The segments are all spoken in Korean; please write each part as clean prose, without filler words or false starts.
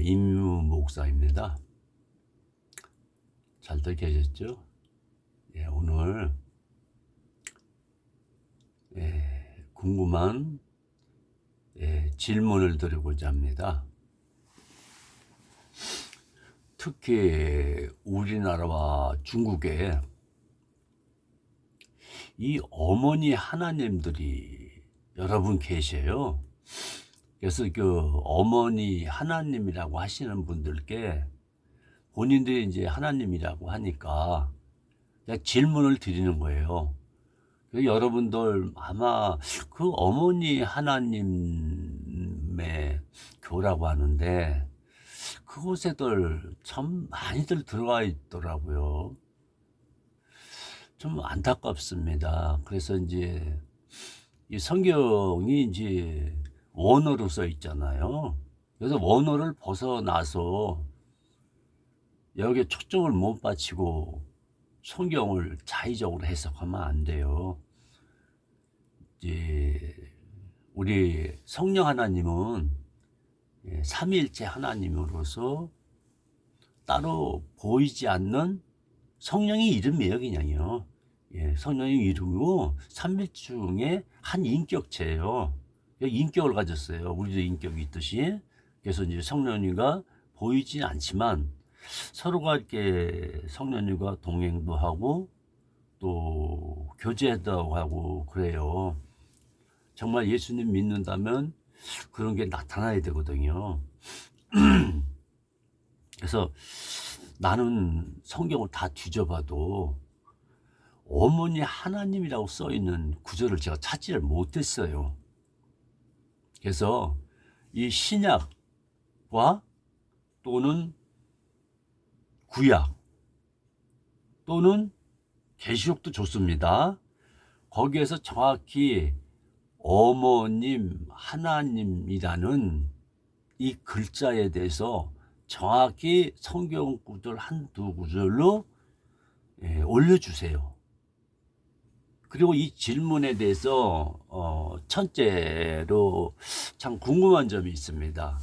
임무 목사입니다. 잘들 계셨죠? 오늘 궁금한 질문을 드리고자 합니다. 특히 우리나라와 중국에 이 어머니 하나님들이 여러분 계세요. 그래서 그 어머니 하나님이라고 하시는 분들께 본인들이 이제 하나님이라고 하니까 질문을 드리는 거예요. 여러분들 아마 그 어머니 하나님의 교라고 하는데 그곳에들 참 많이들 들어가 있더라고요. 좀 안타깝습니다. 그래서 이제 이 성경이 이제 원어로 써 있잖아요. 그래서 원어를 벗어나서 여기에 초점을 못 바치고 성경을 자의적으로 해석하면 안 돼요. 이제 우리 성령 하나님은 삼위일체 하나님으로서 따로 보이지 않는 성령의 이름이에요, 그냥요. 성령의 이름이고 삼위일 중에 한 인격체예요. 인격을 가졌어요. 우리도 인격이 있듯이. 그래서 이제 성령님과 보이진 않지만 서로가 이렇게 성령님과 동행도 하고 또 교제도 하고 그래요. 정말 예수님 믿는다면 그런 게 나타나야 되거든요. 그래서 나는 성경을 다 뒤져봐도 어머니 하나님이라고 써있는 구절을 제가 찾지를 못했어요. 그래서 이 신약과 또는 구약 또는 계시록도 좋습니다. 거기에서 정확히 어머님 하나님이라는 이 글자에 대해서 정확히 성경 구절 한두 구절로 올려주세요. 그리고 이 질문에 대해서 첫째로 참 궁금한 점이 있습니다.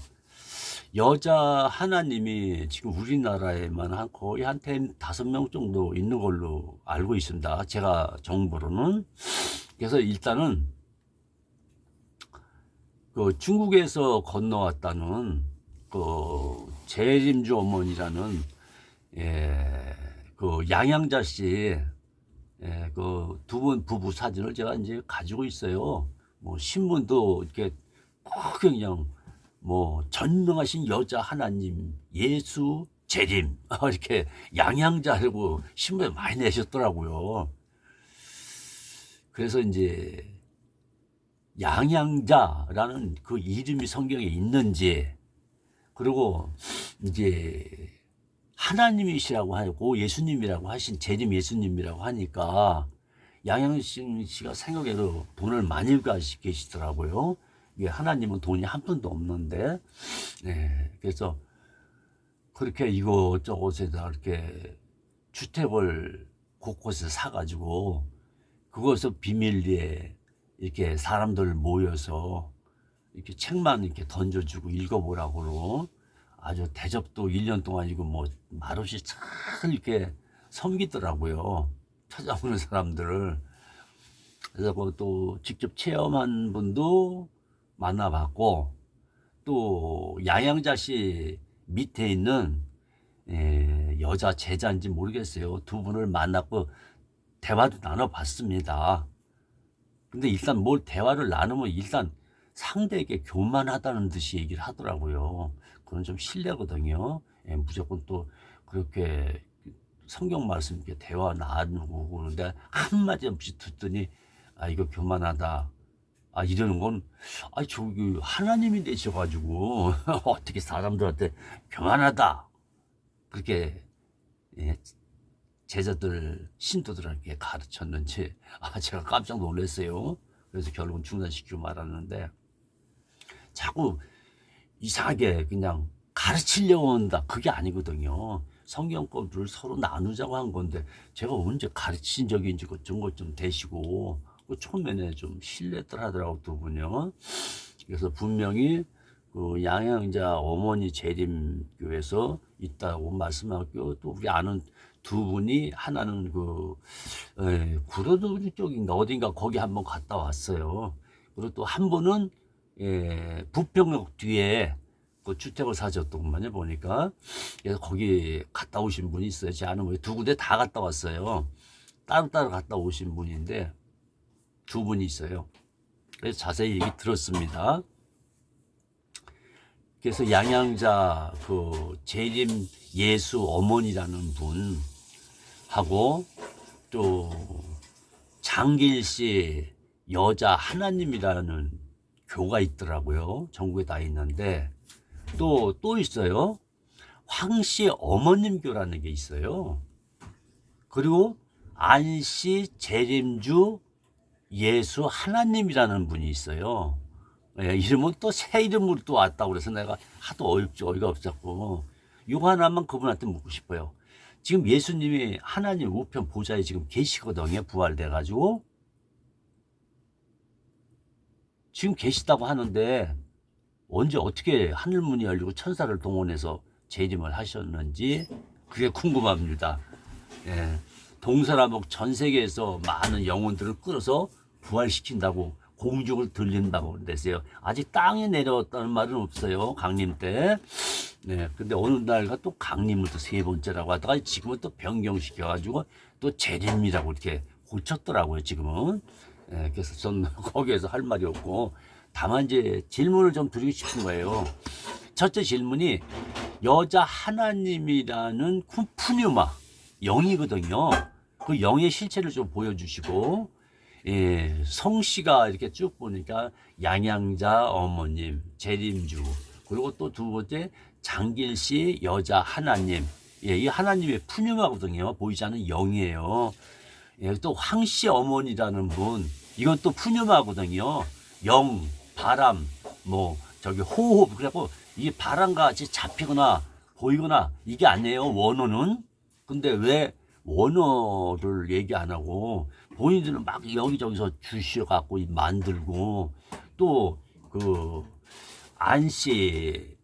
여자 하나님이 지금 우리나라에만 거의 한 5명 정도 있는 걸로 알고 있습니다. 제가 정보로는. 그래서 일단은 그 중국에서 건너왔다는 그 재림주 어머니라는 그 양양자 씨 그 두 분 부부 사진을 제가 이제 가지고 있어요. 뭐 신문도 이렇게 그냥 뭐 전능하신 여자 하나님 예수 재림 이렇게 양양자라고 신문에 많이 내셨더라고요. 그래서 이제 양양자라는 그 이름이 성경에 있는지, 그리고 이제 하나님이시라고 하고 예수님이라고 하신 재림 예수님이라고 하니까 양양신 씨가 생각외로 돈을 많이 가지고 계시더라고요. 하나님은 돈이 한 푼도 없는데, 그래서 그렇게 이곳저곳에다 이렇게 주택을 곳곳에 사가지고 그것을 비밀리에 이렇게 사람들 모여서 이렇게 책만 이렇게 던져주고 읽어보라고 아주 대접도 1년 동안이고 뭐 말없이 잘 이렇게 섬기더라고요. 찾아오는 사람들을. 그래서 또 직접 체험한 분도 만나봤고, 또 양양자 씨 밑에 있는 여자 제자인지 모르겠어요. 두 분을 만났고 대화도 나눠봤습니다. 근데 일단 뭘 대화를 나누면 일단 상대에게 교만하다는 듯이 얘기를 하더라고요. 그건 좀 실례거든요. 무조건 또 그렇게 성경 말씀 이렇게 대화 나누고 그러는데 한마디 없이 듣더니 이거 교만하다. 이러는 건 저기 하나님이 되셔가지고 어떻게 사람들한테 교만하다 그렇게 제자들 신도들에게 가르쳤는지 제가 깜짝 놀랐어요. 그래서 결국은 중단시키고 말았는데 자꾸 이상하게 그냥 가르치려고 한다 그게 아니거든요. 성경 거를 서로 나누자고 한 건데 제가 언제 가르친 적이 있는지 그런 것 좀 되시고 처음에는 좀 실례들 하더라고 두 분요. 그래서 분명히 그 양양자 어머니 재림교에서 있다고 말씀하고, 또 우리 아는 두 분이, 하나는 구로도 쪽인가 어딘가 거기 한번 갔다 왔어요. 그리고 또 한 분은 부평역 뒤에 그 주택을 사셨더구만요, 보니까. 그래서 거기 갔다 오신 분이 있어요. 제 아는 분이 두 군데 다 갔다 왔어요. 따로따로 갔다 오신 분인데 두 분이 있어요. 그래서 자세히 얘기 들었습니다. 그래서 양양자 그 재림 예수 어머니라는 분하고 또 장길씨 여자 하나님이라는 교가 있더라고요. 전국에 다 있는데 또 있어요. 황씨 어머님 교라는 게 있어요. 그리고 안씨 재림주 예수 하나님이라는 분이 있어요. 이름은 또 새 이름으로 또 왔다고 그래서 내가 하도 어이가 없었고, 이거 하나만 그분한테 묻고 싶어요. 지금 예수님이 하나님 우편 보좌에 지금 계시거든요. 부활돼 가지고 지금 계시다고 하는데 언제 어떻게 하늘문이 열리고 천사를 동원해서 재림을 하셨는지 그게 궁금합니다. 동서남북 전 세계에서 많은 영혼들을 끌어서 부활시킨다고, 공중을 들린다고 그랬어요. 아직 땅에 내려왔다는 말은 없어요. 강림 때. 근데 어느 날가 또 강림을 또 세 번째라고 하다가 지금은 또 변경시켜가지고 또 재림이라고 이렇게 고쳤더라고요, 지금은. 그래서 저는 거기에서 할 말이 없고, 다만 이제 질문을 좀 드리고 싶은 거예요. 첫째 질문이, 여자 하나님이라는 푸뉴마, 영이거든요. 그 영의 실체를 좀 보여주시고, 성씨가 이렇게 쭉 보니까 양양자 어머님, 재림주, 그리고 또 두 번째 장길씨 여자 하나님, 이 하나님의 푸뉴마거든요. 보이지 않는 영이에요. 또 황씨 어머니라는 분, 이건 또 푸뉴마거든요. 영, 바람, 호흡, 그래갖고 이게 바람과 같이 잡히거나 보이거나 이게 아니에요, 원어는. 근데 왜 원어를 얘기 안 하고 본인들은 막 여기저기서 주셔갖고 만들고, 또 안씨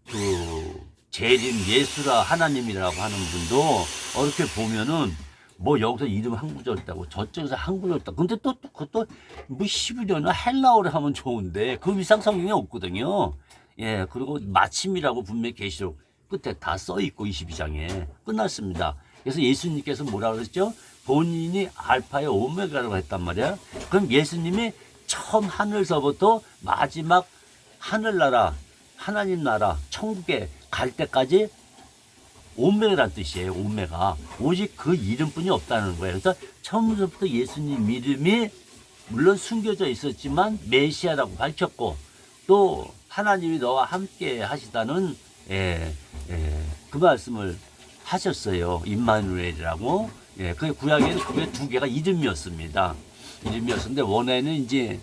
재림 예수라 하나님이라고 하는 분도 이렇게 보면은 여기서 이름 한 구절 있다고 저쪽에서 한 구절 있다고. 근데 또 그것도 히브리어나 헬라어로 하면 좋은데 그 이상 성경에 없거든요. 그리고 마침이라고 분명히 계시록 끝에 다 써있고 22장에 끝났습니다. 그래서 예수님께서 뭐라 그랬죠? 본인이 알파의 오메가라고 했단 말이야. 그럼 예수님이 처음 하늘서부터 마지막 하늘나라, 하나님 나라, 천국에 갈 때까지 오메가란 뜻이에요. 오메가. 오직 그 이름뿐이 없다는 거예요. 그래서 처음부터 예수님 이름이 물론 숨겨져 있었지만 메시아라고 밝혔고, 또 하나님이 너와 함께 하시다는 그 말씀을 하셨어요. 임마누엘이라고. 그 구약에는 그게 두 개가 이름이었습니다. 이름이었는데 원에는 이제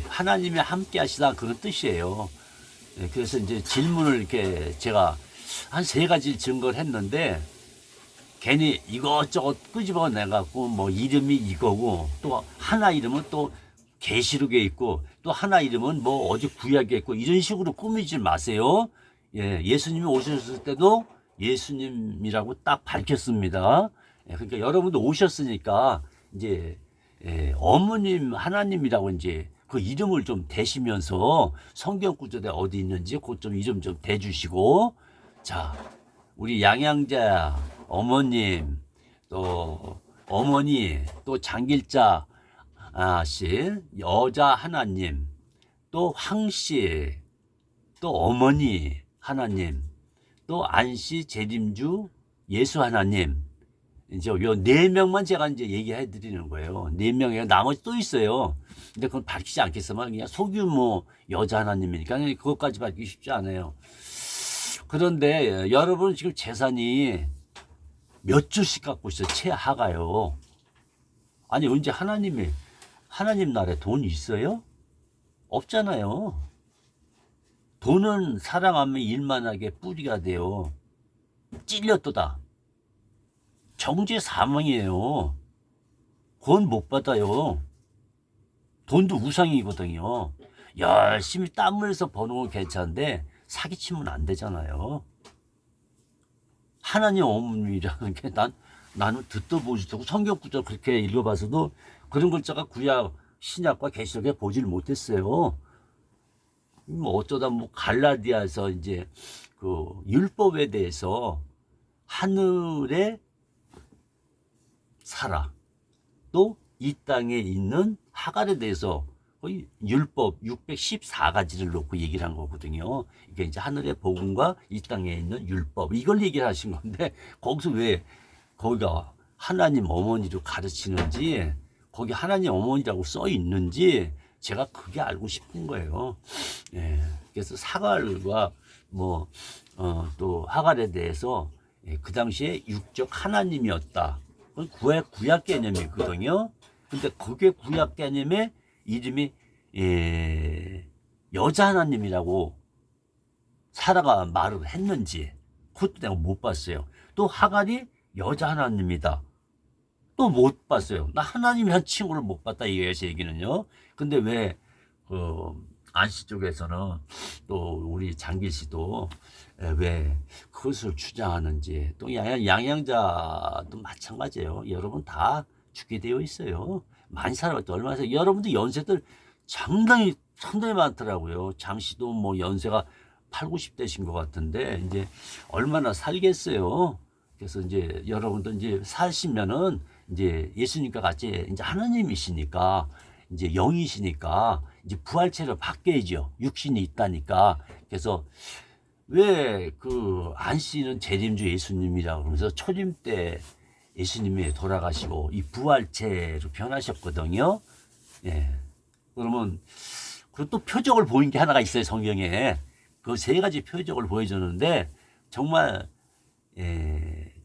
하나님이 함께 하시다 그런 뜻이에요. 그래서 이제 질문을 이렇게 제가 한 세 가지 증거를 했는데, 괜히 이것저것 끄집어 내갖고 이름이 이거고, 또 하나 이름은 또 계시록에 있고, 또 하나 이름은 어디 구약에 있고, 이런 식으로 꾸미지 마세요. 예수님이 오셨을 때도 예수님이라고 딱 밝혔습니다. 그러니까 여러분도 오셨으니까 이제 어머님 하나님이라고 이제 그 이름을 좀 대시면서 성경 구절에 어디 있는지 그 좀 이름 좀 대주시고, 자, 우리 양양자 어머님, 또 어머니, 또 장길자 씨, 여자 하나님, 또 황씨, 또 어머니 하나님, 또 안씨 재림주 예수 하나님, 이제 요 네 명만 제가 이제 얘기해 드리는 거예요. 네 명이에요. 나머지 또 있어요. 근데 그건 밝히지 않겠지만 그냥 소규모 여자 하나님이니까 그것까지 밝히기 쉽지 않아요. 그런데 여러분 지금 재산이 몇 주씩 갖고 있어요. 최하가요. 아니 언제 하나님 나라에 돈이 있어요? 없잖아요. 돈은 사랑하면 일만하게 뿌리가 돼요. 찔렸도다. 정죄 사망이에요. 그건 못 받아요. 돈도 우상이거든요. 열심히 땀 흘려서 버는 건 괜찮은데 사기치면 안 되잖아요. 하나님 어머니라는 게 나는 듣도 보지도 않고 성경 구절 그렇게 읽어봐서도 그런 글자가 구약 신약과 계시록에 보질 못했어요. 뭐 어쩌다 뭐 갈라디아에서 이제 그 율법에 대해서 하늘에 살아 또 이 땅에 있는 하갈에 대해서 거의 율법 614가지를 놓고 얘기를 한 거거든요. 이게 이제 하늘의 복음과 이 땅에 있는 율법 이걸 얘기를 하신 건데 거기서 왜 거기가 하나님 어머니로 가르치는지 거기 하나님 어머니라고 써 있는지 제가 그게 알고 싶은 거예요. 예, 그래서 사갈과 뭐 또 하갈에 대해서 그 당시에 육적 하나님이었다. 구약 개념이거든요. 근데 그게 구약 개념의 이름이 여자 하나님이라고 사라가 말을 했는지 그것도 내가 못 봤어요. 또 하갈이 여자 하나님이다. 또 못 봤어요. 나 하나님이란 친구를 못 봤다 이거예요, 제 얘기는요. 근데 왜 안씨 쪽에서는 또 우리 장길 씨도 왜 그것을 주장하는지 또 양양자도 마찬가지예요. 여러분 다 죽게 되어 있어요. 많이 살아봤죠. 얼마나 살아. 여러분들 연세들 상당히 많더라고요. 장 씨도 뭐 연세가 8, 90대신 것 같은데 이제 얼마나 살겠어요. 그래서 이제 여러분들 이제 사시면은 이제 예수님과 같이 이제 하나님이시니까 이제 영이시니까 이제 부활체를 바뀌어야죠. 육신이 있다니까. 그래서 왜 그 안씨는 재림주 예수님이라고 그러면서 초림 때 예수님이 돌아가시고 이 부활체로 변하셨거든요. 예. 그러면 그리고 또 표적을 보인 게 하나가 있어요, 성경에. 그 세 가지 표적을 보여줬는데 정말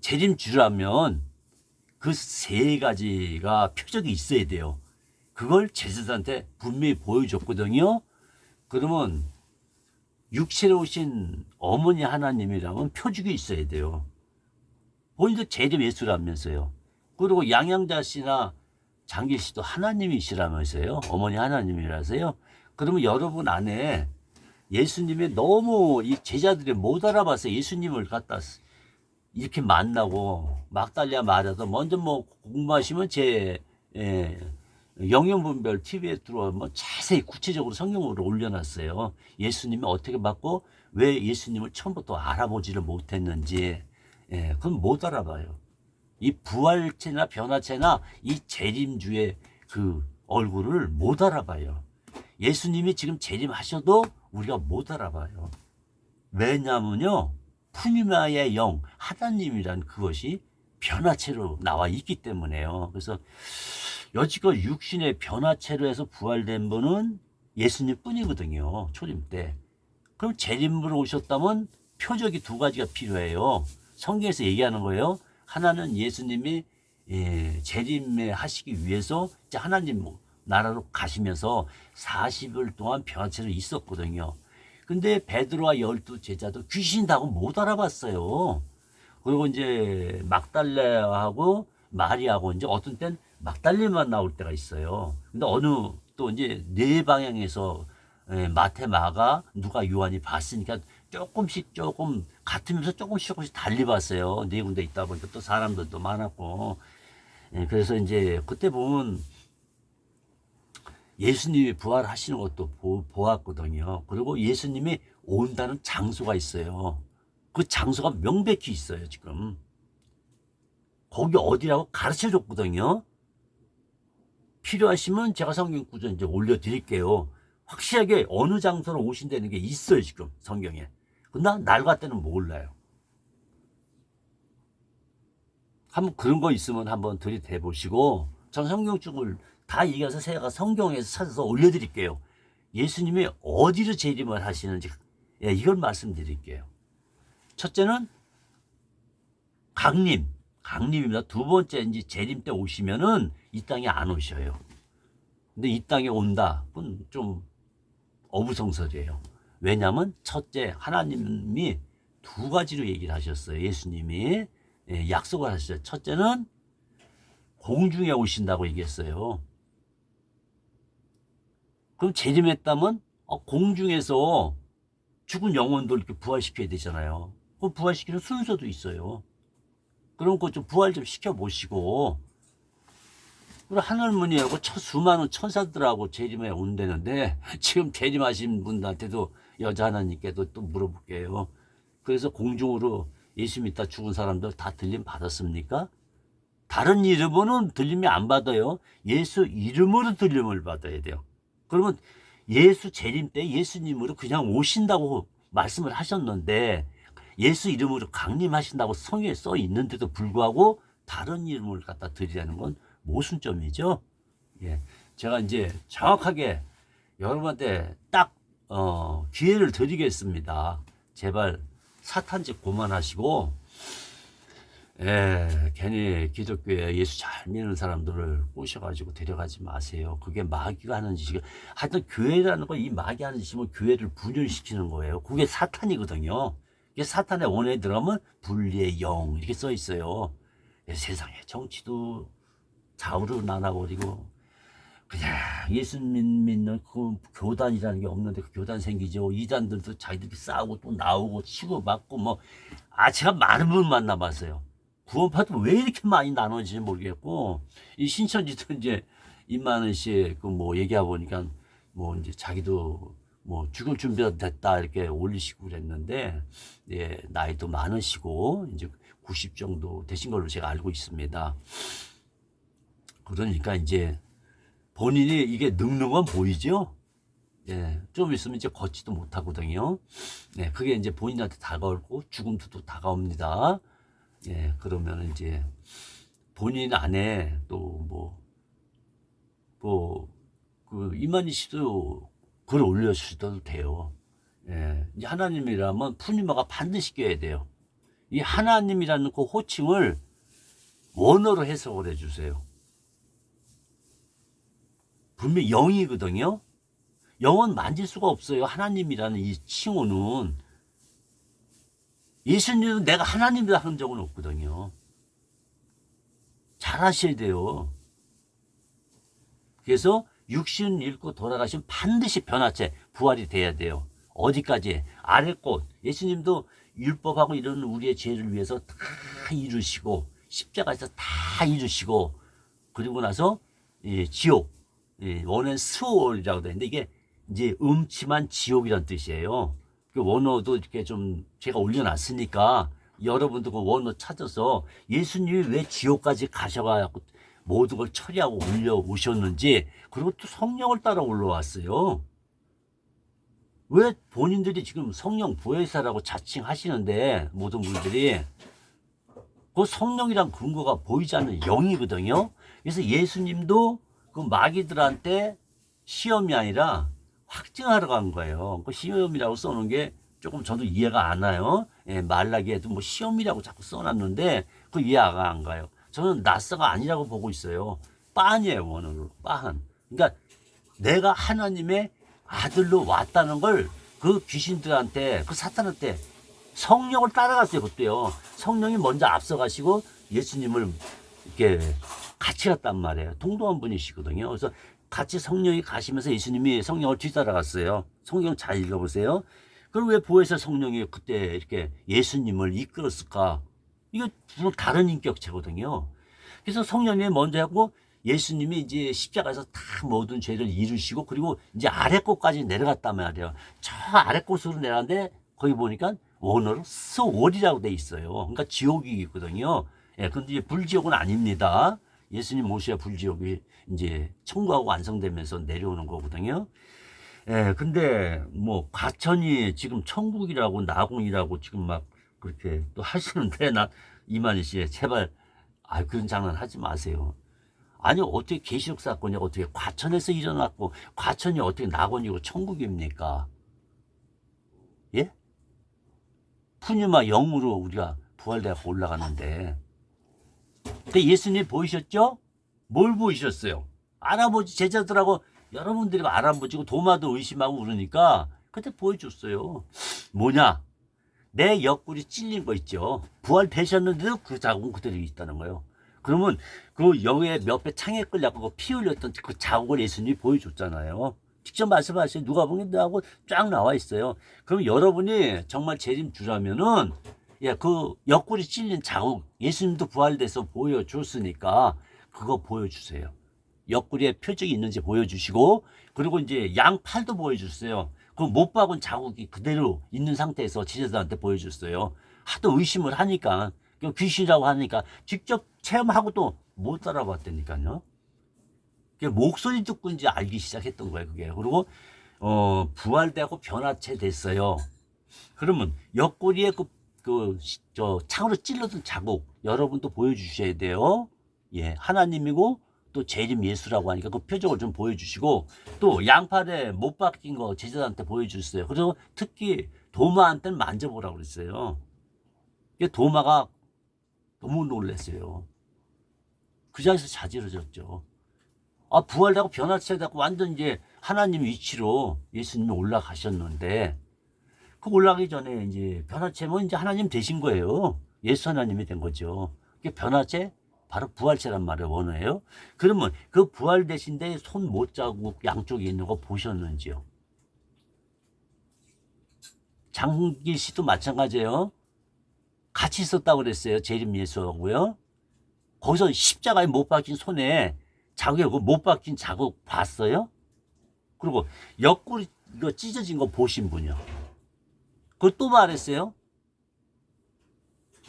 재림주라면 그 세 가지가 표적이 있어야 돼요. 그걸 제자들한테 분명히 보여줬거든요. 그러면 육체로 오신 어머니 하나님이라면 표적이 있어야 돼요. 본인도 재림 예수라면서요. 그리고 양양자 씨나 장기 씨도 하나님이시라면서요. 어머니 하나님이라서요. 그러면 여러분 안에 예수님이 너무 이 제자들이 못 알아봐서 예수님을 갖다 이렇게 만나고 막달리아 마리아도 먼저 뭐 궁금하시면 제 영영분별 TV에 들어오면 자세히 구체적으로 성경으로 올려놨어요. 예수님이 어떻게 받고 왜 예수님을 처음부터 알아보지를 못했는지 그건 못 알아봐요. 이 부활체나 변화체나 이 재림주의 그 얼굴을 못 알아봐요. 예수님이 지금 재림하셔도 우리가 못 알아봐요. 왜냐면요. 푸니마의 영, 하나님이란 그것이 변화체로 나와 있기 때문에요. 그래서 여지껏 육신의 변화체로 해서 부활된 분은 예수님 뿐이거든요. 초림 때. 그럼 재림으로 오셨다면 표적이 두 가지가 필요해요. 성경에서 얘기하는 거예요. 하나는 예수님이 재림에 하시기 위해서 이제 하나님 나라로 가시면서 40일 동안 변화체로 있었거든요. 근데 베드로와 12 제자도 귀신이라고 못 알아봤어요. 그리고 이제 막달레하고 마리아하고 이제 어떤 땐 막달레만 나올 때가 있어요. 근데 어느 또 이제 네 방향에서 마태, 마가, 누가, 요한이 봤으니까 조금 같으면서 조금씩 달리 봤어요. 네 군데 있다 보니까 또 사람들도 많았고. 그래서 이제 그때 보면 예수님이 부활하시는 것도 보았거든요. 그리고 예수님이 온다는 장소가 있어요. 그 장소가 명백히 있어요, 지금. 거기 어디라고 가르쳐 줬거든요. 필요하시면 제가 성경 구절 이제 올려드릴게요. 확실하게 어느 장소로 오신다는 게 있어요, 지금 성경에. 근데 날과 때는 몰라요. 한번 그런 거 있으면 한번 들이대 보시고, 전 성경 쪽을 다 얘기해서 제가 성경에서 찾아서 올려드릴게요. 예수님이 어디로 재림을 하시는지 이걸 말씀드릴게요. 첫째는 강림입니다. 두 번째 이제 재림 때 오시면은 이 땅에 안 오셔요. 근데 이 땅에 온다, 그건 좀 어부성설이에요. 왜냐하면 첫째 하나님이 두 가지로 얘기를 하셨어요. 예수님이 약속을 하셨어요. 첫째는 공중에 오신다고 얘기했어요. 그럼 재림했다면 공중에서 죽은 영혼들 이렇게 부활시켜야 되잖아요. 그 부활시키는 순서도 있어요. 그럼 그 좀 부활 좀 시켜보시고, 그리고 하늘문이하고 수많은 천사들하고 재림에 온다는데, 지금 재림하신 분들한테도 여자 하나님께도 또 물어볼게요. 그래서 공중으로 예수 믿다 죽은 사람들 다 들림 받았습니까? 다른 이름으로는 들림이 안 받아요. 예수 이름으로 들림을 받아야 돼요. 그러면 예수 재림 때 예수님으로 그냥 오신다고 말씀을 하셨는데, 예수 이름으로 강림하신다고 성경에 써 있는데도 불구하고 다른 이름을 갖다 드리라는 건 모순점이죠. 예. 제가 이제 정확하게 여러분한테 딱 기회를 드리겠습니다. 제발 사탄짓 그만하시고, 괜히 기독교에 예수 잘 믿는 사람들을 꼬셔가지고 데려가지 마세요. 그게 마귀가 하는 짓이고, 하여튼 교회라는 건 이 마귀 하는 짓이면 교회를 분열시키는 거예요. 그게 사탄이거든요. 이게 사탄의 원에 들어가면 분리의 영 이렇게 써 있어요. 세상에 정치도 좌우로 나눠버리고, 그냥 예수 믿는 그 교단이라는 게 없는데 그 교단 생기죠. 이단들도 자기들끼리 싸우고 또 나오고 치고 맞고 제가 많은 분 만나봤어요. 구원파도 왜 이렇게 많이 나눠지는지 모르겠고, 이 신천지도 이제 임만은 씨 얘기하고 보니까 이제 자기도 죽을 준비가 됐다 이렇게 올리시고 그랬는데, 예, 나이도 많으시고 이제 90 정도 되신 걸로 제가 알고 있습니다. 그러니까 이제 본인이 이게 늙는 건 보이죠? 예, 좀 있으면 이제 걷지도 못하거든요. 네, 그게 이제 본인한테 다가오고 죽음도 또 다가옵니다. 예, 그러면 이제 본인 안에 또 이만희 씨도 글 올려주셔도 돼요. 예, 이제 하나님이라면 푸니마가 반드시 껴야 돼요. 이 하나님이라는 그 호칭을 원어로 해석을 해주세요. 분명히 영이거든요. 영은 만질 수가 없어요. 하나님이라는 이 칭호는. 예수님은 내가 하나님이라 하는 적은 없거든요. 잘 아셔야 돼요. 그래서 육신 잃고 돌아가시면 반드시 변화체, 부활이 돼야 돼요. 어디까지? 아랫곳. 예수님도 율법하고 이런 우리의 죄를 위해서 다 이루시고, 십자가에서 다 이루시고, 그리고 나서 지옥, 원어는 스월이라고 되는데, 이게 이제 음침한 지옥이란 뜻이에요. 그 원어도 이렇게 좀 제가 올려놨으니까 여러분도 그 원어 찾아서 예수님이 왜 지옥까지 가셔가지고 모든 걸 처리하고 올려오셨는지, 그리고 또 성령을 따라 올라왔어요. 왜 본인들이 지금 성령 보혜사라고 자칭하시는데, 모든 분들이 그 성령이란 근거가 보이지 않는 영이거든요. 그래서 예수님도 그 마귀들한테 시험이 아니라 확증하러 간 거예요. 그 시험이라고 써놓은 게 조금 저도 이해가 안 와요. 예, 말라기에도 시험이라고 자꾸 써놨는데 그 이해가 안 가요. 저는 낯서가 아니라고 보고 있어요. 빤이에요, 원어로. 빤. 그러니까 내가 하나님의 아들로 왔다는 걸 그 귀신들한테, 그 사탄한테 성령을 따라갔어요, 그때요. 성령이 먼저 앞서가시고 예수님을 이렇게 같이 갔단 말이에요. 동등한 분이시거든요. 그래서 같이 성령이 가시면서 예수님이 성령을 뒤따라갔어요. 성경 잘 읽어보세요. 그럼 왜 보혜사 성령이 그때 이렇게 예수님을 이끌었을까? 이거 다른 인격체거든요. 그래서 성령이 먼저 하고 예수님이 이제 십자가에서 다 모든 죄를 이루시고, 그리고 이제 아랫곳까지 내려갔단 말이에요. 저 아랫곳으로 내려갔는데 거기 보니까 원어로 스월이라고 돼 있어요. 그러니까 지옥이거든요. 예, 근데 이제 불지옥은 아닙니다. 예수님 모셔야 불지옥이 이제 천국하고 완성되면서 내려오는 거거든요. 예, 근데 과천이 지금 천국이라고 나궁이라고 지금 막 그렇게 또 하시는데, 이만희 씨 제발 그런 장난 하지 마세요. 아니, 어떻게 계시록 사건이 어떻게 과천에서 일어났고 과천이 어떻게 낙원이고 천국입니까? 예? 푸뉴마 영으로 우리가 부활대가 올라가는데, 근데 예수님 보이셨죠? 뭘 보이셨어요? 할아버지 제자들하고 여러분들이 알아보시고 도마도 의심하고 그러니까 그때 보여줬어요. 뭐냐? 내 옆구리 찔린 거 있죠. 부활되셨는데도 그 자국은 그대로 있다는 거예요. 그러면 그 영의 몇 배 창에 끌려고 피 흘렸던 그 자국을 예수님이 보여줬잖아요. 직접 말씀하세요. 누가복음하고 쫙 나와 있어요. 그럼 여러분이 정말 재림주라면은 그 옆구리 찔린 자국 예수님도 부활돼서 보여줬으니까 그거 보여주세요. 옆구리에 표적이 있는지 보여주시고 그리고 이제 양팔도 보여줬어요. 그 못 박은 자국이 그대로 있는 상태에서 제자들한테 보여줬어요. 하도 의심을 하니까 귀신이라고 하니까 직접 체험하고도 못 따라봤다니까요. 목소리 듣고 이제 알기 시작했던 거예요. 그게. 그리고 부활되고 변화체 됐어요. 그러면 옆구리에 저 창으로 찔러둔 자국 여러분도 보여주셔야 돼요. 예, 하나님이고 또 재림 예수라고 하니까 그 표적을 좀 보여주시고 또 양팔에 못 박힌 거 제자들한테 보여주세요. 그리고 특히 도마한테는 만져보라고 그랬어요. 도마가 너무 놀랐어요. 그 자리에서 자지러졌죠. 부활되고 변화체 되고 완전 이제 하나님 위치로 예수님이 올라가셨는데 그 올라가기 전에 이제 변화체면 이제 하나님 되신 거예요. 예수 하나님이 된 거죠. 변화체 바로 부활체란 말을 원해요. 그러면 그 부활되신 데 손 못 자국 양쪽에 있는 거 보셨는지요? 장길 씨도 마찬가지예요. 같이 있었다고 그랬어요. 재림 예수하고요. 거기서 십자가에 못 박힌 손에 자국에 못 박힌 자국 봤어요? 그리고 옆구리 이거 찢어진 거 보신 분이요. 그걸 또 말했어요.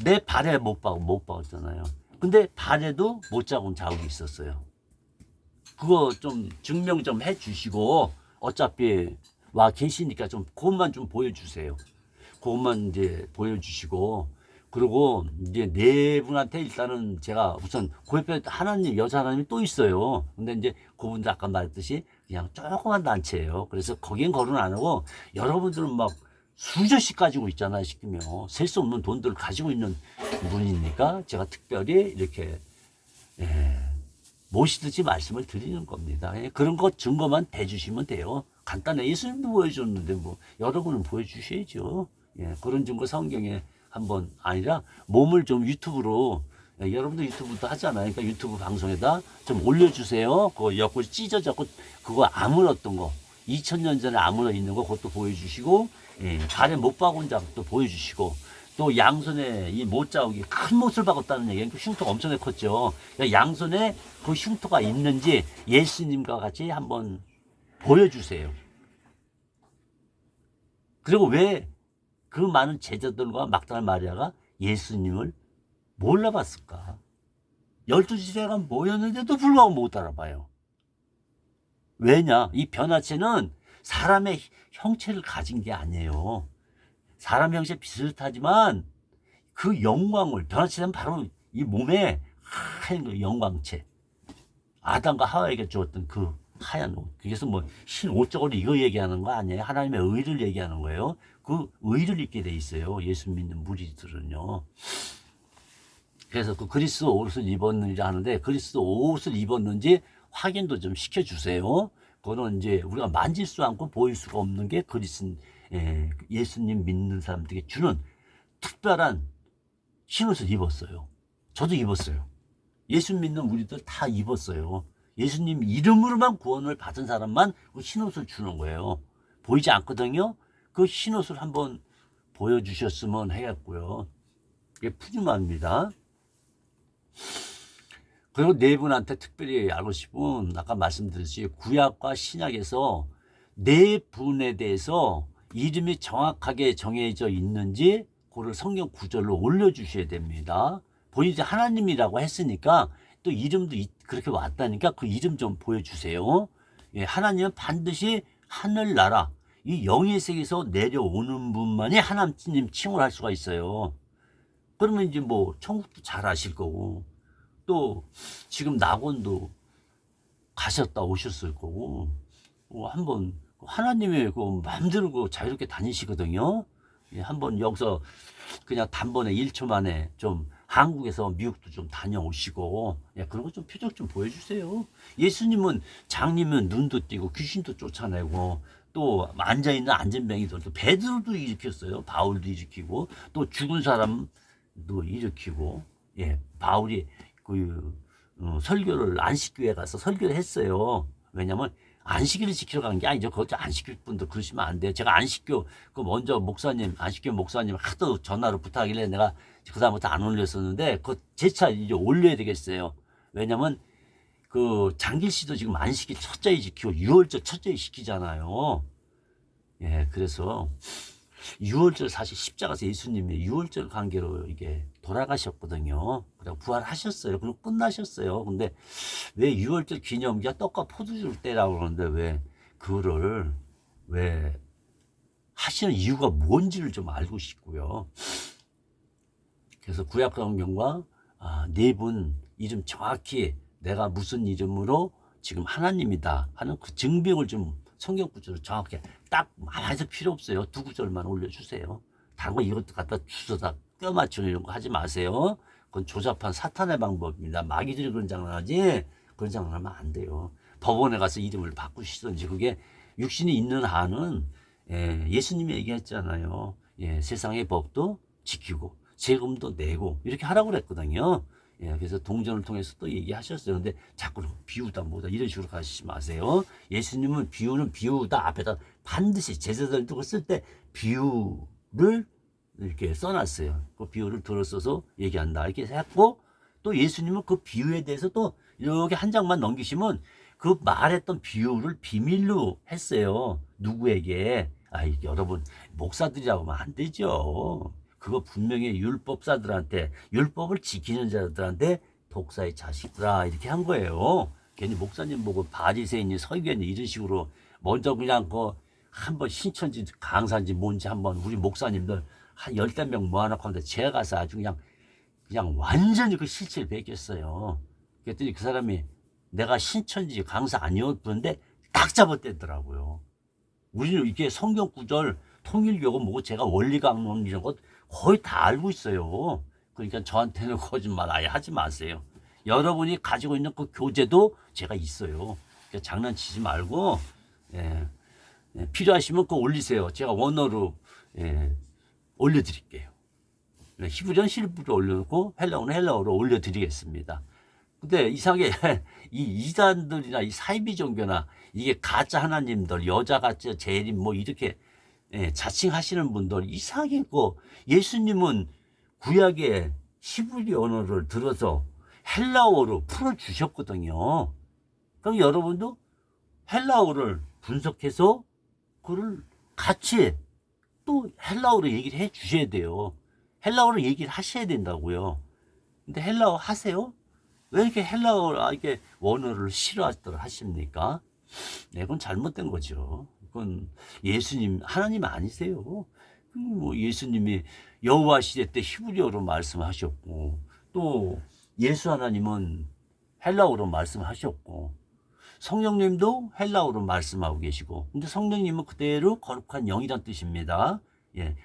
내 발에 못 박았잖아요. 근데 발에도 못 잡은 자국이 있었어요. 그거 좀 증명 좀 해주시고 어차피 와 계시니까 좀 그것만 좀 보여주세요. 그것만 이제 보여주시고 그리고 이제 네 분한테 일단은 제가 우선 그 옆에 하나님 여자 하나님이 또 있어요. 근데 이제 그분들 아까 말했듯이 그냥 조그만 단체예요. 그래서 거긴 거론 안 하고 여러분들은 막 수저씩 가지고 있잖아요. 시키면 셀 수 없는 돈들을 가지고 있는 분이니까 제가 특별히 이렇게 모시듯이 말씀을 드리는 겁니다. 그런 거 증거만 대주시면 돼요. 간단해. 예수님도 보여줬는데 뭐 여러분은 보여주셔야죠. 그런 증거 성경에 한번 아니라 몸을 좀 유튜브로 여러분도 유튜브도 하잖아요. 그러니까 유튜브 방송에다 좀 올려주세요. 그거 옆구리 찢어졌고 그거 아물었던 거 2000년 전에 아물어 있는 거 그것도 보여주시고 발에 못 박은 자국도 보여주시고 또 양손에 이 못 자국이 큰 못을 박았다는 얘기는 그 흉터가 엄청나게 컸죠. 양손에 그 흉터가 있는지 예수님과 같이 한번 보여주세요. 그리고 왜 그 많은 제자들과 막달라 마리아가 예수님을 몰라봤을까? 12지대가 모였는데도 불구하고 못 알아봐요. 왜냐? 이 변화체는 사람의 형체를 가진 게 아니에요. 사람 형체 비슷하지만 그 영광을 변화체는 바로 이 몸에 하얀 영광체. 아담과 하와에게 주었던 그 하얀 옷. 그래서 뭐 흰 옷 저걸 이거 얘기하는 거 아니에요. 하나님의 의를 얘기하는 거예요. 그 의를 입게 돼 있어요. 예수 믿는 무리들은요. 그래서 그 그리스도 옷을 입었는지 하는데 그리스도 옷을 입었는지 확인도 좀 시켜주세요. 그거는 이제 우리가 만질 수 않고 보일 수가 없는 게 예수님 믿는 사람들에게 주는 특별한 흰옷을 입었어요. 저도 입었어요. 예수 믿는 우리들 다 입었어요. 예수님 이름으로만 구원을 받은 사람만 그 흰옷을 주는 거예요. 보이지 않거든요. 그 흰옷을 한번 보여주셨으면 해갖고요. 이게 푸짐합니다. 그리고 네 분한테 특별히 알고 싶은 아까 말씀드렸듯이 구약과 신약에서 네 분에 대해서 이름이 정확하게 정해져 있는지 그걸 성경 구절로 올려주셔야 됩니다. 본인이 하나님이라고 했으니까 또 이름도 그렇게 왔다니까 그 이름 좀 보여주세요. 하나님은 반드시 하늘나라 이 영의 세계에서 내려오는 분만이 하나님 칭을 할 수가 있어요. 그러면 이제 뭐 천국도 잘 아실 거고 또 지금 낙원도 가셨다 오셨을 거고 한번 하나님의 그 마음대로 자유롭게 다니시거든요. 한번 여기서 그냥 단번에 1초 만에 좀 한국에서 미국도 좀 다녀오시고 그런 거 좀 표적 좀 보여주세요. 예수님은 장님은 눈도 띄고 귀신도 쫓아내고 또 앉아있는 안전뱅이들도 베드로도 일으켰어요. 바울도 일으키고 또 죽은 사람도 일으키고 바울이 설교를 안식교회 가서 설교를 했어요. 왜냐면 안식일을 지키러 간 게 아니죠. 그것도 안 시킬 분들 그러시면 안 돼요. 제가 안식교 그 먼저 목사님 안식교 목사님 하도 전화로 부탁하길래 내가 그다음부터 안 올렸었는데 그 재차 이제 올려야 되겠어요. 왜냐면 그 장길 씨도 지금 안식일 첫째에 지키고 유월절 첫째에 지키잖아요. 예, 그래서 유월절 사실 십자가에서 예수님이 유월절 관계로 이게 돌아가셨거든요. 그리고 부활하셨어요. 그리고 끝나셨어요. 근데 왜 유월절 기념기가 떡과 포도주를 때라고 그러는데 왜 그거를 왜 하시는 이유가 뭔지를 좀 알고 싶고요. 그래서 구약 성경과 네 분 이름 정확히 내가 무슨 이름으로 지금 하나님이다 하는 그 증빙을 좀 성경 구절을 정확히 딱 많이 필요 없어요. 두 구절만 올려주세요. 다른 거 이것도 갖다 주워다 껴 맞추는 이런 거 하지 마세요. 그건 조잡한 사탄의 방법입니다. 마귀들이 그런 장난하지 그런 장난하면 안 돼요. 법원에 가서 이름을 바꾸시든지 그게 육신이 있는 한은 예수님이 얘기했잖아요. 세상의 법도 지키고 세금도 내고 이렇게 하라고 그랬거든요. 그래서 동전을 통해서 또 얘기하셨어요. 근데 자꾸 비우다 뭐다 이런 식으로 가시지 마세요. 예수님은 비우다 앞에다 반드시 제자들도 쓸 때 비유를 이렇게 써놨어요. 그 비유를 들어써서 얘기한다 이렇게 했고 또 예수님은 그 비유에 대해서 또 이렇게 한 장만 넘기시면 그 말했던 비유를 비밀로 했어요. 누구에게? 여러분 목사들이라고 하면 안 되죠. 그거 분명히 율법사들한테 율법을 지키는 자들한테 독사의 자식들아 이렇게 한 거예요. 괜히 목사님 보고 바리새인이 서기관이 이런 식으로 먼저 그냥 그 한번 신천지 강사인지 뭔지 한번 우리 목사님들 한 열댓 명 모아놓고 하는데 제가 가서 아주 그냥 완전히 그 실체를 베꼈어요. 그랬더니 그 사람이 내가 신천지 강사 아니었는데 딱 잡아떼더라고요. 우리는 이게 성경 구절 통일교고 뭐고 제가 원리 강론 이런 것 거의 다 알고 있어요. 그러니까 저한테는 거짓말 아예 하지 마세요. 여러분이 가지고 있는 그 교재도 제가 있어요. 그러니까 장난치지 말고 필요하시면 그거 올리세요. 제가 원어로 올려드릴게요. 히브리어는 히브리어로 올려놓고 헬라어는 헬라어로 올려드리겠습니다. 근데 이상하게 이 이단들이나 이 사이비 종교나 이게 가짜 하나님들 여자 가짜 재림 뭐 이렇게 자칭하시는 분들 이상하게 있고 예수님은 구약의 히브리 언어를 들어서 헬라어로 풀어주셨거든요. 그럼 여러분도 헬라어를 분석해서 그걸 같이 또 헬라어로 얘기를 해 주셔야 돼요. 헬라어로 얘기를 하셔야 된다고요. 근데 헬라어 하세요? 왜 이렇게 헬라어 이렇게 원어를 싫어하시더라 하십니까? 그건 잘못된 거죠. 그건 예수님 하나님 아니세요. 뭐 예수님이 여호와 시대 때 히브리어로 말씀하셨고 또 예수 하나님은 헬라어로 말씀하셨고 성령님도 헬라어로 말씀하고 계시고 근데 성령님은 그대로 거룩한 영이란 뜻입니다.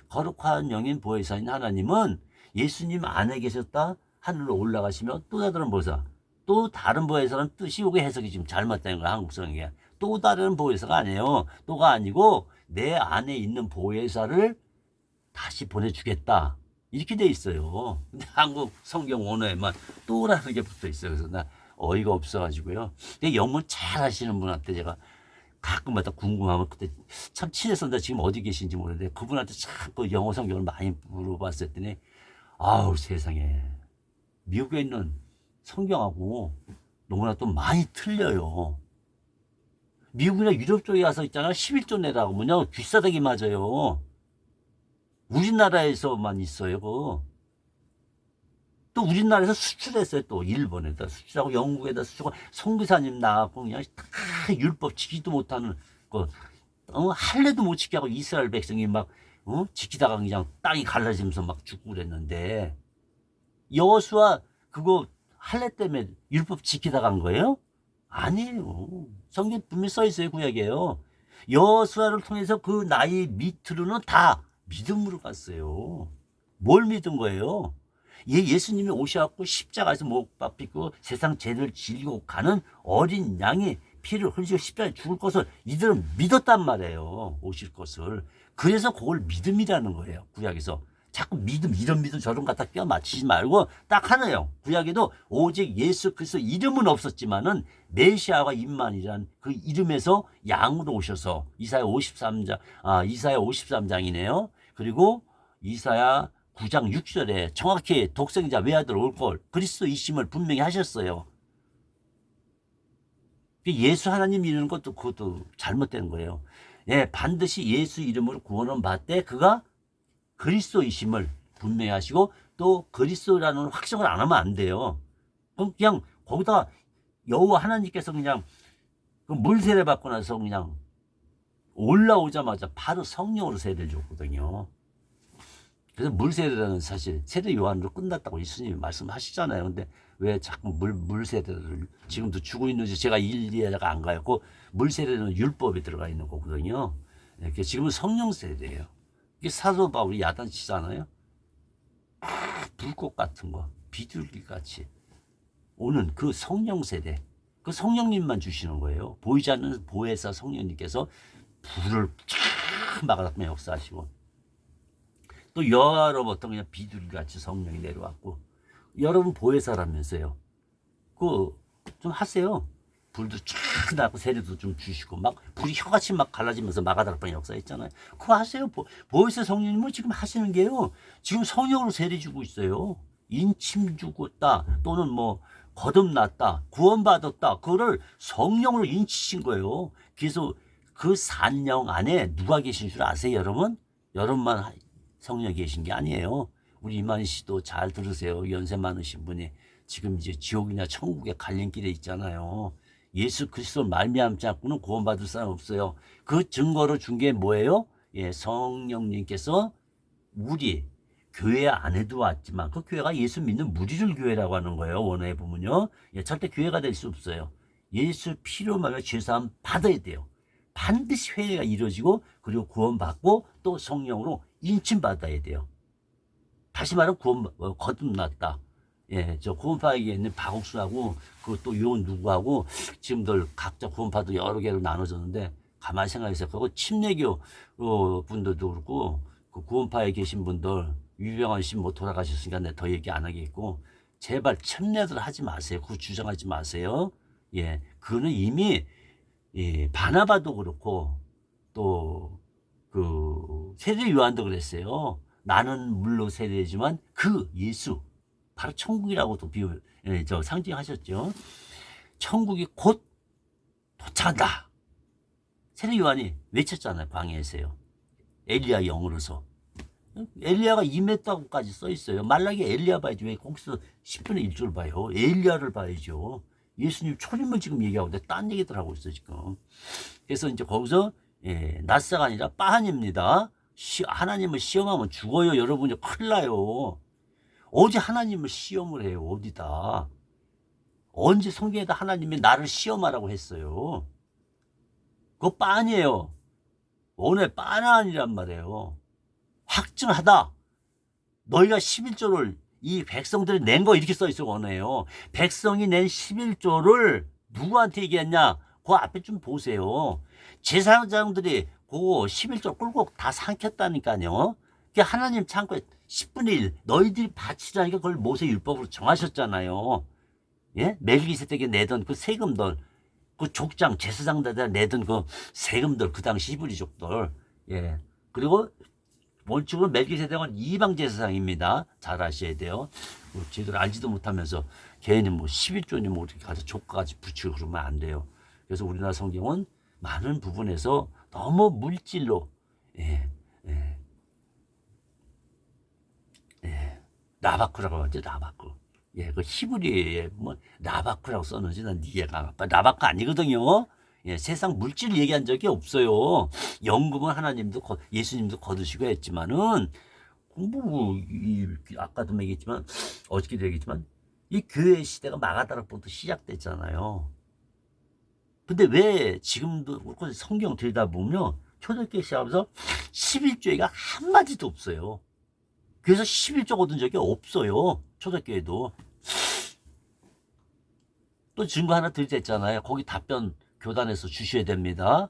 거룩한 영인 보혜사인 하나님은 예수님 안에 계셨다 하늘로 올라가시면 또 다른 보혜사는 뜻이 오게 해석이 지금 잘못된 거야 한국성이. 또 다른 보혜사가 아니에요. 또가 아니고 내 안에 있는 보혜사를 다시 보내주겠다 이렇게 돼 있어요. 근데 한국 성경 원어에만 또라는 게 붙어 있어요. 그래서 나 어이가 없어가지고요. 근데 영문 잘 하시는 분한테 제가 가끔마다 궁금하면 그때 참 친했었는데 지금 어디 계신지 모르는데 그분한테 자꾸 영어 성경을 많이 물어봤었더니 아우 세상에 미국에 있는 성경하고 너무나 또 많이 틀려요. 미국이나 유럽 쪽에 가서 있잖아 11조 내라고 뭐냐 귀싸대기 맞아요. 우리나라에서만 있어요. 그거. 또 우리나라에서 수출했어요. 또 일본에다 수출하고 영국에다 수출하고 선교사님 나가고 그냥 다 율법 지키지도 못하는 그 할례도 못 지키고 이스라엘 백성이 막 지키다가 그냥 땅이 갈라지면서 막 죽고 그랬는데 여호수아 그거 할례 때문에 율법 지키다 간 거예요? 아니에요. 성경 분명히 써 있어요. 구약이에요. 여호수아를 통해서 그 나이 밑으로는 다 믿음으로 갔어요. 뭘 믿은 거예요? 예수님이 오셔갖고 십자가에서 못 박히고 세상 죄를 지고 가는 어린 양이 피를 흘리고 십자가에 죽을 것을 이들은 믿었단 말이에요. 오실 것을. 그래서 그걸 믿음이라는 거예요. 구약에서. 자꾸 믿음, 이런 믿음 저런 갖다 껴 맞추지 말고 딱 하나예요. 구약에도 오직 예수 그리스도 이름은 없었지만은 메시아가 임만이란 그 이름에서 양으로 오셔서 이사야 53장, 이사야 53장이네요. 그리고 이사야 9장 6절에 정확히 독생자 외아들 올 걸 그리스도이심을 분명히 하셨어요. 예수 하나님 이르는 것도 그것도 잘못된 거예요. 예, 반드시 예수 이름으로 구원을 받되 그가 그리스도이심을 분명히 하시고 또 그리스도라는 확정을 안 하면 안 돼요. 그럼 그냥 거기다가 여호와 하나님께서 그냥 그 물 세례 받고 나서 그냥 올라오자마자 바로 성령으로 세례를 줬거든요. 그래서 물 세례는 사실 세례 요한으로 끝났다고 예수님이 말씀하시잖아요. 근데 왜 자꾸 물 세례를 지금도 주고 있는지 제가 일리가 안 가요. 물 세례는 율법에 들어가 있는 거거든요. 이렇게 지금은 성령 세례예요. 이게 사도 바울이 야단치잖아요. 불꽃 같은 거, 비둘기 같이 오는 그 성령 세례, 그 성령님만 주시는 거예요. 보이지 않는 보혜사 성령님께서 불을 쫙 막아서 역사하시고 또 여러분 그냥 비둘기 같이 성령이 내려왔고 여러분 보혜사라면서요. 그 좀 하세요. 불도 쫙 나고 세례도 좀 주시고 막 불이 혀같이 막 갈라지면서 마가다락방 역사했잖아요. 그거 하세요. 보혜사 성령님은 지금 하시는 게요. 지금 성령으로 세례 주고 있어요. 인침 주었다 또는 뭐 거듭났다 구원받았다 그거를 성령으로 인치신 거예요. 그래서 그 산령 안에 누가 계신 줄 아세요 여러분? 여러분만 성령 계신 게 아니에요. 우리 이만희 씨도 잘 들으세요. 연세 많으신 분이 지금 이제 지옥이나 천국의 갈림길에 있잖아요. 예수 그리스도 말미암지 않고는 구원받을 사람 없어요. 그 증거로 준 게 뭐예요? 예, 성령님께서 우리 교회 안에도 왔지만 그 교회가 예수 믿는 무리를 교회라고 하는 거예요. 원어에 보면요. 예, 절대 교회가 될 수 없어요. 예수 피로 말미암아 죄사함 받아야 돼요. 반드시 회개가 이루어지고 그리고 구원받고 또 성령으로 인침받아야 돼요. 다시 말하면 거듭났다. 예, 저 구원파에게 있는 박옥수하고 그또 요원 누구하고 지금들 각자 구원파도 여러 개로 나눠졌는데 가만히 생각해서 그거 침례교 분들도 그렇고 그 구원파에 계신 분들 유병환 씨 뭐 돌아가셨으니까 내가 더 얘기 안 하겠고 제발 침례들 하지 마세요. 그거 주장하지 마세요. 예, 그거는 이미 예, 바나바도 그렇고 또 그 세례 요한도 그랬어요. 나는 물로 세례지만 그 예수 바로 천국이라고도 예, 상징하셨죠. 천국이 곧 도착한다. 세례 요한이 외쳤잖아요. 광야에서요. 엘리야 영으로서. 엘리야가 임했다고까지 써 있어요. 말라기 엘리야 봐야지 왜 거기서 10분의 1줄 봐요. 엘리야를 봐야죠. 예수님 초림을 지금 얘기하고 있는데 딴 얘기들 하고 있어 지금. 그래서 이제 거기서 예, 낯사가 아니라 빠한입니다. 하나님을 시험하면 죽어요. 여러분이 큰일 나요. 어디 하나님을 시험을 해요. 어디다. 언제 성경에다 하나님이 나를 시험하라고 했어요. 그거 빤이에요. 오늘 빤아니란 말이에요. 확증하다. 너희가 11조를 이 백성들이 낸 거 이렇게 써 있어 원해요. 백성이 낸 11조를 누구한테 얘기했냐? 그 앞에 좀 보세요. 제사장들이 그 11조 끌고 다 삼켰다니까요. 그게 하나님 창고에 10분의 1 너희들이 바치라니까 그걸 모세 율법으로 정하셨잖아요. 예? 멜기세덱에 내던 그 세금들 그 족장 제사장들 내던 그 세금들 그 당시 히브리족들 예 그리고 원칙으로 멜기세덱은 이방 제사장입니다. 잘 아셔야 돼요. 뭐 제대로 알지도 못하면서 괜히 뭐 11조니 뭐 어떻게 가서 족까지 붙이고 그러면 안 돼요. 그래서 우리나라 성경은 많은 부분에서 너무 물질로 예, 예, 예. 나바쿠라고 하죠. 나바쿠. 예, 그 히브리에 뭐 나바쿠라고 썼는지 난 이해가 안 가. 나바쿠 아니거든요. 예, 세상 물질 얘기한 적이 없어요. 연금은 하나님도 예수님도 거두시고 했지만은 아까도 얘기했지만 어저께도 얘기했지만 이 교회 시대가 마가다락부터 시작됐잖아요. 근데 왜 지금도 성경 들다 보면 초대교회 시작하면서 11조가 한마디도 없어요. 그래서 11조 얻은 적이 없어요. 초대교회도. 또 증거 하나 드렸잖아요. 거기 답변 교단에서 주셔야 됩니다.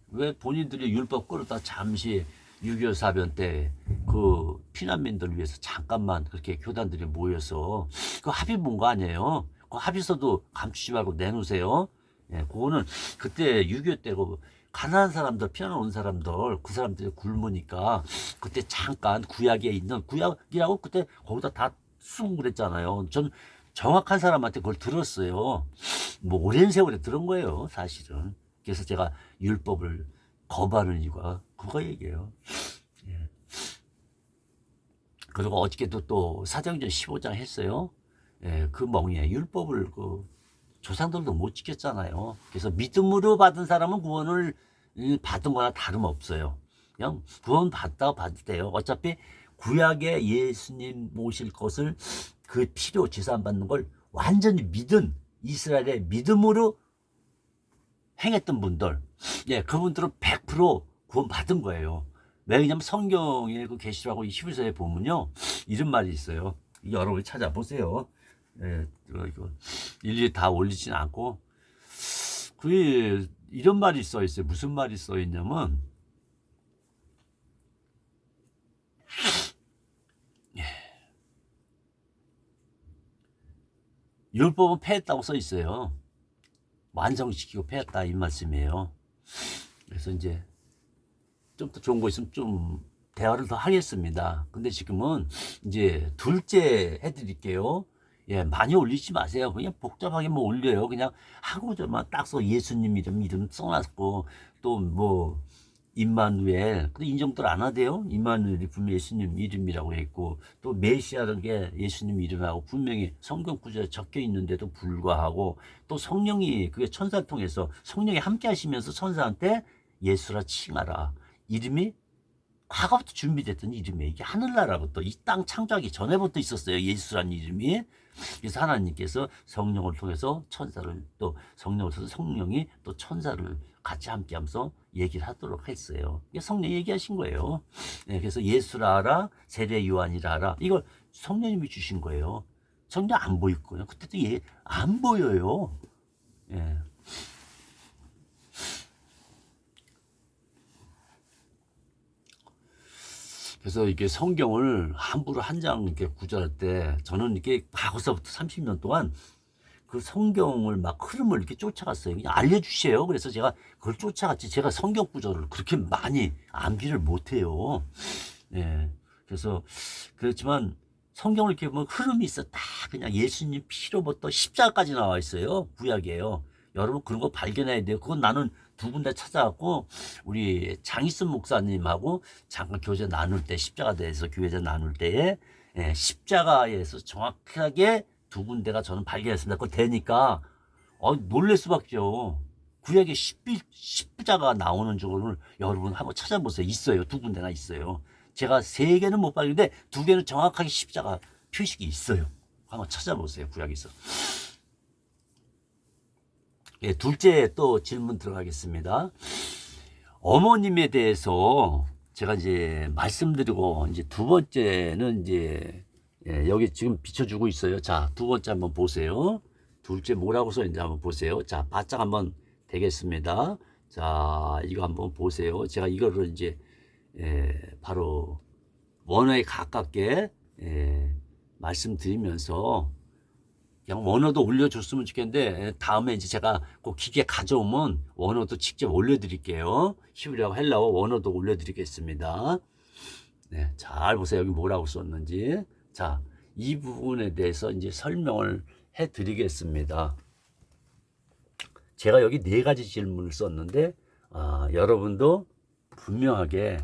왜 본인들이 율법 끌었다 잠시 6.25 사변 때 그 피난민들 위해서 잠깐만 그렇게 교단들이 모여서 그 합의 본 거 아니에요? 그 합의서도 감추지 말고 내놓으세요. 예, 그거는 그때 6.25 때고 가난한 사람들, 피난 온 사람들, 그 사람들이 굶으니까 그때 잠깐 구약에 있는 구약이라고 그때 거기다 다 쓰고 그랬잖아요. 전 정확한 사람한테 그걸 들었어요. 뭐 오랜 세월에 들은 거예요, 사실은. 그래서 제가 율법을 거부하는 이유가 그거 얘기예요. 예. 그리고 어저께도 또 사도행전 15장 했어요. 예, 그 멍에 율법을 그 조상들도 못 지켰잖아요. 그래서 믿음으로 받은 사람은 구원을 받은 거나 다름없어요. 그냥 구원 받다 받을 때요. 어차피 구약에 예수님 모실 것을 그 필요 제사 받는 걸 완전히 믿은 이스라엘의 믿음으로 행했던 분들, 예, 그분들은 100% 구원 받은 거예요. 왜냐면 성경에 그 계시라고 히브리서에 보면요, 이런 말이 있어요. 여러분이 찾아보세요. 예, 이거 일일이 다 올리진 않고 그 이런 말이 써 있어요. 무슨 말이 써 있냐면 율법은 폐했다고 써 있어요. 완성시키고 폐했다 이 말씀이에요. 그래서 이제 좀 더 좋은 거 있으면 좀 대화를 더 하겠습니다. 근데 지금은 이제 둘째 해드릴게요. 예, 많이 올리지 마세요. 그냥 복잡하게 뭐 올려요. 그냥 하고저만 딱 써 예수님 이름 써놨고 또 뭐 임마누엘 근데 인정들 안 하대요. 임마누엘이 분명히 예수님 이름이라고 했고 또 메시아라는 게 예수님 이름하고 분명히 성경 구절에 적혀 있는데도 불구하고 또 성령이 그게 천사를 통해서 성령이 함께 하시면서 천사한테 예수라 칭하라 이름이 과거부터 준비됐던 이름이에요. 이게 하늘나라부터 이 땅 창조하기 전에부터 있었어요. 예수라는 이름이. 그래서 하나님께서 성령을 통해서 천사를 또 성령을 통해서 성령이 또 천사를 같이 함께하면서 얘기를 하도록 했어요. 이게 성령이 얘기하신 거예요. 네, 그래서 예수라 하라, 세례 요한이라 하라. 이걸 성령님이 주신 거예요. 성령 안 보였거든요. 그때도 안 보여요. 예. 그래서 이게 성경을 함부로 한 장 이렇게 구절할 때 저는 이게 과거서부터 30년 동안 그 성경을 막 흐름을 이렇게 쫓아갔어요. 그냥 알려주세요. 그래서 제가 그걸 쫓아갔지. 제가 성경 구절을 그렇게 많이 암기를 못해요. 예. 그래서 그렇지만 성경을 이렇게 보면 흐름이 있어. 다 그냥 예수님 피로부터 십자가까지 나와 있어요. 구약이에요. 여러분 그런 거 발견해야 돼요. 그건 나는 두 군데 찾아갖고 우리 장희순 목사님하고 잠깐 교제 나눌 때 십자가 대해서 교회제 나눌 때에 예, 십자가에서 정확하게 두 군데가 저는 발견했습니다. 그거 되니까 놀랄 수밖에요. 구약에 십자가 나오는 쪽을 여러분 한번 찾아보세요. 있어요. 두 군데나 있어요. 제가 세 개는 못 봤는데 두 개는 정확하게 십자가 표식이 있어요. 한번 찾아보세요. 구약에서. 예, 둘째 또 질문 들어가겠습니다. 어머님에 대해서 제가 이제 말씀드리고 이제 두 번째는 이제 예, 여기 지금 비춰주고 있어요. 자, 두 번째 한번 보세요. 둘째 뭐라고 써 있는지 한번 보세요. 자, 바짝 한번 되겠습니다. 자, 이거 한번 보세요. 제가 이거를 이제 바로 원어에 가깝게 말씀드리면서 그냥 원어도 올려줬으면 좋겠는데 다음에 이제 제가 그 기계 가져오면 원어도 직접 올려드릴게요. 히브리어하고 헬라어 원어도 올려드리겠습니다. 네, 잘 보세요. 여기 뭐라고 썼는지. 자, 이 부분에 대해서 이제 설명을 해드리겠습니다. 제가 여기 네 가지 질문을 썼는데 여러분도 분명하게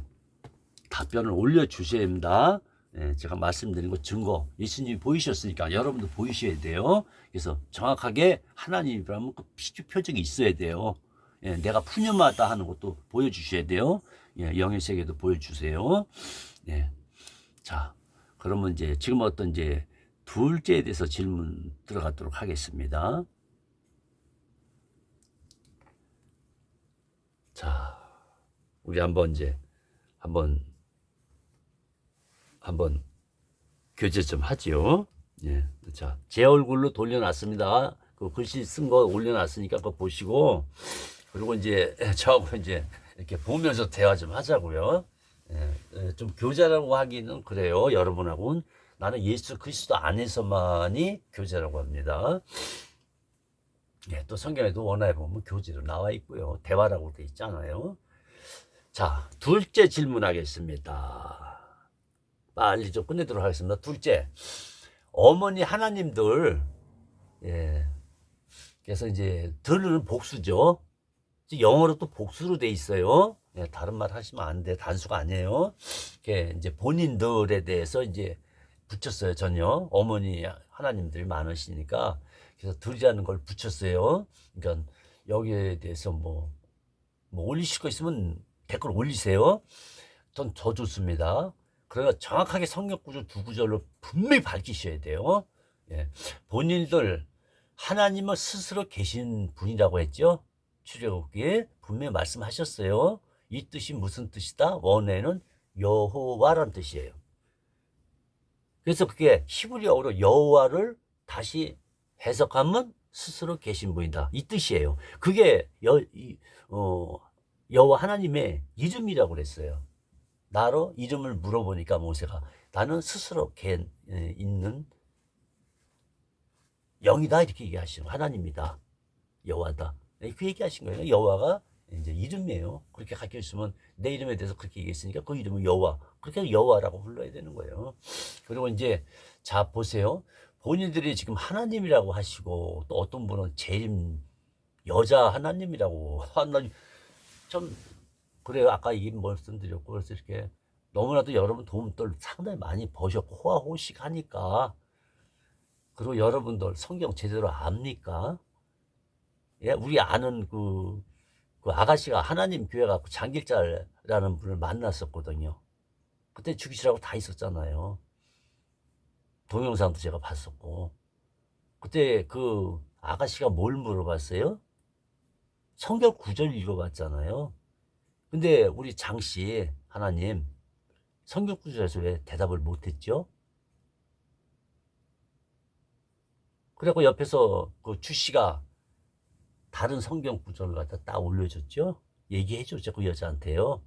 답변을 올려주셔야 됩니다. 네, 제가 말씀드린 거 증거 예수님이 보이셨으니까 여러분도 보이셔야 돼요. 그래서 정확하게 하나님이라면 그 피주 표적이 있어야 돼요. 예, 내가 푸념하다 하는 것도 보여주셔야 돼요. 예, 영의 세계도 보여주세요. 예, 자, 그러면 이제 지금 어떤 이제 둘째에 대해서 질문 들어가도록 하겠습니다. 자, 우리 한번 이제 한번 교제 좀 하지요. 예, 자, 제 얼굴로 돌려놨습니다. 그 글씨 쓴 거 올려놨으니까 그거 보시고 그리고 이제 저하고 이제 이렇게 보면서 대화 좀 하자고요. 좀 교제라고 하기는 그래요. 여러분하고는 나는 예수 그리스도 안에서만이 교제라고 합니다. 또 성경에도 원어에 보면 교제로 나와 있고요. 대화라고 돼 있잖아요. 자, 둘째 질문하겠습니다. 빨리 좀 끝내도록 하겠습니다. 둘째, 어머니 하나님들, 그래서 이제 들은 복수죠. 영어로 또 복수로 돼 있어요. 다른 말 하시면 안 돼. 단수가 아니에요. 이제 본인들에 대해서 이제 붙였어요. 전혀 어머니 하나님들이 많으시니까 그래서 들이라는 걸 붙였어요. 그러니까 여기에 대해서 뭐 올리실 거 있으면 댓글 올리세요. 전 더 좋습니다. 그러나 정확하게 성경 구절 두 구절로 분명히 밝히셔야 돼요. 본인들 하나님은 스스로 계신 분이라고 했죠. 출애굽기에 분명히 말씀하셨어요. 이 뜻이 무슨 뜻이다? 원어에는 여호와란 뜻이에요. 그래서 그게 히브리어로 여호와를 다시 해석하면 스스로 계신 분이다. 이 뜻이에요. 그게 여호와 하나님의 이름이라고 그랬어요. 나로 이름을 물어보니까 모세가 나는 스스로 있는 영이다 이렇게 얘기하시는 하나님이다. 여호와다. 그 얘기하신 거예요. 여호와가 이제 이름이에요. 그렇게 가르쳐 주시면 내 이름에 대해서 그렇게 얘기했으니까 그 이름은 여호와. 그렇게 여호와라고 불러야 되는 거예요. 그리고 이제 자 보세요. 본인들이 지금 하나님이라고 하시고 또 어떤 분은 재림 여자 하나님이라고 하나님 좀 그래요. 아까 이 말씀드렸고 그래서 이렇게 너무나도 여러분 도움들 상당히 많이 버셨고 호화호식하니까 그리고 여러분들 성경 제대로 압니까? 우리 아는 그 아가씨가 하나님 교회 갖고 장길자라는 분을 만났었거든요. 그때 죽이시라고 다 있었잖아요. 동영상도 제가 봤었고. 그때 그 아가씨가 뭘 물어봤어요? 성경 구절 읽어봤잖아요. 근데 우리 장씨 하나님 성경 구절에서 왜 대답을 못했죠? 그리고 옆에서 그 주씨가 다른 성경 구절을 갖다 딱 올려줬죠. 얘기해줬죠. 그 여자한테요.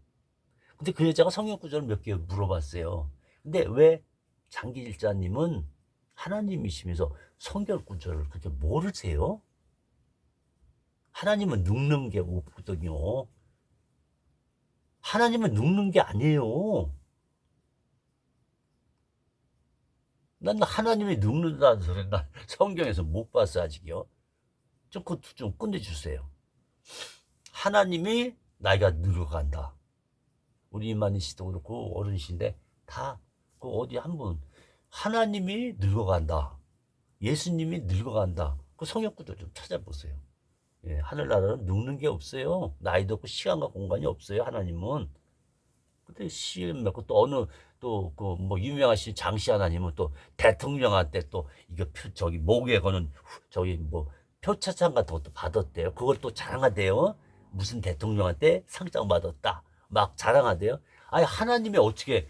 근데 그 여자가 성경 구절을 몇 개 물어봤어요. 근데 왜 장기일자님은 하나님이시면서 성경 구절을 그렇게 모르세요? 하나님은 늙는 게 없거든요. 하나님은 늙는 게 아니에요. 난 하나님이 늙는다는 소리는 난 성경에서 못 봤어 아직요. 그것도 좀 끝내주세요. 하나님이 나이가 늙어간다. 우리 이만희 씨도 그렇고 어른이신데 다 그 어디 한분 하나님이 늙어간다. 예수님이 늙어간다. 그 성경구도 좀 찾아보세요. 하늘나라는 늙는 게 없어요. 나이도 없고 시간과 공간이 없어요. 하나님은. 근데 시험 맺고 또 어느 또 그 뭐 유명하신 장씨 하나님은 또 대통령한테 또 이거 저기 목에 거는 저기 뭐 표차장 같은 것도 받았대요. 그걸 또 자랑하대요. 무슨 대통령한테 상장 받았다. 막 자랑하대요. 아니 하나님이 어떻게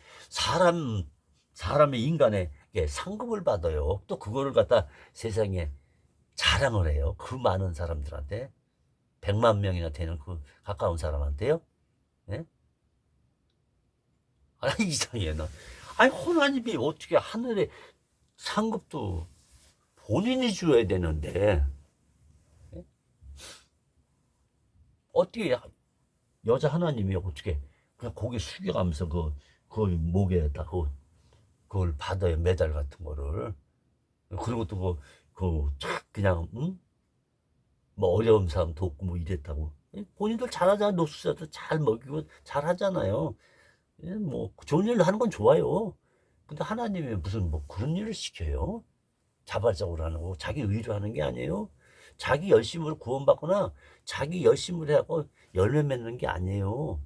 사람의 인간에게 상급을 받아요. 또 그거를 갖다 세상에 자랑을 해요. 그 많은 사람들한테 100만 명이나 되는 그 가까운 사람한테요. 네? 아니 이상해 나. 아니 하나님이 어떻게 하늘에 상급도 본인이 줘야 되는데 어떻게 여자 하나님이 어떻게 그냥 고개 숙여가면서 그 목에다 그걸 받아요 메달 같은 거를. 그리고 또 그냥 응? 뭐 어려운 사람 돕고 뭐 이랬다고. 본인들 잘하잖아. 노숙자들 잘 먹이고 잘하잖아요. 뭐 좋은 일을 하는 건 좋아요. 근데 하나님이 무슨 뭐 그런 일을 시켜요? 자발적으로 하는 거 자기 의로 하는 게 아니에요. 자기 열심으로 구원받거나 자기 열심으로 해갖고 열매 맺는 게 아니에요.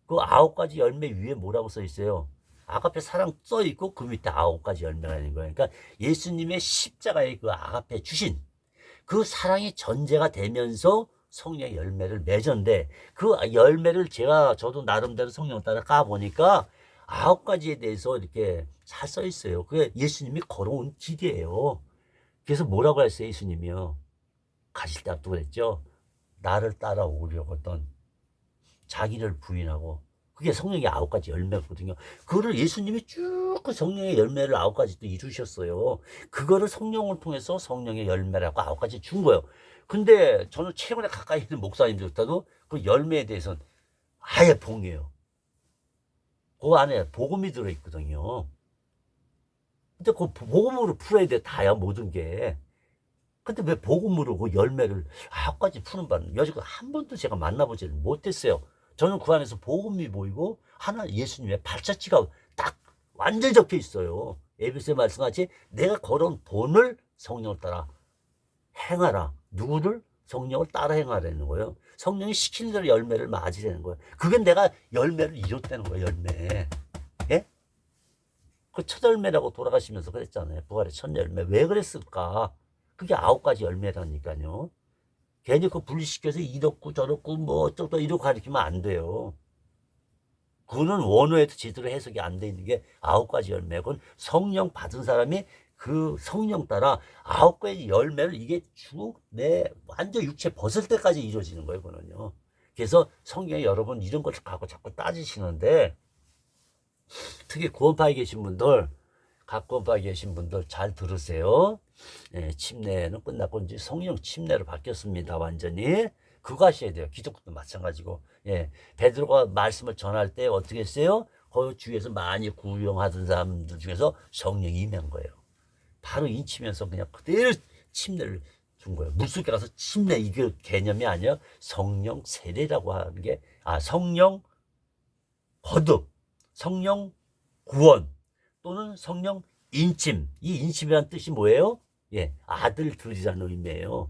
그 9가지 열매 위에 뭐라고 써 있어요? 아가페 사랑 써 있고 그 밑에 9가지 열매가 있는 거예요. 그러니까 예수님의 십자가의 그 아가페 주신 그 사랑이 전제가 되면서 성령의 열매를 맺었는데 그 열매를 저도 나름대로 성령 따라 까보니까 9가지에 대해서 이렇게 잘 써 있어요. 그게 예수님이 걸어온 길이에요. 그래서 뭐라고 했어요, 예수님이요? 가실 때도 그랬죠. 나를 따라오려거든 자기를 부인하고 그게 성령의 9가지 열매거든요. 그거를 예수님이 쭉 그 성령의 열매를 9가지 또 이루셨어요. 그거를 성령을 통해서 성령의 열매라고 9가지 준 거예요. 근데 저는 최근에 가까이 있는 목사님들보다도 그 열매에 대해서는 아예 봉이에요. 그 안에 복음이 들어있거든요. 근데 그 복음으로 풀어야 돼, 다야, 모든 게. 근데 왜 복음으로 그 열매를 9가지 푸는 바는 여지껏 한 번도 제가 만나보지를 못했어요. 저는 그 안에서 복음이 보이고 하나 예수님의 발자취가 딱 완전히 적혀 있어요. 에베소에 말씀하지 내가 걸어온 본을 성령을 따라 행하라. 누구를? 성령을 따라 행하라는 거예요. 성령이 시키는 대로 열매를 맞으라는 거예요. 그게 내가 열매를 이뤘다는 거예요. 열매. 예? 그 첫 열매라고 돌아가시면서 그랬잖아요. 부활의 첫 열매. 왜 그랬을까? 그게 9가지 열매라니까요. 괜히 그 분리시켜서 이렇고 저렇고 뭐 어쩌고 이러고 가르치면 안 돼요. 그거는 원어에도 제대로 해석이 안 돼 있는 게 9가지 열매고 성령 받은 사람이 그 성령 따라 9가지 열매를 이게 쭉 내 완전 육체 벗을 때까지 이루어지는 거예요. 그거는요. 그래서 성경에 여러분 이런 것을 갖고 자꾸 따지시는데 특히 구원파에 계신 분들 각구원파에 계신 분들 잘 들으세요. 예, 침례는 끝났고 이제 성령 침례로 바뀌었습니다. 완전히. 그거 하셔야 돼요. 기독교도 마찬가지고. 예, 베드로가 말씀을 전할 때 어떻게 했어요? 그 주위에서 많이 구경하던 사람들 중에서 성령이 임한 거예요. 바로 인치면서 그냥 그대로 침례를 준 거예요. 물속에 가서 침례 이게 개념이 아니야. 성령 세례라고 하는 게 성령 거듭, 성령 구원 또는 성령 인침. 이 인침이라는 뜻이 뭐예요? 예, 아들들이라는 의미예요.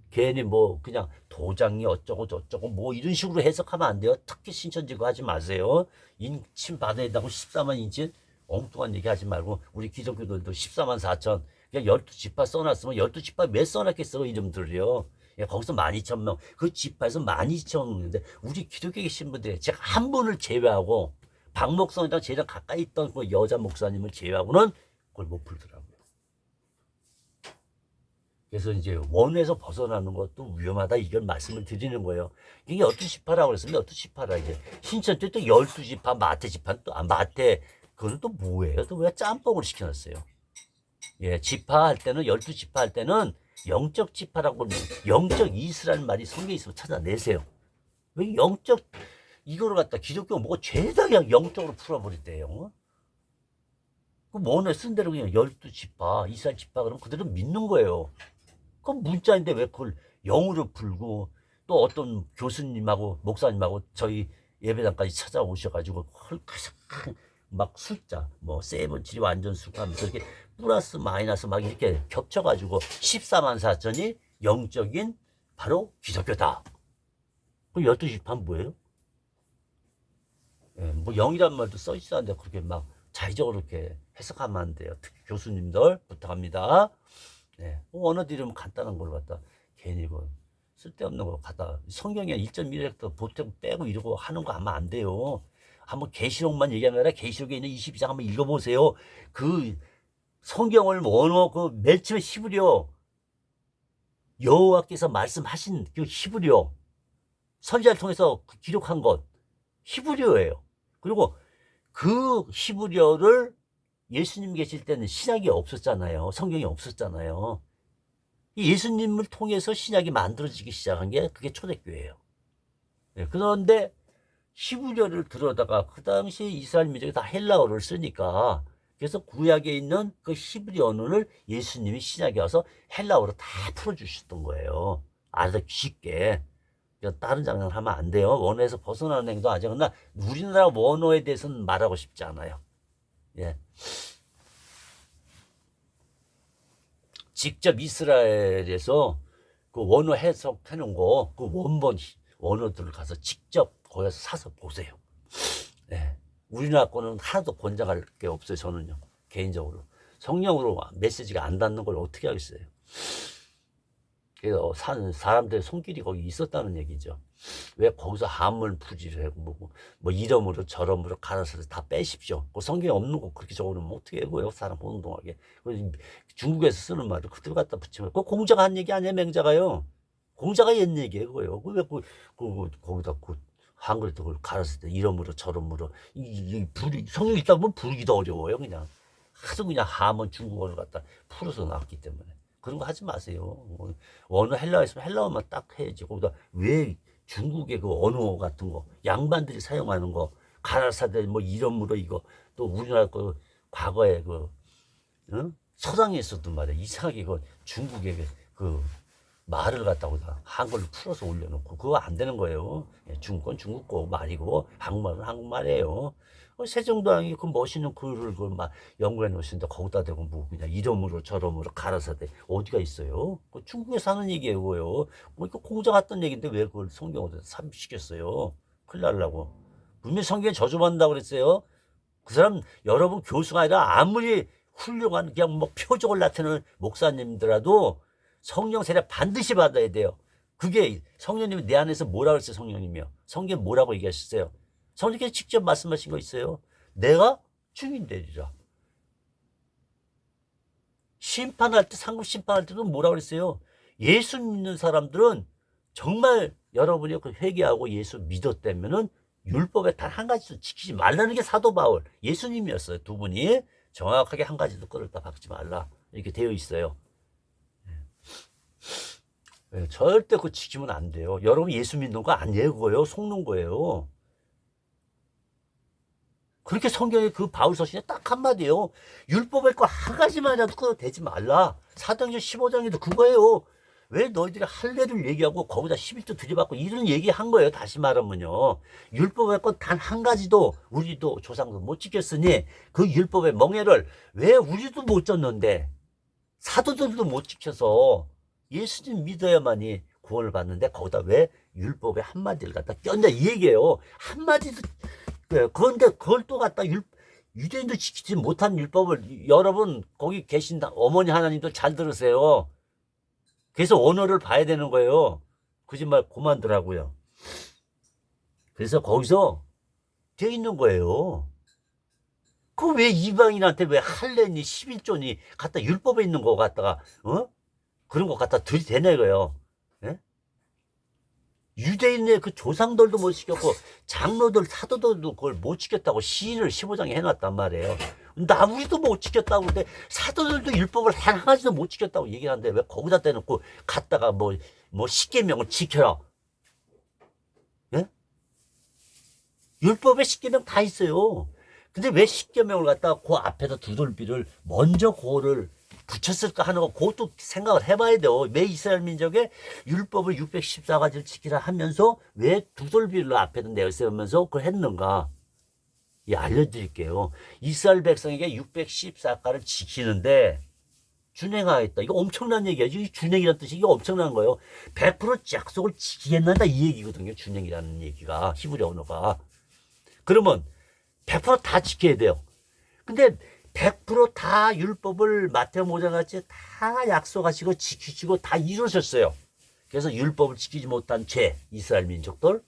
괜히 뭐 그냥 도장이 어쩌고 저쩌고 뭐 이런 식으로 해석하면 안 돼요. 특히 신천지고 하지 마세요. 인침 받아야 된다고 14만 인침 엉뚱한 얘기 하지 말고 우리 기독교들도 14만 4천 그냥 12지파 써놨으면 12지파 왜 써놨겠어 이름들이요. 예, 거기서 12,000명 그 지파에서 12,000명인데 우리 기독교에 계신 분들이 제가 한 분을 제외하고 박 목사님이랑 제일 가까이 있던 그 여자 목사님을 제외하고는 그걸 못 풀더라고요. 그래서 이제 원에서 벗어나는 것도 위험하다 이걸 말씀을 드리는 거예요. 이게 12지파라고 그랬으면 12지파라 이제 신천 때 또 12지파 마태지파 또 마태 그건 또 뭐예요? 또 왜 짬뽕을 시켜놨어요? 예, 지파 할 때는 12지파 할 때는 영적 지파라고 영적 이스라엘 말이 성경에 있으면 찾아내세요. 왜 영적 이거를 갖다 기독교가 뭐가 죄다 그냥 영적으로 풀어버렸대요. 그 뭐네 쓴 대로 그냥 12지파 이스라엘 지파 그러면 그대로 믿는 거예요. 그건 문자인데 왜 그걸 영으로 풀고 또 어떤 교수님하고 목사님하고 저희 예배당까지 찾아오셔가지고 막 숫자 뭐 세븐칠이 완전 수하면서 이렇게 플러스 마이너스 막 이렇게 겹쳐가지고 14만 4천이 영적인 바로 기독교다. 그 12지파는 뭐예요? 예, 뭐 영이란 말도 써있어야 하는데 그렇게 막 자의적으로 이렇게 해석하면 안 돼요. 특히 교수님들 부탁합니다. 네. 원어도 이러면 간단한 걸 갖다 괜히 그 쓸데없는 거 갖다 성경에 1.1획도 보태 빼고 이러고 하는 거 하면 안 돼요. 한번 계시록만 얘기하면 아니라 계시록에 있는 22장 한번 읽어보세요. 그 성경을 원어 그 맨 처음에 히브리어 여호와께서 말씀하신 그 히브리어 선지자를 통해서 기록한 것 히브리어예요. 그리고 그 히브리어를 예수님 계실 때는 신약이 없었잖아요. 성경이 없었잖아요. 예수님을 통해서 신약이 만들어지기 시작한 게 그게 초대교회예요. 네, 그런데 히브리어를 들어다가 그 당시에 이스라엘 민족이 다 헬라어를 쓰니까 그래서 구약에 있는 그 히브리어를 예수님이 신약에 와서 헬라어로 다 풀어주셨던 거예요. 아주 쉽게. 다른 장난을 하면 안 돼요. 원어에서 벗어나는 행동 아직 그러나 우리나라 원어에 대해서는 말하고 싶지 않아요. 예. 직접 이스라엘에서 그 원어 해석해 놓은 거, 그 원본 원어들을 가서 직접 거기서 사서 보세요. 예. 우리나라 거는 하나도 권장할 게 없어요. 저는요. 개인적으로. 성령으로 메시지가 안 닿는 걸 어떻게 하겠어요. 그래서 사람들의 손길이 거기 있었다는 얘기죠. 왜 거기서 한물 부지를 하고 뭐 이름으로 저름으로 갈아서 다 빼십시오. 그 성경에 없는 거 그렇게 적어놓으면 어떻게 해요? 사람 혼동하게. 중국에서 쓰는 말을 그대로 갖다 붙이면 그 공자가 한 얘기 아니야 맹자가요. 공자가 옛 얘기예요. 그거요. 왜 거기다 한글도 그걸 가르칠 때 이러므로 저러므로 성경 읽다 보면 부르기도 어려워요. 그냥 하도 그냥 한번 중국어를 갖다 풀어서 나왔기 때문에 그런 거 하지 마세요. 언어 헬라어 있으면 헬라어만 딱 해야지. 거기다 왜 중국의 그 언어 같은 거 양반들이 사용하는 거 가라사대 뭐 이러므로 이거 또 우리나라 그 과거에 그 응? 서당에서도 말이야 이상하게 그 중국의 그 말을 갖다가 한글로 풀어서 올려놓고 그거 안 되는 거예요. 중국은 중국고 말이고 한국말은 한국말이에요. 세종대왕이 그 멋있는 글을 그막 연구해 놓으신데 거기다 대고 뭐 그냥 이러므로 저러므로 가라사대 어디가 있어요? 그 중국에 사는 얘기예요, 그거요. 뭐 이거 공자 같던 얘기인데 왜 그걸 성경으로 삽입시켰어요? 큰일 날라고. 분명히 성경에 저주받는다고 그랬어요. 그 사람 여러분 교수가 아니라 아무리 훌륭한 그냥 뭐 표적을 나타내는 목사님들라도 성령 세례 반드시 받아야 돼요. 그게 성령님이 내 안에서 뭐라고 했어요, 성령님이요? 성경에 뭐라고 얘기하셨어요? 성령께서 직접 말씀하신 거 있어요. 내가 증인 되리라. 심판할 때, 상급 심판할 때도 뭐라고 그랬어요? 예수 믿는 사람들은 정말 여러분이 그 회개하고 예수 믿었다면은 율법에 단 한 가지도 지키지 말라는 게 사도 바울, 예수님이었어요. 두 분이 정확하게 한 가지도 끌었다 박지 말라. 이렇게 되어 있어요. 네, 절대 그거 지키면 안 돼요. 여러분 예수 믿는 거 아니에요. 그거요. 속는 거예요. 그렇게 성경에 그 바울 서신에 딱 한마디예요. 율법의 거 한 가지만이라도 끌어 대지 말라. 사도행전 15장에도 그거예요. 왜 너희들이 할례를 얘기하고 거기다 11조 들이받고 이런 얘기한 거예요. 다시 말하면요. 율법의 것 단 한 가지도 우리도 조상도 못 지켰으니 그 율법의 멍에를 왜 우리도 못 졌는데 사도들도 못 지켜서 예수님 믿어야만이 구원을 받는데 거기다 왜 율법의 한마디를 갖다 꼈냐 이 얘기예요. 한마디도 그런데 그걸 또 갖다 유대인도 지키지 못한 율법을 여러분 거기 계신 어머니 하나님들 잘 들으세요. 그래서 언어를 봐야 되는 거예요. 거짓말 그만두라고요. 그래서 거기서 돼 있는 거예요. 그 왜 이방인한테 왜 할례니 11조니 갖다 율법에 있는 거 갖다가 그런 거 갖다 들이대네 거예요. 예? 유대인의 그 조상들도 못 지켰고 장로들 사도들도 그걸 못 지켰다고 시인을 15장에 해놨단 말이에요. 나 우리도 못 지켰다고 그러는데 사도들도 율법을 한 가지도 못 지켰다고 얘기하는데 왜 거기다 대놓고 갔다가 뭐 십계명을 지켜라. 예? 율법에 십계명 다 있어요. 근데 왜 십계명을 갖다가 그 앞에다 두돌비를 먼저 그거를 붙였을까 하는 거 그것도 생각을 해봐야 돼요. 왜 이스라엘 민족의 율법을 614가지를 지키라 하면서 왜 두돌비를 앞에다 내세우면서 그걸 했는가? 예, 알려드릴게요. 이스라엘 백성에게 614가를 지키는데 준행하였다. 이거 엄청난 얘기야죠. 이 준행이라는 뜻이 이거 엄청난 거예요. 100% 약속을 지키겠는다 이 얘기거든요. 준행이라는 얘기가 히브리 언어가. 그러면 100%다 지켜야 돼요. 근데 100%다 율법을 마태오 5장 같이 다 약속하시고 지키시고 다 이루셨어요. 그래서 율법을 지키지 못한 죄, 이스라엘 민족들,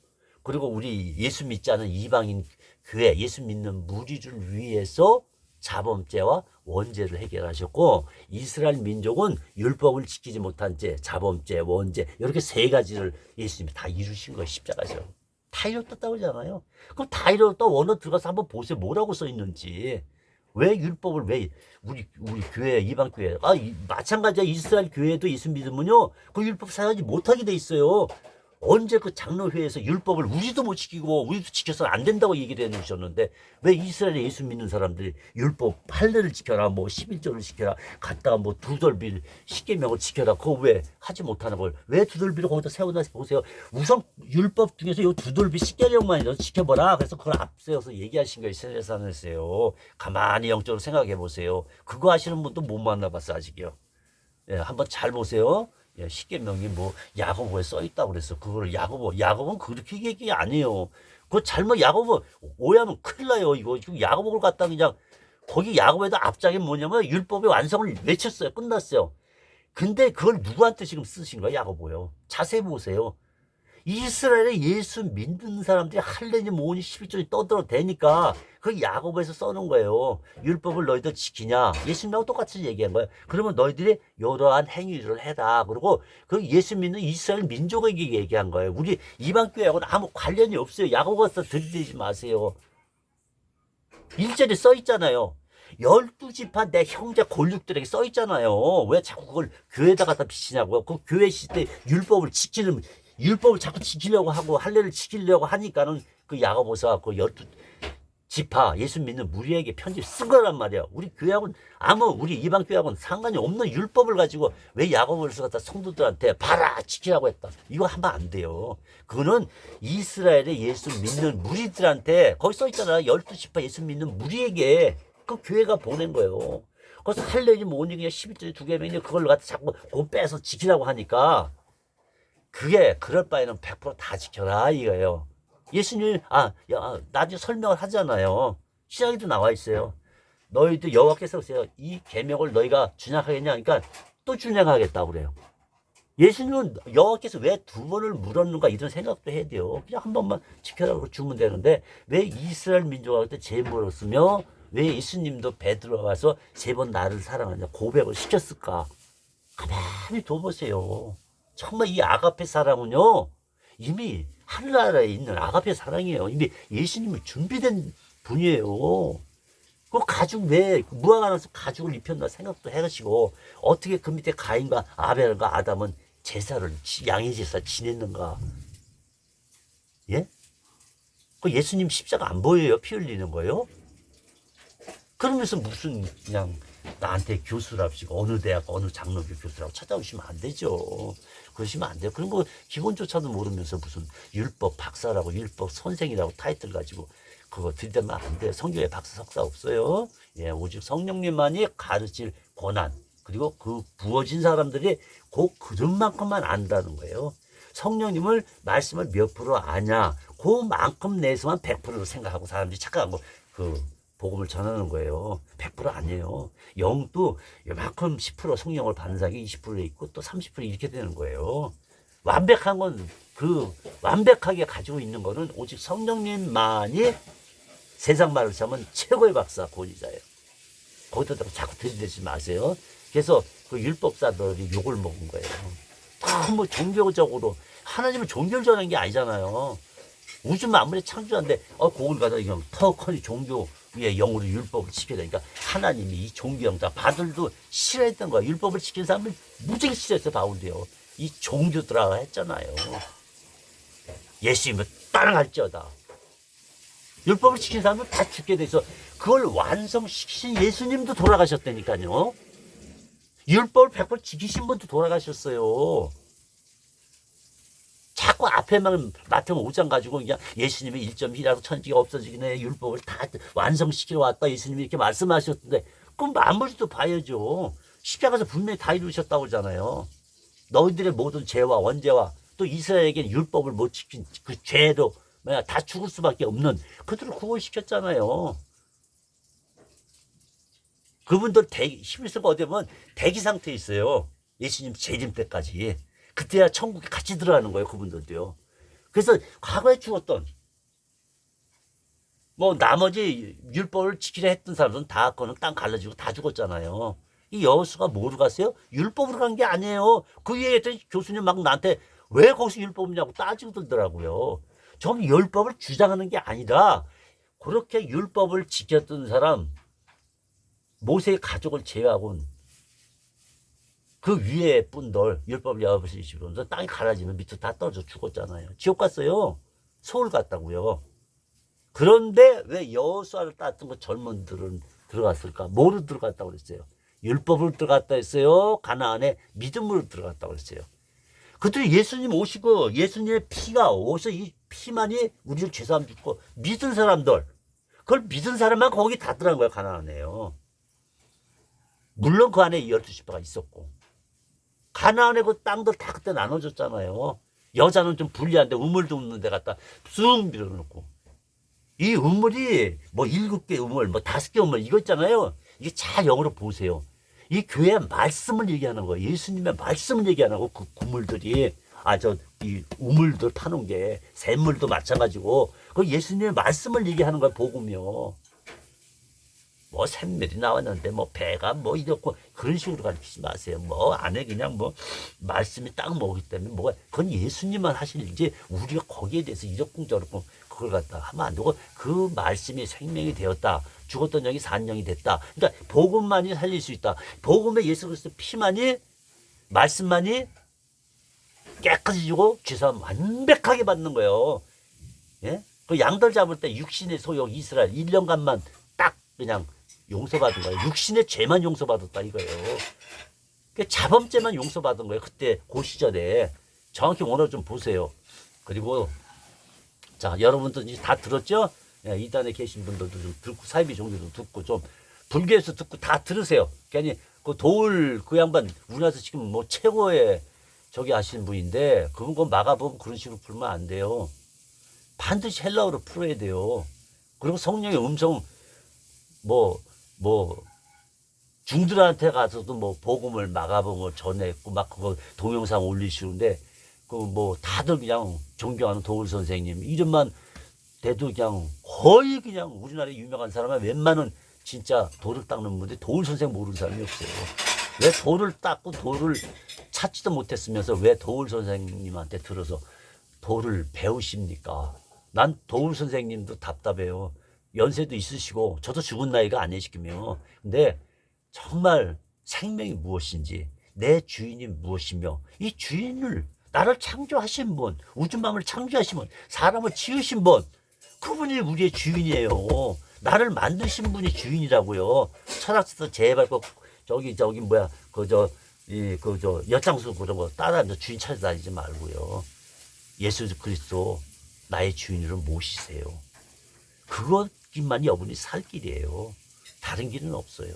그리고 우리 예수 믿지 않은 이방인 교회, 예수 믿는 무리를 위해서 자범죄와 원죄를 해결하셨고, 이스라엘 민족은 율법을 지키지 못한 죄, 자범죄, 원죄, 이렇게 세 가지를 예수님이 다 이루신 거예요, 십자가에서. 다 이뤘다고 하잖아요. 그럼 다 이뤘다 원어 들어가서 한번 보세요. 뭐라고 써 있는지. 왜 율법을 왜 우리 교회 이방 교회 마찬가지야. 이스라엘 교회도 예수 믿으면요 그 율법 사용하지 못하게 돼 있어요. 언제 그 장로회에서 율법을 우리도 못 지키고 우리도 지켜서는 안 된다고 얘기를 해놓으셨는데 왜 이스라엘에 예수 믿는 사람들이 율법 할례를 지켜라 뭐 11조를 지켜라 갔다가 뭐 두돌비를 십계명을 지켜라 그거 왜 하지 못하는 걸 왜 두돌비를 거기다 세워놔서 보세요. 우선 율법 중에서 이 두돌비 십계명만이라도 지켜보라. 그래서 그걸 앞세워서 얘기하신 거예요. 세례산에서요. 가만히 영적으로 생각해 보세요. 그거 하시는 분도 못 만나봤어 아직이요. 예, 한번 잘 보세요. 예, 십계명이 뭐 야고보에 써 있다고 그랬어. 그거를 야고보는 그렇게 얘기 아니에요. 그거 잘못 야고보 오해하면 큰일 나요. 이거 지금 야고보를 갖다 그냥 거기 야고보에도 앞장에 뭐냐면 율법의 완성을 외쳤어요. 끝났어요. 근데 그걸 누구한테 지금 쓰신 거예요? 야고보요. 자세히 보세요. 이스라엘에 예수 믿는 사람들이 할례니 뭐니 11조니 떠들어도 되니까 그 야고보에서 써놓은 거예요. 율법을 너희들 지키냐? 예수님하고 똑같이 얘기한 거예요. 그러면 너희들이 이러한 행위를 해라. 그리고 그 예수 믿는 이스라엘 민족에게 얘기한 거예요. 우리 이방교회하고는 아무 관련이 없어요. 야고보에서 들이대지 마세요. 1절에 써 있잖아요. 12지파 내 형제 골육들에게 써 있잖아요. 왜 자꾸 그걸 교회에다가 다 비치냐고요. 그 교회 시대 율법을 자꾸 지키려고 하고 할례를 지키려고 하니까는 그 야고보서 그 12지파 예수 믿는 무리에게 편지 쓴 거란 말이야. 우리 교회하고는 우리 이방 교회하고는 상관이 없는 율법을 가지고 왜 야고보를 갖다 성도들한테 봐라 지키라고 했다. 이거 하면 안 돼요. 그거는 이스라엘의 예수 믿는 무리들한테 거기 써 있잖아. 12지파 예수 믿는 무리에게 그 교회가 보낸 거예요. 그래서 할례지 뭐니 그냥 11조에 두 개명이 그걸 갖다 자꾸 그 빼서 지키라고 하니까 그게 그럴 바에는 100% 다 지켜라 이거예요. 예수님 나중에 설명을 하잖아요. 시작에도 나와 있어요. 너희들 여호와께서 이 계명을 너희가 준행하겠냐 그러니까 또 준행하겠다고 그래요. 예수님은 여호와께서 왜 두 번을 물었는가 이런 생각도 해야 돼요. 그냥 한 번만 지켜라고 주면 되는데 왜 이스라엘 민족한테 제 물었으며 왜 예수님도 베드로가 와서 3번 나를 사랑하냐 고백을 시켰을까? 가만히 둬보세요. 정말 이 아가페 사랑은요 이미 하늘나라에 있는 아가페 사랑이에요. 이미 예수님이 준비된 분이에요. 그 가죽 왜 무화과 나서 가죽을 입혔나 생각도 해가지고 어떻게 그 밑에 가인과 아벨과 아담은 제사를 양의 제사 지냈는가? 예? 그 예수님 십자가 안 보여요? 피 흘리는 거요? 그러면서 무슨 그냥 나한테 교수랍시고 어느 대학 어느 장로교 교수라고 찾아오시면 안 되죠. 그러시면 안 돼요. 그런 거 기본조차도 모르면서 무슨 율법 박사라고 율법 선생이라고 타이틀 가지고 그거 들이대면 안 돼요. 성경에 박사 석사 없어요. 예, 오직 성령님만이 가르칠 권한 그리고 그 부어진 사람들이 그 그릇만큼만 안다는 거예요. 성령님을 말씀을 몇 프로 아냐 그만큼 내에서만 100%로 생각하고 사람들이 착각하고 그 복음을 전하는 거예요. 100% 아니에요. 영도 이만큼 10% 성령을 받는 사람이 20%에 있고 또 30% 이렇게 되는 거예요. 완벽한 건 완벽하게 가지고 있는 거는 오직 성령님만이 세상 말을 하면 최고의 박사 권위자예요. 거기다 자꾸 들이대지 마세요. 그래서 그 율법사들이 욕을 먹은 거예요. 너무 종교적으로 하나님은 종교를 전하는 게 아니잖아요. 우주 만물의 창조자인데 그걸 가다 그냥 턱하니 종교 위에 영으로 율법을 지켜야 되니까 하나님이 이 종교형 다 바들도 싫어했던 거야. 율법을 지키는 사람은 무지개 싫어했어. 바울도요. 이 종교들아 했잖아요. 예수님은 따라갈지어다. 율법을 지키는 사람은 다 죽게 돼서 그걸 완성시키신 예수님도 돌아가셨다니까요. 율법을 100% 지키신 분도 돌아가셨어요. 자꾸 앞에만 마태복음 5장 가지고 그냥 예수님이 1.1이라고 천지가 없어지긴 해 율법을 다 완성시키러 왔다 예수님이 이렇게 말씀하셨는데 그럼 아무리도 봐야죠. 십자가에서 분명히 다 이루셨다고 그러잖아요. 너희들의 모든 죄와 원죄와 또 이스라엘에게 율법을 못 지킨 그 죄도 다 죽을 수밖에 없는 그들을 구원시켰잖아요. 그분들 히브리서가 어디 보면 대기 상태에 있어요. 예수님 재림 때까지. 그때야 천국에 같이 들어가는 거예요. 그분들도요. 그래서 과거에 죽었던 나머지 율법을 지키려 했던 사람들은 다 그거는 땅 갈라지고 다 죽었잖아요. 이 여호수아가 뭐로 갔어요? 율법으로 간 게 아니에요. 그 위에 있던 교수님 막 나한테 왜 거기서 율법이냐고 따지고 들더라고요. 좀 율법을 주장하는 게 아니라 그렇게 율법을 지켰던 사람 모세의 가족을 제외하고는 그 위에 분들 율법 여부시면서 땅이 갈라지면 밑으로 다 떨어져 죽었잖아요. 지옥 갔어요. 서울 갔다고요. 그런데 왜 여호수아를 따랐던 그 젊은들은 들어갔을까? 뭐로 들어갔다고 그랬어요? 율법으로 들어갔다 했어요. 가나안에 믿음으로 들어갔다고 그랬어요. 그들이 예수님 오시고 예수님의 피가 오셔서 이 피만이 우리를 죄사함 짓고 믿은 사람들 그걸 믿은 사람만 거기 다 들어간 거예요. 가나안에요. 물론 그 안에 12지파가 있었고 가나안의 그 땅들 다 그때 나눠줬잖아요. 여자는 좀 불리한데 우물도 없는 데 갖다 쑥 밀어놓고 이 우물이 7개 우물 5개 우물 이거 있잖아요. 이게 잘 영어로 보세요. 이 교회의 말씀을 얘기하는 거예요. 예수님의 말씀을 얘기하는 거 그 우물들이 저 이 우물들 파는 게 샘물도 마찬가지고 그 예수님의 말씀을 얘기하는 거야. 복음이요. 뭐 샘물이 나왔는데 뭐 배가 뭐 이렇고 그런 식으로 가르치지 마세요. 뭐 안에 그냥 뭐 말씀이 딱 뭐기 때문에 뭐가 그건 예수님만 하실 일이지 우리가 거기에 대해서 이렇고 저렇고 그걸 갖다 하면 안 되고 그 말씀이 생명이 되었다. 죽었던 영이 산 영이 됐다. 그러니까 복음만이 살릴 수 있다. 복음에 예수 그리스도 피만이 말씀만이 깨끗이 주고 죄사함 완벽하게 받는 거예요. 예? 그 양들 잡을 때 육신의 소욕 이스라엘 1년간만 딱 그냥 용서받은 거예요. 육신의 죄만 용서받았다 이거예요. 그 자범죄만 용서받은 거예요. 그때 그 시절에 정확히 오늘 좀 보세요. 그리고 자 여러분들 이제 다 들었죠? 예, 이단에 계신 분들도 좀 듣고 사이비 종교도 듣고 좀 불교에서 듣고 다 들으세요. 괜히 그 도울 그 양반 우리나라에서 지금 뭐 최고의 저기 하시는 분인데 그건 마가복음 그런 식으로 풀면 안 돼요. 반드시 헬라어로 풀어야 돼요. 그리고 성령의 음성 뭐 중들한테 가서도 뭐 복음을 마가복음을 전했고 막 그거 동영상 올리시는데 그 뭐 다들 그냥 존경하는 도울 선생님 이름만 대도 그냥 거의 그냥 우리나라에 유명한 사람은 웬만한 진짜 돌을 닦는 분들이 도울 선생 모르는 사람이 없어요. 왜 돌을 닦고 돌을 찾지도 못했으면서 왜 도울 선생님한테 들어서 돌을 배우십니까? 난 도울 선생님도 답답해요. 연세도 있으시고 저도 죽은 나이가 아니시기며 근데 정말 생명이 무엇인지 내 주인이 무엇이며 이 주인을 나를 창조하신 분 우주만을 창조하신 분 사람을 지으신 분 그분이 우리의 주인이에요. 나를 만드신 분이 주인이라고요. 철학에서 제발 저기 뭐야 엿장수 그런 거 따라하면서 주인 찾아다니지 말고요. 예수 그리스도 나의 주인으로 모시세요. 그것만이 여러분이 살 길이에요. 다른 길은 없어요.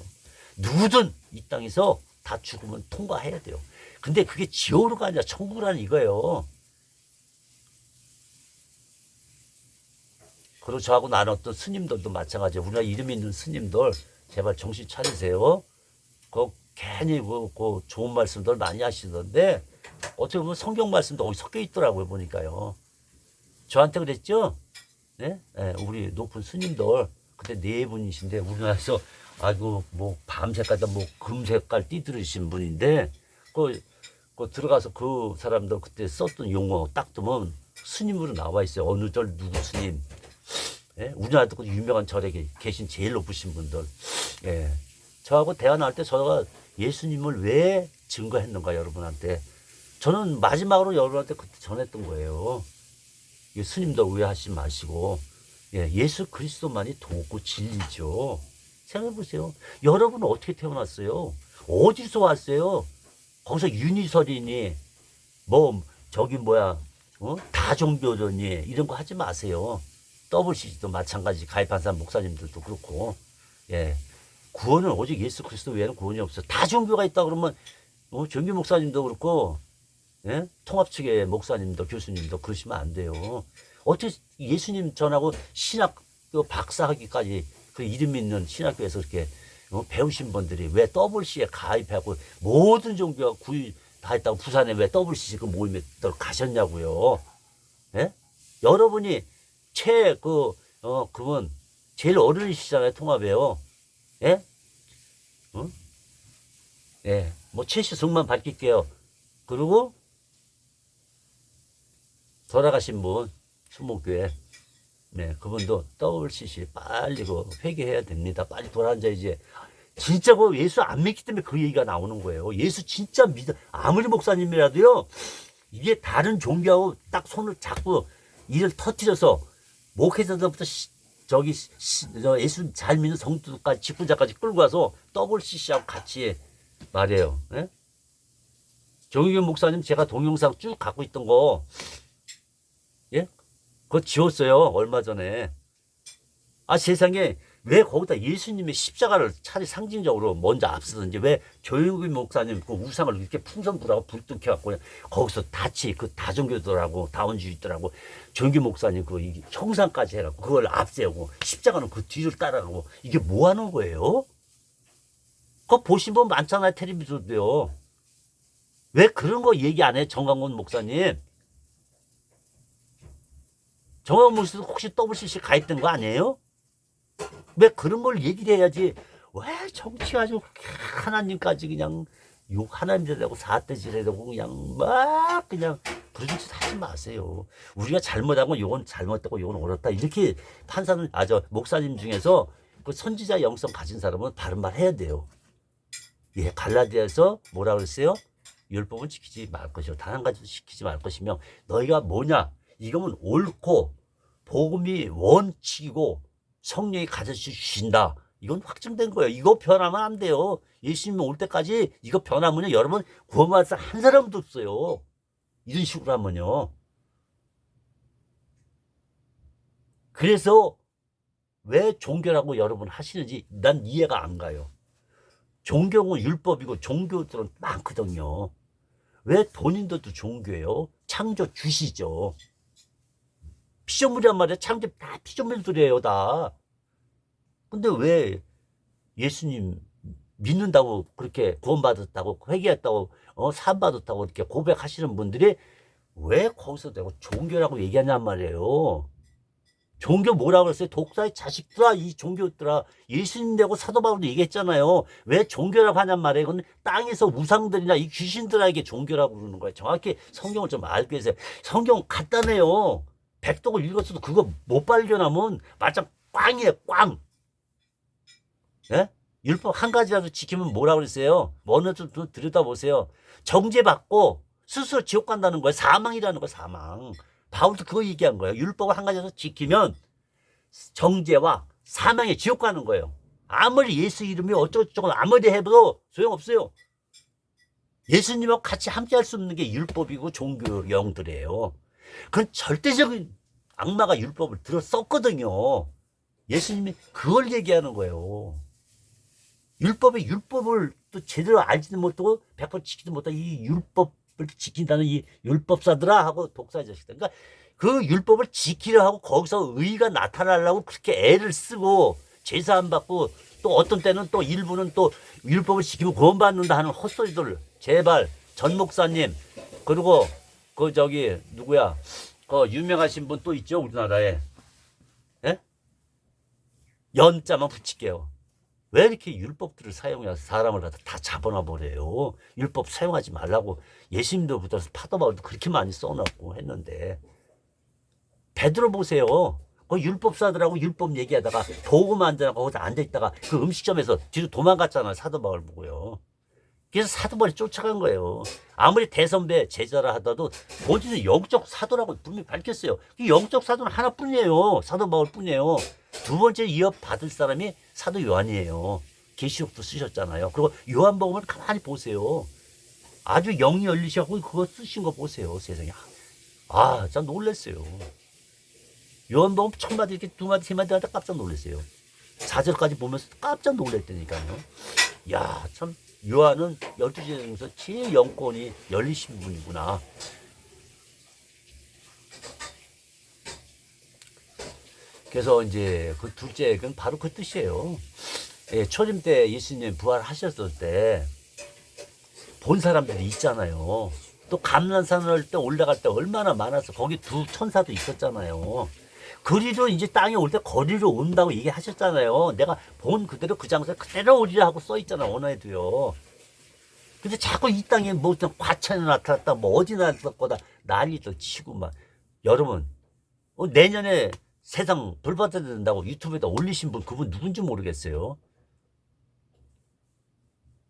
누구든 이 땅에서 다 죽으면 통과해야 돼요. 근데 그게 지옥으로가 아니라 천국이라는 이거예요. 그리고 저하고 나눴던 스님들도 마찬가지예요. 우리나라 이름 있는 스님들 제발 정신 차리세요. 괜히 그 좋은 말씀들 많이 하시던데 어떻게 보면 성경 말씀도 거기 섞여 있더라고요. 보니까요. 저한테 그랬죠. 네? 네, 우리 높은 스님들 그때 네 분이신데 우리나라에서 아이고 뭐 밤새까지 뭐 금색깔 띠 들으신 분인데 그 들어가서 그 사람들 그때 썼던 용어 딱 뜨면 스님으로 나와 있어요. 어느 절 누구 스님. 예? 우리나라도 그 유명한 절에 계신 제일 높으신 분들. 예. 저하고 대화 나올 때 저가 예수님을 왜 증거했는가 여러분한테. 저는 마지막으로 여러분한테 그때 전했던 거예요. 스님들 오해하지 마시고 예수 그리스도만이 도고 진리죠. 생각해보세요. 여러분은 어떻게 태어났어요? 어디서 왔어요? 거기서 유니설이니 뭐 저기 뭐야 다종교전이 이런 거 하지 마세요. WCG도 마찬가지 가입한 사람 목사님들도 그렇고 구원은 오직 예수 그리스도 외에는 구원이 없어요. 다종교가 있다 그러면 종교 목사님도 그렇고 통합 측의 목사님도 교수님도 그러시면 안 돼요. 어떻게 예수님 전하고 신학교 박사학위까지 그 이름 있는 신학교에서 이렇게 배우신 분들이 왜 WC에 가입하고 모든 종교가 다 했다고 부산에 왜 WCC 그 모임에 가셨냐고요. 여러분이 그분 제일 어른이시잖아요. 통합에요. 뭐 최시승만 밝힐게요. 그리고 돌아가신 분 수목교회 그분도 WCC 빨리 회개해야 됩니다. 빨리 돌아앉아야지. 진짜 예수 안 믿기 때문에 그 얘기가 나오는 거예요. 예수 진짜 믿어 아무리 목사님이라도요. 이게 다른 종교하고 딱 손을 잡고 이를 터뜨려서 목회자들부터 예수 잘 믿는 성도까지 직분자까지 끌고 와서 WCC하고 같이 말해요. 정의균 목사님 제가 동영상 쭉 갖고 있던 거 그거 지웠어요. 얼마 전에. 세상에 왜 거기다 예수님의 십자가를 차라리 상징적으로 먼저 앞서든지 왜 조용규 목사님 그 우상을 이렇게 풍선불하고 불뚝해갖고 거기서 그 다종교들하고 다원주의들하고 조용규 목사님 그 형상까지 해갖고 그걸 앞세우고 십자가는 그 뒤를 따라가고 이게 뭐 하는 거예요? 그거 보신 분 많잖아요. 텔레비전도요. 왜 그런 거 얘기 안 해? 정광훈 목사님. 정황 모습도 혹시 WCC 가 있던 거 아니에요? 왜 그런 걸 얘기를 해야지. 왜 정치가지고 하나님까지 그냥 욕 하나님들하고 사태질해도 그냥 막 그냥 그런 짓 하지 마세요. 우리가 잘못하고 요건 잘못되고 요건 옳았다 이렇게 판사는 목사님 중에서 그 선지자 영성 가진 사람은 바른 말 해야 돼요. 예, 갈라디아에서 뭐라 그랬어요? 율법은 지키지 말 것이요 단 한 가지도 지키지 말 것이며 너희가 뭐냐? 이거면 옳고 복음이 원칙이고 성령이 가르쳐 주신다. 이건 확정된 거예요. 이거 변하면 안 돼요. 예수님 올 때까지 이거 변하면요 여러분 구원받을 사람 한 사람도 없어요. 이런 식으로 하면요. 그래서 왜 종교라고 여러분 하시는지 난 이해가 안 가요. 종교는 율법이고 종교들은 많거든요. 왜 본인들도 종교예요? 창조 주시죠. 피조물이란 말이야. 창조 다 피조물들이에요 다. 근데 왜 예수님 믿는다고 그렇게 구원받았다고 회개했다고 사함받았다고 이렇게 고백하시는 분들이 왜 거기서 내가 종교라고 얘기하냔 말이에요. 종교 뭐라고 그랬어요? 독사의 자식들아 이 종교들아 예수님 되고 사도 바울도 얘기했잖아요. 왜 종교라고 하냔 말이에요. 이건 땅에서 우상들이나 이 귀신들에게 종교라고 부르는 거예요. 정확히 성경을 좀 알고 계세요. 성경 간단해요. 백독을 읽었어도 그거 못 발견하면 말짱 꽝이에요 꽝. 예? 율법 한 가지라도 지키면 뭐라고 그랬어요? 어느 좀 들여다보세요. 정죄받고 스스로 지옥 간다는 거예요. 사망이라는 거예요. 사망. 바울도 그거 얘기한 거예요. 율법을 한 가지라도 지키면 정죄와 사망에 지옥 가는 거예요. 아무리 예수 이름이 어쩌고저쩌고 아무리 해도 소용없어요. 예수님하고 같이 함께 할 수 없는 게 율법이고 종교 영들이에요. 그건 절대적인 악마가 율법을 들어 썼거든요. 예수님이 그걸 얘기하는 거예요. 율법을 또 제대로 알지도 못하고 100% 지키지 못하고 이 율법을 지킨다는 이 율법사들아 하고 독사의 자식들. 그러니까 그 율법을 지키려 하고 거기서 의가 나타나려고 그렇게 애를 쓰고 제사 안 받고 또 어떤 때는 또 일부는 또 율법을 지키고 구원받는다 하는 헛소리들. 제발 전 목사님 그리고 그 저기 누구야 그 유명하신 분 또 있죠 우리나라에. 예? 연자만 붙일게요. 왜 이렇게 율법들을 사용해서 사람을 다 잡아놔 버려요? 율법 사용하지 말라고 예수님도 붙어서 파도 바울도 그렇게 많이 써놨고 했는데 베드로 보세요. 그 율법사들하고 율법 얘기하다가 도구 만들라고 거기서 앉아있다가 그 음식점에서 뒤로 도망갔잖아요. 사도 바울 보고요. 그래서 사도 바울이 쫓아간 거예요. 아무리 대선배 제자라 하더라도 본인은 영적 사도라고 분명히 밝혔어요. 이 영적 사도는 하나뿐이에요. 사도 바울뿐이에요. 두 번째 이어받을 사람이 사도 요한이에요. 계시록도 쓰셨잖아요. 그리고 요한복음을 가만히 보세요. 아주 영이 열리셔서 그거 쓰신 거 보세요. 세상에. 아, 참 놀랐어요. 요한복음 첫 마디 이렇게 두 마디 세 마디 하다 깜짝 놀랐어요. 4절까지 보면서 깜짝 놀랐다니까요. 야, 참 요한은 12제자 중에서 제일 영권이 열리신 분이구나. 그래서 이제 그 둘째 그건 바로 그 뜻이에요. 예, 초림 때 예수님 부활하셨을 때 본 사람들이 있잖아요. 또 감난산을 때 올라갈 때 얼마나 많아서 거기 두 천사도 있었잖아요. 그리로 이제 땅에 올 때 거리로 온다고 얘기하셨잖아요. 내가 본 그대로 그 장소에 그대로 오리라 하고 써 있잖아 원어에도요. 근데 자꾸 이 땅에 뭐 과천에 나타났다 뭐 어디 나타났다 난리도 치고 막. 여러분 내년에 세상 불받아야 된다고 유튜브에다 올리신 분 그분 누군지 모르겠어요.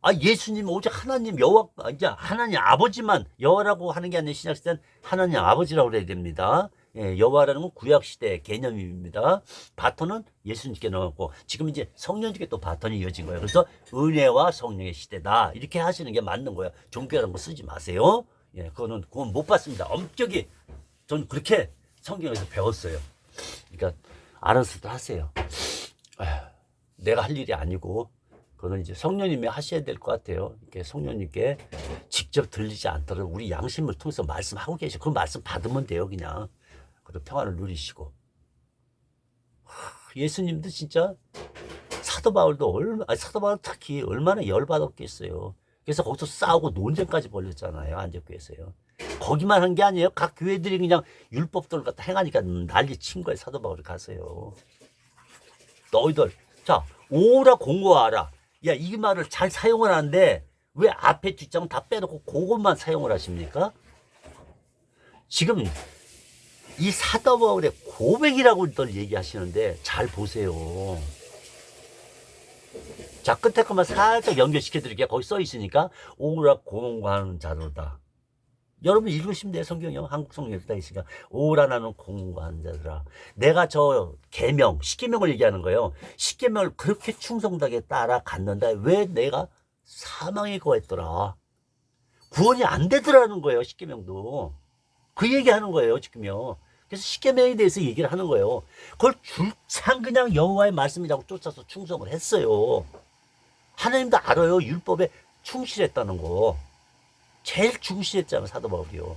아 예수님 오직 하나님 여호와 이제 하나님 아버지만 여호와라고 하는 게 아니라 신약시대는 하나님 아버지라고 그래야 됩니다. 예, 여호와라는 건 구약 시대 개념입니다. 바톤은 예수님께 넣었고 지금 이제 성령님께 또 바톤이 이어진 거예요. 그래서 은혜와 성령의 시대다 이렇게 하시는 게 맞는 거예요. 종교라는 거 쓰지 마세요. 예, 그건 못 봤습니다. 엄격히 전 그렇게 성경에서 배웠어요. 그러니까 알아서도 하세요. 내가 할 일이 아니고 그거는 이제 성령님이 하셔야 될 것 같아요. 이렇게 성령님께 직접 들리지 않더라도 우리 양심을 통해서 말씀하고 계시고 그 말씀 받으면 돼요 그냥. 그리고 평안을 누리시고. 예수님도 진짜 사도 바울도 사도 바울 특히 얼마나 열받았겠어요. 그래서 거기서 싸우고 논쟁까지 벌였잖아요. 안디옥교에서요. 거기만 한 게 아니에요. 각 교회들이 그냥 율법들을 갖다 행하니까 난리 친 거예요. 사도 바울이 가서요. 너희들 자 오라 공고하라. 야, 이 말을 잘 사용을 하는데 왜 앞에 뒷장은 다 빼놓고 그것만 사용을 하십니까? 지금 이 사도 바울의 고백이라고들 얘기하시는데 잘 보세요. 자, 끝에 것만 살짝 연결시켜 드릴게요. 거기 써 있으니까 오라 공고하는 자로다. 여러분 읽으시면 돼요. 성경이요. 한국 성경에 다 있으니까 오라 나는 공고하는 자들아. 내가 저 계명, 십계명을 얘기하는 거예요. 십계명을 그렇게 충성되게 따라갔는데 왜 내가 사망에 거했더라. 구원이 안 되더라는 거예요. 십계명도. 그 얘기하는 거예요. 지금요. 그래서 십계명에 대해서 얘기를 하는 거예요. 그걸 줄창 그냥 여호와의 말씀이라고 쫓아서 충성을 했어요. 하나님도 알아요. 율법에 충실했다는 거. 제일 충실했잖아, 사도 바울이요.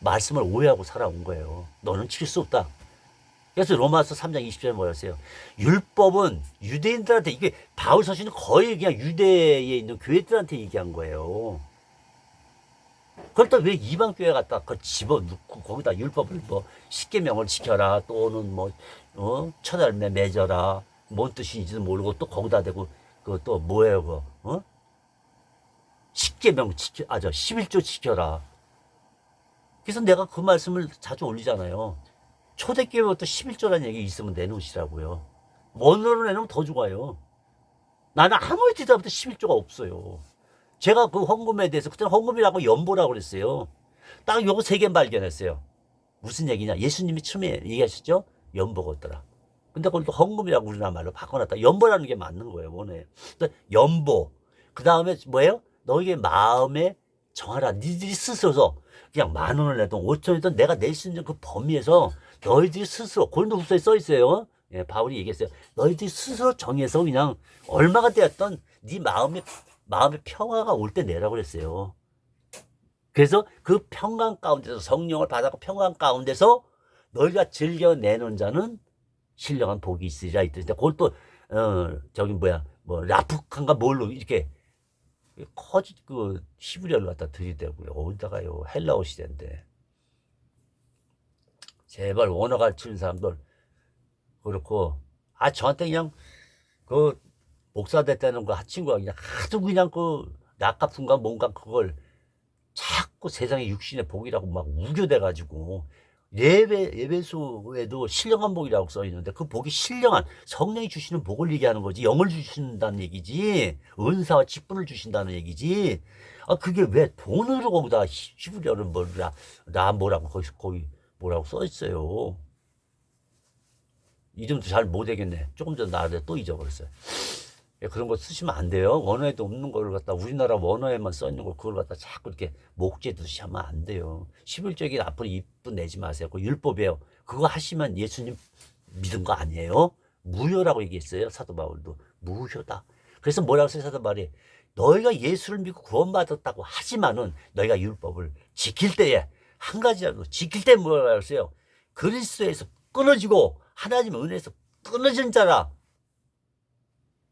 말씀을 오해하고 살아온 거예요. 너는 칠 수 없다. 그래서 로마서 3장 20절에 뭐였어요? 율법은 유대인들한테, 이게 바울 서신은 거의 그냥 유대에 있는 교회들한테 얘기한 거예요. 그걸 또 왜 이방 교회 갖다 그 집어넣고 거기다 율법을 뭐 십계명을 지켜라, 또는 뭐 첫열매 맺어라, 뭔 뜻인지도 모르고 또 거기다 대고 그 또 뭐예요 그거? 십계명 지켜, 11조 지켜라. 그래서 내가 그 말씀을 자주 올리잖아요. 초대교회부터 11조라는 얘기 있으면 내놓으시라고요. 원어로 내놓으면 더 좋아요. 나는 아무리 뒤다부터 11조가 없어요. 제가 그 헌금에 대해서 그때는 헌금이라고 연보라고 그랬어요. 딱 요거 3개 발견했어요. 무슨 얘기냐? 예수님이 처음에 얘기하셨죠? 연보가 없더라. 근데 그걸 또 헌금이라고 우리나라 말로 바꿔놨다. 연보라는 게 맞는 거예요. 원래. 연보. 그 다음에 뭐예요? 너에게 마음에 정하라. 니들이 스스로 그냥 10,000원을 내든 5,000원이든 내가 낼 수 있는 그 범위에서 너희들이 스스로, 고린도후서에 써 있어요. 예, 바울이 얘기했어요. 너희들이 스스로 정해서 그냥 얼마가 되었던 네 마음의 평화가 올 때 내라고 그랬어요. 그래서 그 평강 가운데서 성령을 받았고 평강 가운데서 너희가 즐겨 내는 자는 신령한 복이 있으리라 했는데 그걸 또 저기 뭐 라프칸가 뭘로 이렇게 그 히브리어를 갖다 들이대고요. 어디다가요? 헬라어 시대인데. 제발 원어 가르치는 사람들 그렇고 저한테 그냥 그 목사 됐다는 거 친구가 그냥 하도 그냥 그 낙가품과 뭔가 그걸 자꾸 세상의 육신의 복이라고 막 우겨대가지고 예배소에도 신령한 복이라고 써 있는데 그 복이 신령한 성령이 주시는 복을 얘기하는 거지, 영을 주신다는 얘기지, 은사와 직분을 주신다는 얘기지. 그게 왜 돈으로 거기다 히브리어를 뭐라고 거기 뭐라고 써 있어요. 이름도 잘 못 되겠네. 조금 전에 나한테 또 잊어버렸어요. 그런 거 쓰시면 안 돼요. 원어에도 없는 걸 갖다 우리나라 원어에만 써 있는 걸 그걸 갖다 자꾸 이렇게 목재듯이 하면 안 돼요. 11조기 앞으로 입도 내지 마세요. 그 율법이에요. 그거 하시면 예수님 믿은 거 아니에요? 무효라고 얘기했어요. 사도 바울도 무효다. 그래서 뭐라고 써요? 사도 바울이 너희가 예수를 믿고 구원받았다고 하지만은 너희가 율법을 지킬 때에 한 가지라도 지킬 때 뭐라고 했어요? 그리스도에서 끊어지고 하나님 은혜에서 끊어진 자라.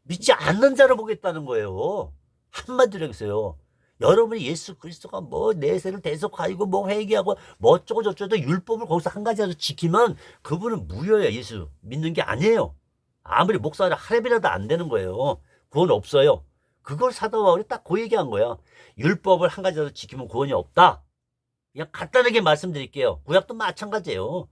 믿지 않는 자로 보겠다는 거예요. 한마디로 했어요. 여러분이 예수 그리스도가 뭐 내세를 대속하고 뭐 회개하고 뭐 어쩌고 저쩌고 율법을 거기서 한 가지라도 지키면 그분은 무효예요. 예수 믿는 게 아니에요. 아무리 목사라 하랩이라도 안 되는 거예요. 구원 없어요. 그걸 사도 바울이 딱 그 얘기한 거야. 율법을 한 가지라도 지키면 구원이 없다. 그냥 간단하게 말씀드릴게요. 구약도 마찬가지예요.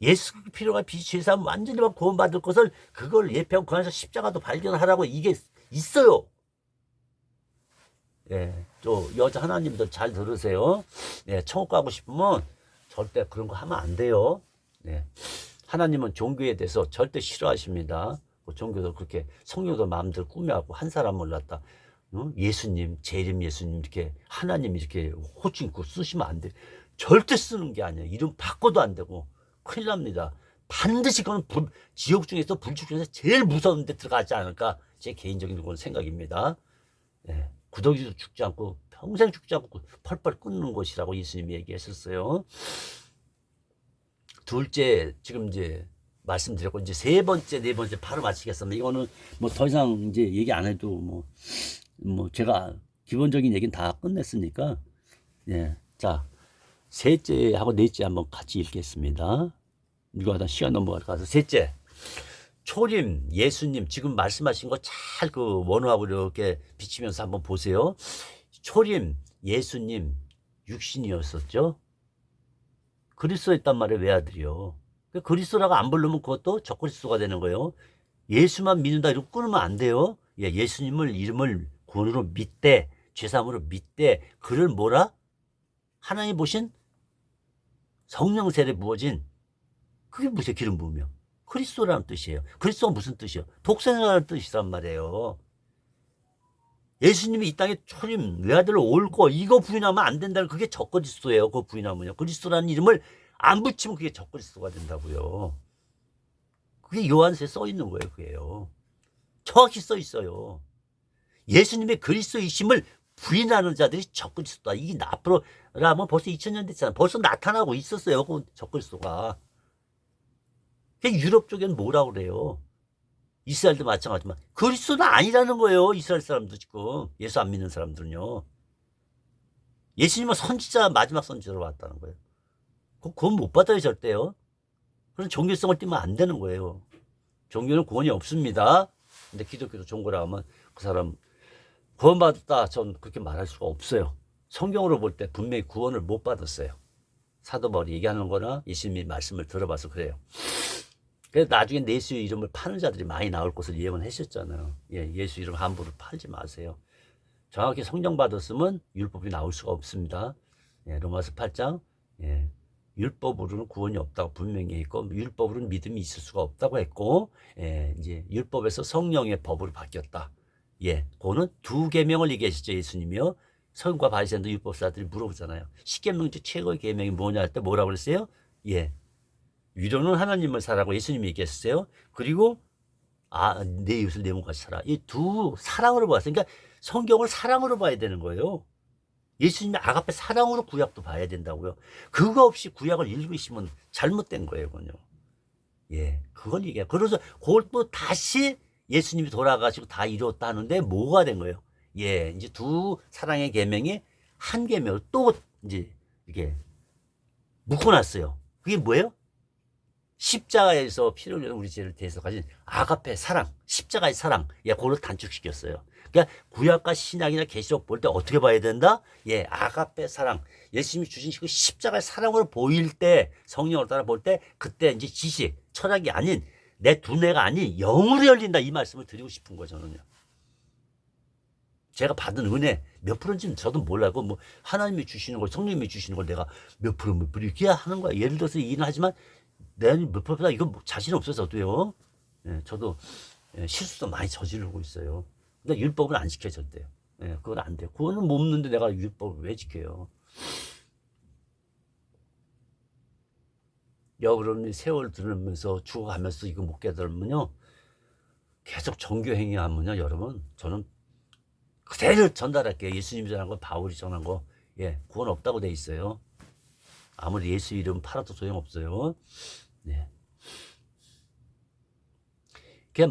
예수 필요가 비죄사함 완전히 구원받을 것을 그걸 예표하고 그 안에서 십자가도 발견하라고 이게 있어요. 예, 또 여자 하나님들 잘 들으세요. 예, 천국 가고 싶으면 절대 그런 거 하면 안 돼요. 예, 하나님은 종교에 대해서 절대 싫어하십니다. 그 종교도 그렇게 성령도 마음대로 꾸며갖고 한 사람을 갖다 예수님, 재림 예수님 이렇게 하나님 이렇게 호칭 쓰시면 안 돼. 절대 쓰는 게 아니에요. 이름 바꿔도 안 되고. 큰일 납니다. 반드시 그건 지옥 중에서 불축 중에서 제일 무서운 데 들어가지 않을까 제 개인적인 그런 생각입니다. 예, 구더기도 죽지 않고 평생 죽지 않고 펄펄 끓는 것이라고 예수님이 얘기했었어요. 둘째 지금 이제 말씀드렸고 이제 세 번째 네 번째 바로 마치겠습니다. 이거는 뭐 더 이상 이제 얘기 안 해도 뭐 제가 기본적인 얘기는 다 끝냈으니까 예. 자, 셋째하고 넷째 한번 같이 읽겠습니다. 이거 하다 시간 넘어가서 셋째. 초림 예수님 지금 말씀하신 거 잘 그 원어하고 이렇게 비치면서 한번 보세요. 초림 예수님 육신이었었죠. 그리스도였단 말이에요. 외아들이요. 그리스도라고 안 부르면 그것도 적그리스도가 되는 거예요. 예수만 믿는다 이러고 끊으면 안 돼요. 예, 예수님을 이름을 구원으로 믿되 죄사함으로 믿되 그를 뭐라? 하나님 보신 성령 세례 부어진 그게 무슨 기름 부으며 그리스도라는 뜻이에요. 그리스도가 무슨 뜻이에요? 독생이라는 뜻이란 말이에요. 예수님이 이 땅에 초림 외아들로 옳고 이거 부인하면 안 된다는 그게 적그리스도예요. 그거 부인하면요. 그리스도라는 이름을 안 붙이면 그게 적그리스도가 된다고요. 그게 요한서에 써 있는 거예요. 그게요. 정확히 써 있어요. 예수님의 그리스도이심을 부인하는 자들이 적그리스도다. 이게 앞으로라면 벌써 2000년 됐잖아요. 벌써 나타나고 있었어요. 그 적그리스도가. 유럽 쪽에는 뭐라고 그래요? 이스라엘도 마찬가지지만 그리스도는 아니라는 거예요. 이스라엘 사람도 지금 예수 안 믿는 사람들은요. 예수님은 선지자 마지막 선지자로 왔다는 거예요. 그건 못 받아요 절대요. 그런 종교성을 띠면 안 되는 거예요. 종교는 구원이 없습니다. 근데 기독교도 종교라 하면 그 사람 구원받았다 전 그렇게 말할 수가 없어요. 성경으로 볼 때 분명히 구원을 못 받았어요. 사도 바울이 얘기하는 거나 예수님이 말씀을 들어봐서 그래요. 그래서 나중에 예수의 이름을 파는 자들이 많이 나올 것을 예언하셨잖아요. 예, 예수 이름 함부로 팔지 마세요. 정확히 성령 받았으면 율법이 나올 수가 없습니다. 예, 로마서 8장 예, 율법으로는 구원이 없다고 분명히 했고 율법으로는 믿음이 있을 수가 없다고 했고 예, 이제 율법에서 성령의 법으로 바뀌었다. 예, 그거는 두 계명을 얘기하셨죠. 예수님이요. 서기관과 바리새인도 율법사들이 물어보잖아요. 10계명 중 최고의 계명이 뭐냐 할 때 뭐라고 그랬어요? 예, 위로는 하나님을 사랑하고 예수님이 얘기했어요. 그리고 내 이웃을 내 몸같이 살아. 이 두 사랑으로 봤어요. 그러니까 성경을 사랑으로 봐야 되는 거예요. 예수님이 아가페 사랑으로 구약도 봐야 된다고요. 그거 없이 구약을 읽으시면 잘못된 거예요, 그건요. 예, 그걸 얘기해요. 그래서 그걸 또 다시 예수님이 돌아가시고 다 이루었다 하는데 뭐가 된 거예요? 예, 이제 두 사랑의 계명이 한 계명을 또 이제 이렇게 묶어놨어요. 그게 뭐예요? 십자가에서 피를 흘려 우리 죄를 대해서 가진 아가페 사랑, 십자가의 사랑, 예, 그걸 단축시켰어요. 그러니까 구약과 신약이나 계시록 볼 때 어떻게 봐야 된다? 예, 아가페 사랑, 예수님이 주신 그 십자가의 사랑으로 보일 때, 성령으로 따라 볼 때, 그때 이제 지식, 철학이 아닌 내 두뇌가 아닌 영으로 열린다 이 말씀을 드리고 싶은 거죠, 저는요. 제가 받은 은혜 몇 프로인지는 저도 몰라요. 뭐 하나님이 주시는 걸, 성령님이 주시는 걸 내가 몇 프로 이렇게 하는 거야. 예를 들어서 일을 하지만 내가 몇 프로다 이거 자신 없어서 저도요. 예, 저도 실수도 많이 저지르고 있어요. 근데 율법은 안 지켜 절대요. 예, 그건 안 돼요. 그거는 못 먹는데 내가 율법을 왜 지켜요? 여러분이 세월 들으면서 죽어가면서 이거 못 깨달으면요. 계속 정교 행위하면요. 여러분 저는 그대로 전달할게요. 예수님이 전한 거 바울이 전한 거. 예, 구원 없다고 돼 있어요. 아무리 예수 이름 팔아도 소용없어요. 네.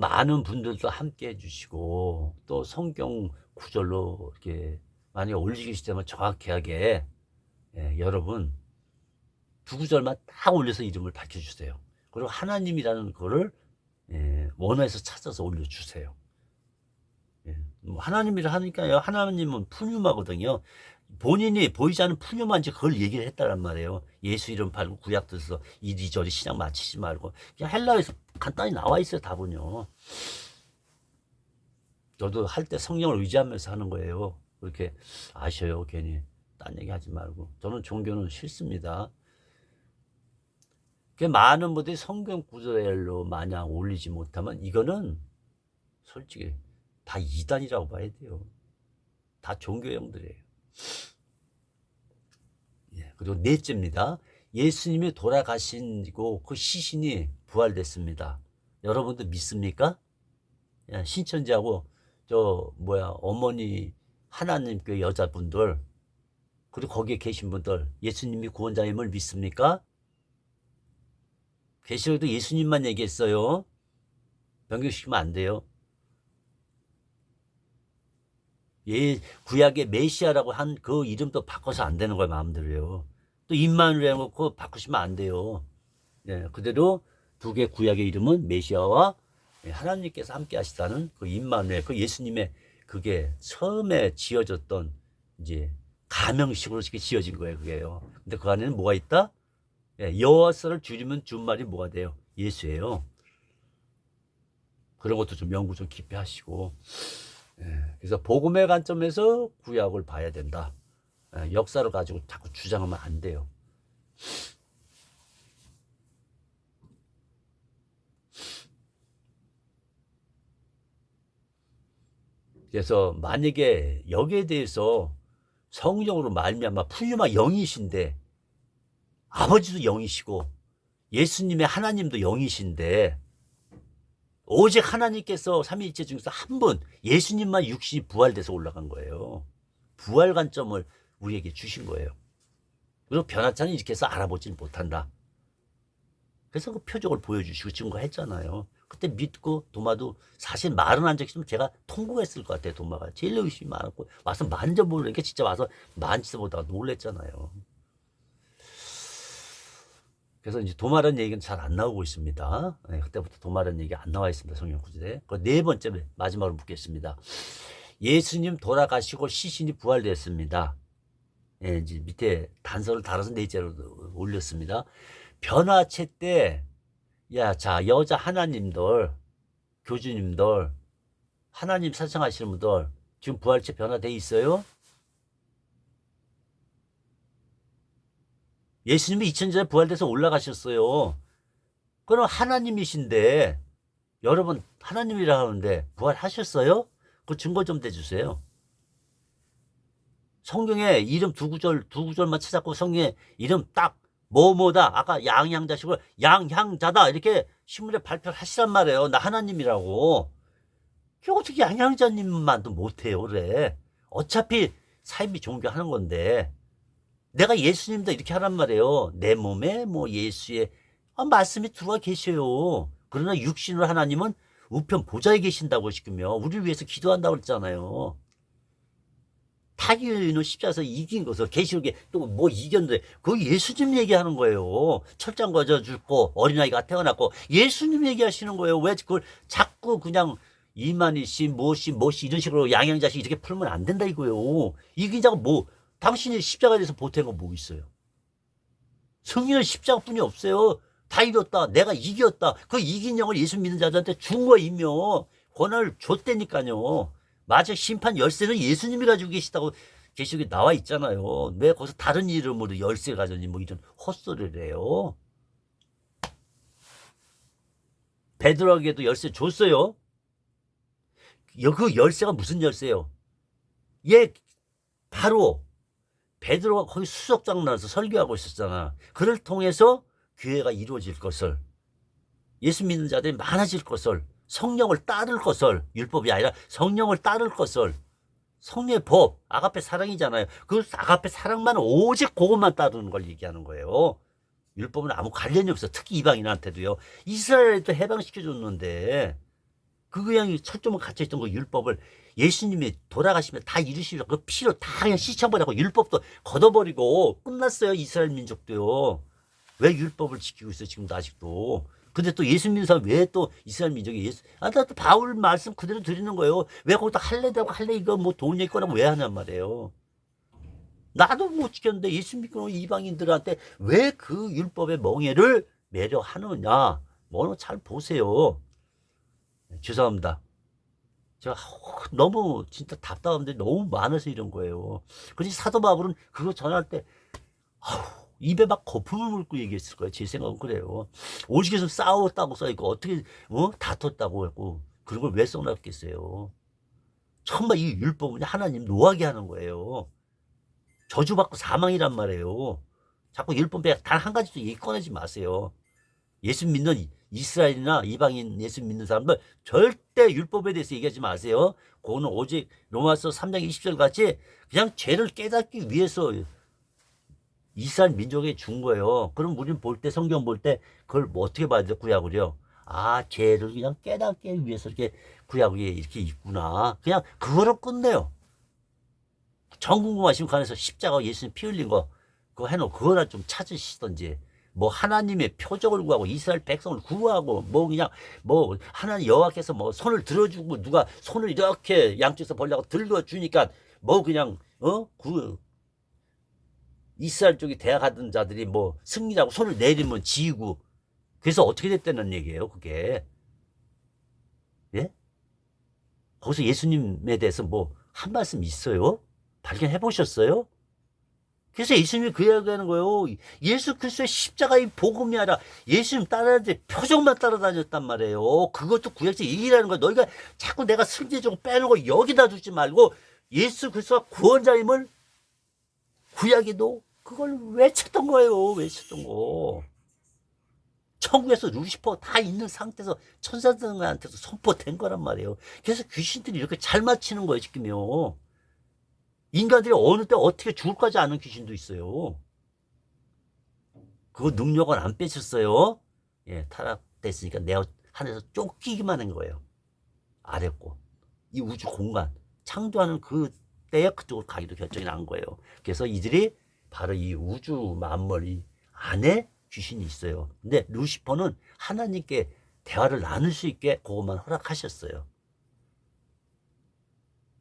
많은 분들도 함께 해주시고 또 성경 구절로 이렇게 많이 올리시면 정확하게 예, 여러분 두 구절만 딱 올려서 이름을 밝혀주세요. 그리고 하나님이라는 거를 예, 원어에서 찾아서 올려주세요. 예, 뭐 하나님이라 하니까요. 하나님은 푸뉴마거든요. 본인이 보이지 않는 푸뉴마인지 그걸 얘기를 했다란 말이에요. 예수 이름 팔고 구약 들어서 이리저리 신앙 맞히지 말고 그냥 헬라어에서 간단히 나와 있어요. 답은요. 저도 할 때 성령을 의지하면서 하는 거예요. 그렇게 아셔요. 괜히 딴 얘기 하지 말고. 저는 종교는 싫습니다. 많은 분들이 성경 구절로 만약 올리지 못하면 이거는 솔직히 다 이단이라고 봐야 돼요. 다 종교형들이에요. 예, 그리고 넷째입니다. 예수님이 돌아가시고 그 시신이 부활됐습니다. 여러분들 믿습니까? 예, 신천지하고 어머니 하나님께 여자분들 그리고 거기에 계신 분들 예수님이 구원자임을 믿습니까? 계시록도 예수님만 얘기했어요. 변경시키면 안 돼요. 구약의 메시아라고 한 그 이름도 바꿔서 안 되는 거예요. 마음대로요. 또 임마누엘 해놓고 바꾸시면 안 돼요. 네, 그대로 두 개 구약의 이름은 메시아와 하나님께서 함께 하시다는 그 임마누엘, 그 예수님의 그게 처음에 지어졌던 이제 가명식으로 이렇게 지어진 거예요. 그게요. 근데 그 안에는 뭐가 있다? 여호와서를 줄이면 준말이 뭐가 돼요? 예수예요. 그런 것도 좀 연구 좀 깊이 하시고. 그래서 복음의 관점에서 구약을 봐야 된다. 역사를 가지고 자꾸 주장하면 안 돼요. 그래서 만약에 여기에 대해서 성령으로 말미암아 푸뉴마 영이신데, 아버지도 영이시고 예수님의 하나님도 영이신데, 오직 하나님께서 삼위일체 중에서 한 분, 예수님만 육신이 부활돼서 올라간 거예요. 부활 관점을 우리에게 주신 거예요. 그리고 변화차는 이렇게 해서 알아보지 못한다. 그래서 그 표적을 보여주시고 증거했잖아요. 그때 믿고 도마도 사실 말은 한 적 있으면 제가 통곡했을 것 같아요. 도마가 제일 의심이 많았고, 와서 만져보니까 진짜 와서 만지보다가 놀랬잖아요. 그래서 이제 도마라는 얘기는 잘 안 나오고 있습니다. 그때부터 도마라는 얘기 안 나와 있습니다. 성경 구절에. 그 네 번째 마지막으로 묻겠습니다. 예수님 돌아가시고 시신이 부활됐습니다. 이제 밑에 단서를 달아서 넷째로 올렸습니다. 변화체 때, 자, 여자 하나님들, 교주님들, 하나님 사상하시는 분들, 지금 부활체 변화돼 있어요? 예수님이 2000년 전에 부활돼서 올라가셨어요. 그럼 하나님이신데, 여러분 하나님이라 하는데 부활하셨어요? 그 증거 좀 대주세요. 성경에 이름 두 구절만 찾았고 성경에 이름 딱 뭐뭐다, 아까 양양자식으로 양향자다 이렇게 신문에 발표를 하시란 말이에요. 나 하나님이라고. 그게 어떻게 양양자님만도 못해요. 그래. 어차피 사이비 종교하는 건데 내가 예수님도 이렇게 하란 말이에요. 내 몸에 뭐 예수의 말씀이 들어와 계셔요. 그러나 육신으로 하나님은 우편 보좌에 계신다고 시키며 우리를 위해서 기도한다고 그랬잖아요. 타기는 십자가에서 이긴 것을 계시록에 또 뭐 이겼는데 그거 예수님 얘기하는 거예요. 철장 거저 죽고 어린아이가 태어났고 예수님 얘기하시는 거예요. 왜 그걸 자꾸 그냥 이만희씨 뭐씨 이런 식으로 양양자식 이렇게 풀면 안 된다 이거예요. 이긴 자가 뭐 당신이 십자가에 대해서 보탠 건 뭐 있어요? 승리는 십자가뿐이 없어요. 다 이겼다. 내가 이겼다. 그 이긴 영을 예수 믿는 자들한테 준 거이며 권한을 줬다니까요. 맞아. 심판 열쇠는 예수님이 가지고 계시다고 계시록에 나와 있잖아요. 왜 거기서 다른 이름으로 열쇠 가졌니 뭐 이런 헛소리를 해요. 베드로에게도 열쇠 줬어요. 그 열쇠가 무슨 열쇠예요? 바로 베드로가 거기 수석장 나서 설교하고 있었잖아. 그를 통해서 교회가 이루어질 것을, 예수 믿는 자들이 많아질 것을, 성령을 따를 것을, 율법이 아니라 성령을 따를 것을, 성령의 법, 아가페 사랑이잖아요. 그 아가페 사랑만 오직 그것만 따르는 걸 얘기하는 거예요. 율법은 아무 관련이 없어. 특히 이방인한테도요. 이스라엘도 해방시켜줬는데 그 그냥 철조망 갇혀있던 그 율법을 예수님이 돌아가시면 다 이루시려고 그 피로 다 그냥 씻어버리고 율법도 걷어버리고 끝났어요. 이스라엘 민족도요. 왜 율법을 지키고 있어요? 지금도 아직도. 근데 또 예수 믿는 사람 왜 또 이스라엘 민족이 나또 바울 말씀 그대로 드리는 거예요. 왜 거기다 할례라고 할례 이거 뭐 돈 얘기 거라고 왜 하냔 말이에요. 나도 못 지켰는데 예수 믿고 이방인들한테 왜 그 율법의 멍에를 매려 하느냐. 뭐는 잘 보세요. 죄송합니다. 제가 너무 진짜 답답한데 너무 많아서 이런 거예요. 그래서 사도 바울은 그거 전할 때 입에 막 거품을 물고 얘기했을 거예요. 제 생각은 그래요. 오직에서 싸웠다고 써있고 어떻게 다퉜다고 했고 그런 걸 왜 써놨겠어요. 정말 이 율법은 하나님 노하게 하는 거예요. 저주받고 사망이란 말이에요. 자꾸 율법에 단 한 가지도 얘기 꺼내지 마세요. 예수 믿는 이스라엘이나 이방인 예수 믿는 사람들 절대 율법에 대해서 얘기하지 마세요. 그거는 오직 로마서 3장 20절 같이 그냥 죄를 깨닫기 위해서 이스라엘 민족에 준 거예요. 그럼 우리는 볼 때 성경 볼 때 그걸 뭐 어떻게 봐야 돼? 구약을요. 죄를 그냥 깨닫기 위해서 이렇게 구약이 이렇게 있구나. 그냥 그거로 끝내요. 전 궁금하시면 관해서 십자가 예수님 피 흘린 거 그거 해놓고 그거나 좀 찾으시던지 뭐 하나님의 표적을 구하고 이스라엘 백성을 구하고 뭐 그냥 뭐 하나님 여호와께서 뭐 손을 들어주고 누가 손을 이렇게 양쪽에서 벌려고 들어주니까 뭐 그냥 그 이스라엘 쪽이 대항하던 자들이 뭐 승리하고 손을 내리면 지고 그래서 어떻게 됐다는 얘기예요 그게. 예? 거기서 예수님에 대해서 뭐 한 말씀 있어요? 발견해 보셨어요? 그래서 예수님이 그 이야기하는 거예요. 예수 그리스도의 십자가의 복음이 아니라 예수님 따라다니는데 표적만 따라다녔단 말이에요. 그것도 구약적 얘기라는 거야. 너희가 자꾸 내가 승리적으로 빼놓고 여기다 두지 말고 예수 그리스도가 구원자임을 구약에도 그걸 외쳤던 거예요. 외쳤던 거. 천국에서 루시퍼 다 있는 상태에서 천사들한테도 선포된 거란 말이에요. 그래서 귀신들이 이렇게 잘 맞히는 거예요 지금요. 인간들이 어느 때 어떻게 죽을까지 아는 귀신도 있어요. 그거 능력은 안 뺏었어요. 예, 타락됐으니까 내 하늘에서 쫓기기만 한 거예요. 아랬고 이 우주 공간 창조하는 그 때에 그쪽으로 가기로 결정이 난 거예요. 그래서 이들이 바로 이 우주 만물 이 안에 귀신이 있어요. 근데 루시퍼는 하나님께 대화를 나눌 수 있게 그것만 허락하셨어요.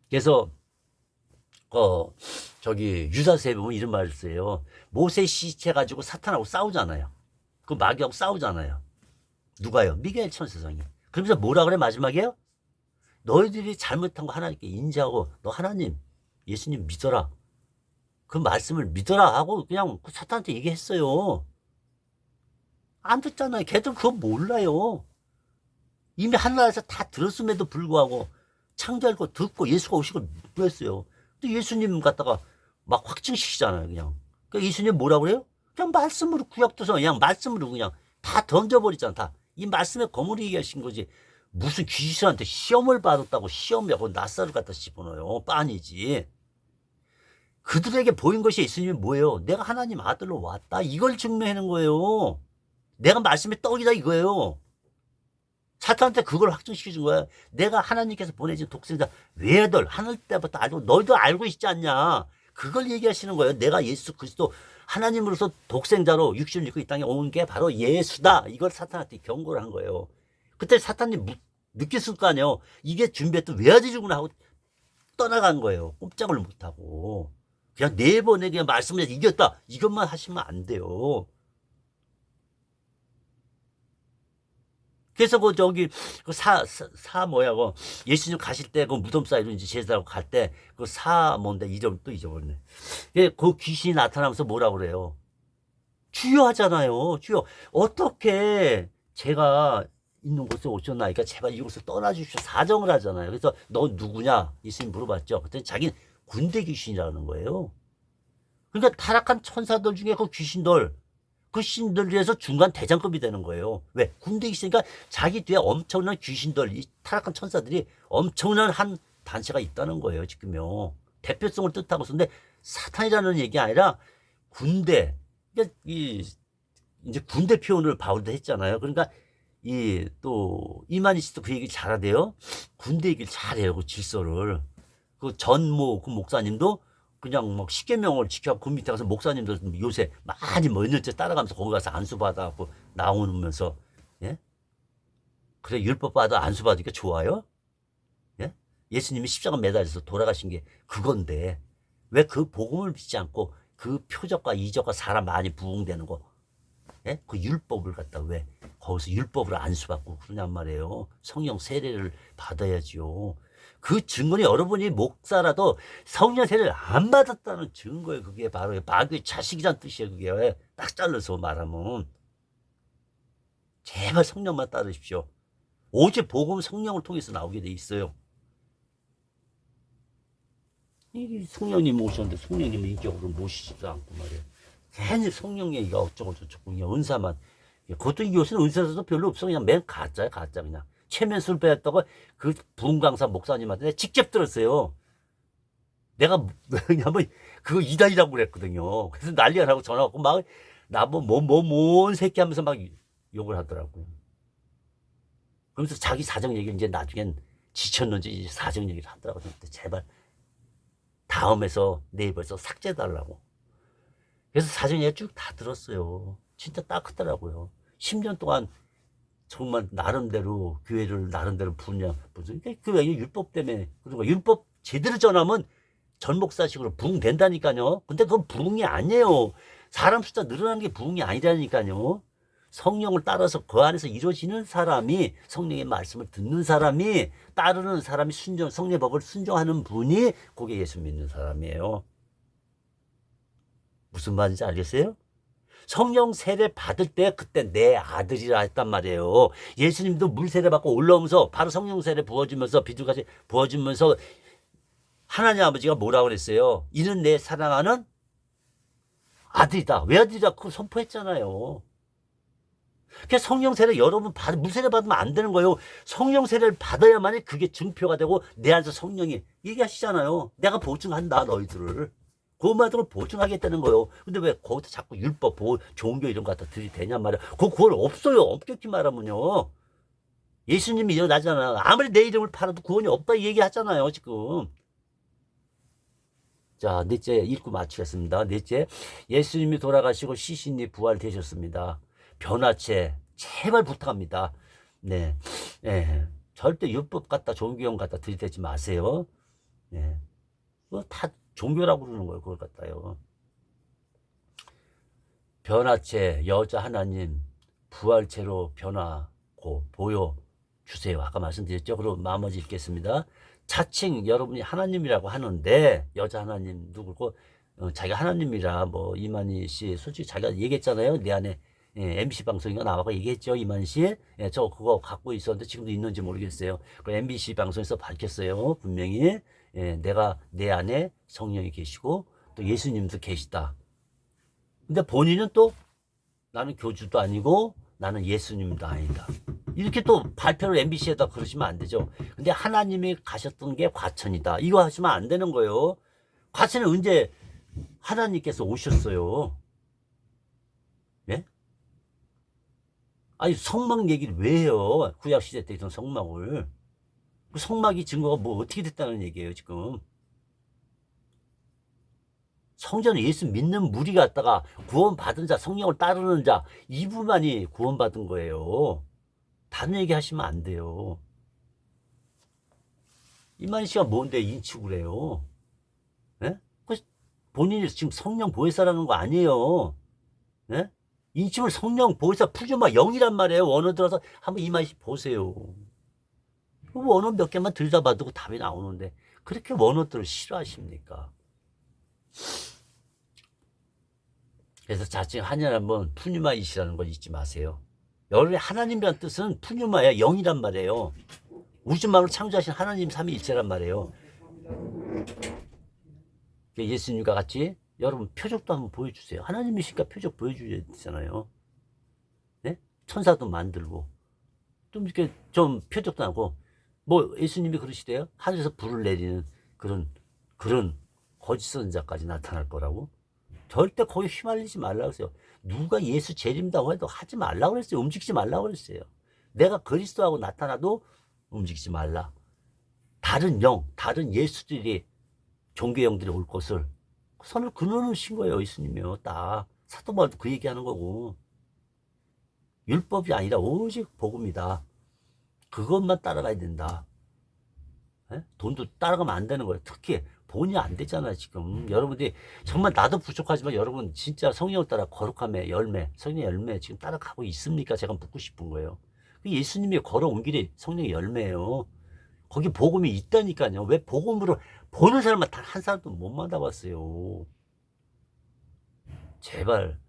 그래서 저기 유다서에 보면 이런 말을 써요. 모세 시체 가지고 사탄하고 싸우잖아요. 그 마귀하고 싸우잖아요. 누가요? 미가엘 천사장이. 그러면서 뭐라 그래 마지막에요? 너희들이 잘못한 거 하나님께 인지하고 너 하나님 예수님 믿어라. 그 말씀을 믿어라 하고 그냥 사탄한테 얘기했어요. 안 듣잖아요. 걔들 그거 몰라요. 이미 하늘나라에서 다 들었음에도 불구하고 창조할 거 듣고 예수가 오신 걸 믿었어요. 또 예수님 갖다가 막 확증시키잖아요. 그냥. 그러니까 예수님 뭐라 그래요? 그냥 말씀으로 구약도서 그냥 말씀으로 그냥 다 던져버리잖아. 다. 이 말씀에 거물이 하신 거지. 무슨 귀신한테 시험을 받았다고 시험하고 낯살을 갖다 집어넣어요. 빤이지. 그들에게 보인 것이 예수님이 뭐예요? 내가 하나님 아들로 왔다. 이걸 증명하는 거예요. 내가 말씀의 떡이다 이거예요. 사탄한테 그걸 확증시켜준 거야. 내가 하나님께서 보내준 독생자 외아들 하늘 때부터 알고 너희도 알고 있지 않냐. 그걸 얘기하시는 거예요. 내가 예수 그리스도 하나님으로서 독생자로 육신을 입고 이 땅에 온 게 바로 예수다. 이걸 사탄한테 경고를 한 거예요. 그때 사탄이 느꼈을 거 아니에요. 이게 준비했던 외아들이구나 하고 떠나간 거예요. 꼼짝을 못하고. 그냥 네 번에 그냥 말씀을 해서 이겼다. 이것만 하시면 안 돼요. 그래서 뭐야 예수님 가실 때 그 무덤 사이로 이제 제사하고 갈 때 그 뭔데 이름 또 잊어버렸네. 그 귀신이 나타나면서 뭐라 그래요? 주여 하잖아요. 주여 어떻게 제가 있는 곳에 오셨나니까 제발 이곳을 떠나주십시오. 사정을 하잖아요. 그래서 너 누구냐? 예수님 물어봤죠. 그때 자기는 군대 귀신이라는 거예요. 그러니까 타락한 천사들 중에 그 귀신들 그 신들 위해서 중간 대장급이 되는 거예요. 왜? 군대 있으니까 자기 뒤에 엄청난 귀신들, 이 타락한 천사들이 엄청난 한 단체가 있다는 거예요, 지금요. 대표성을 뜻하고 있는데 사탄이라는 얘기 아니라 군대. 그러니까 이제 군대 표현을 바울도 했잖아요. 그러니까 또 이만희 씨도 그 얘기 잘하대요. 군대 얘기를 잘해요, 그 질서를. 그 전모 그 목사님도 그냥 막 십계명을 지켜고 그 밑에 가서 목사님들 요새 많이 몇 년째 따라가면서 거기 가서 안수 받아갖고 나오면서 예? 그래 율법 받아 안수 받으니까 좋아요? 예? 예수님이 십자가 매달려서 돌아가신 게 그건데 왜 그 복음을 믿지 않고 그 표적과 이적과 사람 많이 부흥되는 거 예? 그 율법을 갖다 왜 거기서 율법으로 안수받고 그러냔 말이에요. 성령 세례를 받아야지요. 그 증거는 여러분이 목사라도 성령 세례를 안 받았다는 증거예요. 그게 바로 마귀의 자식이란 뜻이에요. 그게 딱 잘라서 말하면 제발 성령만 따르십시오. 오직 복음 성령을 통해서 나오게 돼 있어요. 이 성령님 오셨는데 성령님을 인격으로 모시지도 않고 말이에요. 괜히 성령 얘기가 어쩌고 저쩌고 그냥 은사만. 그것도 요새는 은사도 별로 없어. 그냥 맨 가짜야 가짜 그냥. 최면술 배웠다고 그 부흥강사 목사님한테 직접 들었어요. 내가 왜냐면 그거 이단이라고 그랬거든요. 그래서 난리가 나고 전화 왔고 막 나뭐 뭔 새끼 하면서 막 욕을 하더라고요. 그러면서 자기 사정 얘기를 이제 나중엔 지쳤는지 이제 사정 얘기를 하더라고요. 제발 다음에서 네이버에서 삭제해달라고. 그래서 사정에 쭉 다 들었어요. 진짜 따뜻하더라고요. 10년 동안 정말 나름대로 교회를 나름대로 무슨 그 율법 때문에. 그리고 율법 제대로 전하면 전 목사식으로 부흥된다니까요. 근데 그건 부흥이 아니에요. 사람 숫자 늘어나는 게 부흥이 아니라니까요. 성령을 따라서 그 안에서 이루어지는 사람이, 성령의 말씀을 듣는 사람이, 따르는 사람이, 성령의 법을 순종하는 분이 그게 예수 믿는 사람이에요. 무슨 말인지 알겠어요? 성령 세례 받을 때 그때 내 아들이라 했단 말이에요. 예수님도 물 세례 받고 올라오면서 바로 성령 세례 부어주면서, 비둘같이 부어주면서 하나님 아버지가 뭐라고 그랬어요? 이는 내 사랑하는 아들이다. 외아들이라 그걸 선포했잖아요. 그러니까 성령 세례 여러분 물 세례 받으면 안 되는 거예요. 성령 세례를 받아야만이 그게 증표가 되고 내 안에서 성령이 얘기하시잖아요. 내가 보증한다 너희들을. 그것만으로 보증하겠다는 거예요. 근데 왜 거기서 자꾸 율법, 종교 이런 거 갖다 들이대냔 말이야. 그건 없어요. 엄격히 말하면요. 예수님이 일어나잖아. 아무리 내 이름을 팔아도 구원이 없다 얘기하잖아요 지금. 자, 넷째 읽고 마치겠습니다. 넷째, 예수님이 돌아가시고 시신이 부활되셨습니다. 변화체 제발 부탁합니다. 네, 네. 절대 율법 갖다 종교형 갖다 들이대지 마세요. 네. 그거 다 종교라고 그러는 거예요. 그걸 갖다요. 변화체 여자 하나님 부활체로 변화고 보여 주세요. 아까 말씀드렸죠. 그럼 나머지 읽겠습니다. 자칭 여러분이 하나님이라고 하는데 여자 하나님 누구고 자기가 하나님이라 뭐 이만희 씨 솔직히 자기가 얘기했잖아요. 내 안에 MBC 방송인가 나와서 얘기했죠. 이만희 씨. 저 그거 갖고 있었는데 지금도 있는지 모르겠어요. 그 MBC 방송에서 밝혔어요. 분명히 내가 내 안에 성령이 계시고 또 예수님도 계시다. 근데 본인은 또 나는 교주도 아니고 나는 예수님도 아니다. 이렇게 또 발표를 MBC에다 그러시면 안 되죠. 근데 하나님이 가셨던 게 과천이다. 이거 하시면 안 되는 거예요. 과천은 언제 하나님께서 오셨어요? 예? 아니 성막 얘기를 왜 해요? 구약시대 때 있던 성막을. 그 성막이 증거가 뭐 어떻게 됐다는 얘기예요 지금. 성전에 예수 믿는 무리 갖다가 구원받은 자, 성령을 따르는 자 이분만이 구원받은 거예요. 다른 얘기 하시면 안 돼요. 이만희 씨가 뭔데 인치고 그래요? 예? 본인이 지금 성령 보혜사라는 거 아니에요. 예? 인침을 성령 보혜사 푸주마 0이란 말이에요. 원어 들어서 한번 이만희 씨 보세요. 원어 몇 개만 들여다봐도 답이 나오는데 그렇게 원어들을 싫어하십니까? 그래서 자칭 하나님은 푸뉴마이시라는 걸 잊지 마세요. 여러분의 하나님이라는 뜻은 푸뉴마야 0이란 말이에요. 우주만을 창조하신 하나님 삼위일체란 말이에요. 예수님과 같이 여러분 표적도 한번 보여주세요. 하나님이시니까 표적 보여줘야 되잖아요. 네? 천사도 만들고 좀 이렇게 좀 표적도 하고 뭐 예수님이 그러시대요. 하늘에서 불을 내리는 그런 거짓 선자까지 나타날 거라고. 절대 거기 휘말리지 말라고 했어요. 누가 예수 재림다고 해도 하지 말라고 그랬어요. 움직이지 말라고 그랬어요. 내가 그리스도하고 나타나도 움직이지 말라. 다른 영, 다른 예수들이 종교 영들이 올 것을 선을 그어놓으신 거예요. 예수님이요. 딱 사도 바울도 그 얘기하는 거고. 율법이 아니라 오직 복음이다. 그것만 따라가야 된다. 에? 돈도 따라가면 안 되는 거예요. 특히 돈이 안 되잖아요 지금. 여러분들이 정말 나도 부족하지만 여러분 진짜 성령을 따라 거룩함의 열매, 성령의 열매 지금 따라가고 있습니까? 제가 묻고 싶은 거예요. 예수님이 걸어온 길이 성령의 열매예요. 거기 복음이 있다니까요. 왜 복음으로 보는 사람만 단 한 사람도 못 만나봤어요. 제발.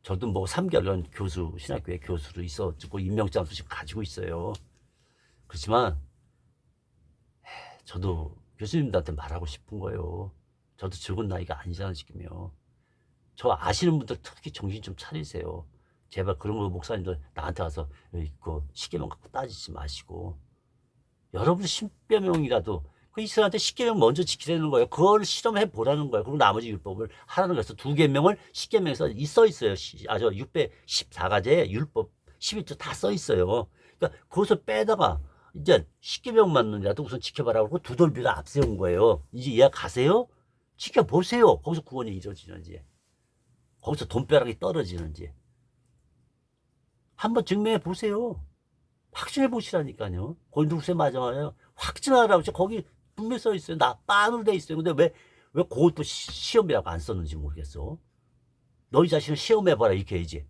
저도 뭐 3개월간 교수, 신학교에 교수로 있어가지고 임명장도 지금 가지고 있어요. 그렇지만 저도 교수님들한테 말하고 싶은 거예요. 저도 적은 나이가 아니잖아 지금요. 저 아시는 분들 특히 정신 좀 차리세요. 제발 그런 거 목사님들 나한테 와서 그 십계명 갖고 따지지 마시고 여러분 십계명이라도 그 이스라엘한테 십계명 먼저 지키라는 거예요. 그걸 실험해 보라는 거예요. 그리고 나머지 율법을 하라는 거에서 2계명을 십계명에서 써 있어요. 저 614가지의 율법 11조 다 써 있어요. 그러니까 그것을 빼다가 이제 십계명만이라도 우선 지켜봐라 그러고 두돌비를 앞세운 거예요. 이제 이해 가세요? 지켜보세요. 거기서 구원이 이루어지는지, 거기서 돈벼락이 떨어지는지 한번 증명해 보세요. 확증해 보시라니까요. 거기 누구세 맞아요. 확증하라고. 거기 분명히 써 있어요. 나 빤으로 돼 있어요. 근데 왜 그것도 시험이라고 안 썼는지 모르겠어. 너희 자신을 시험해봐라 이렇게 해야지.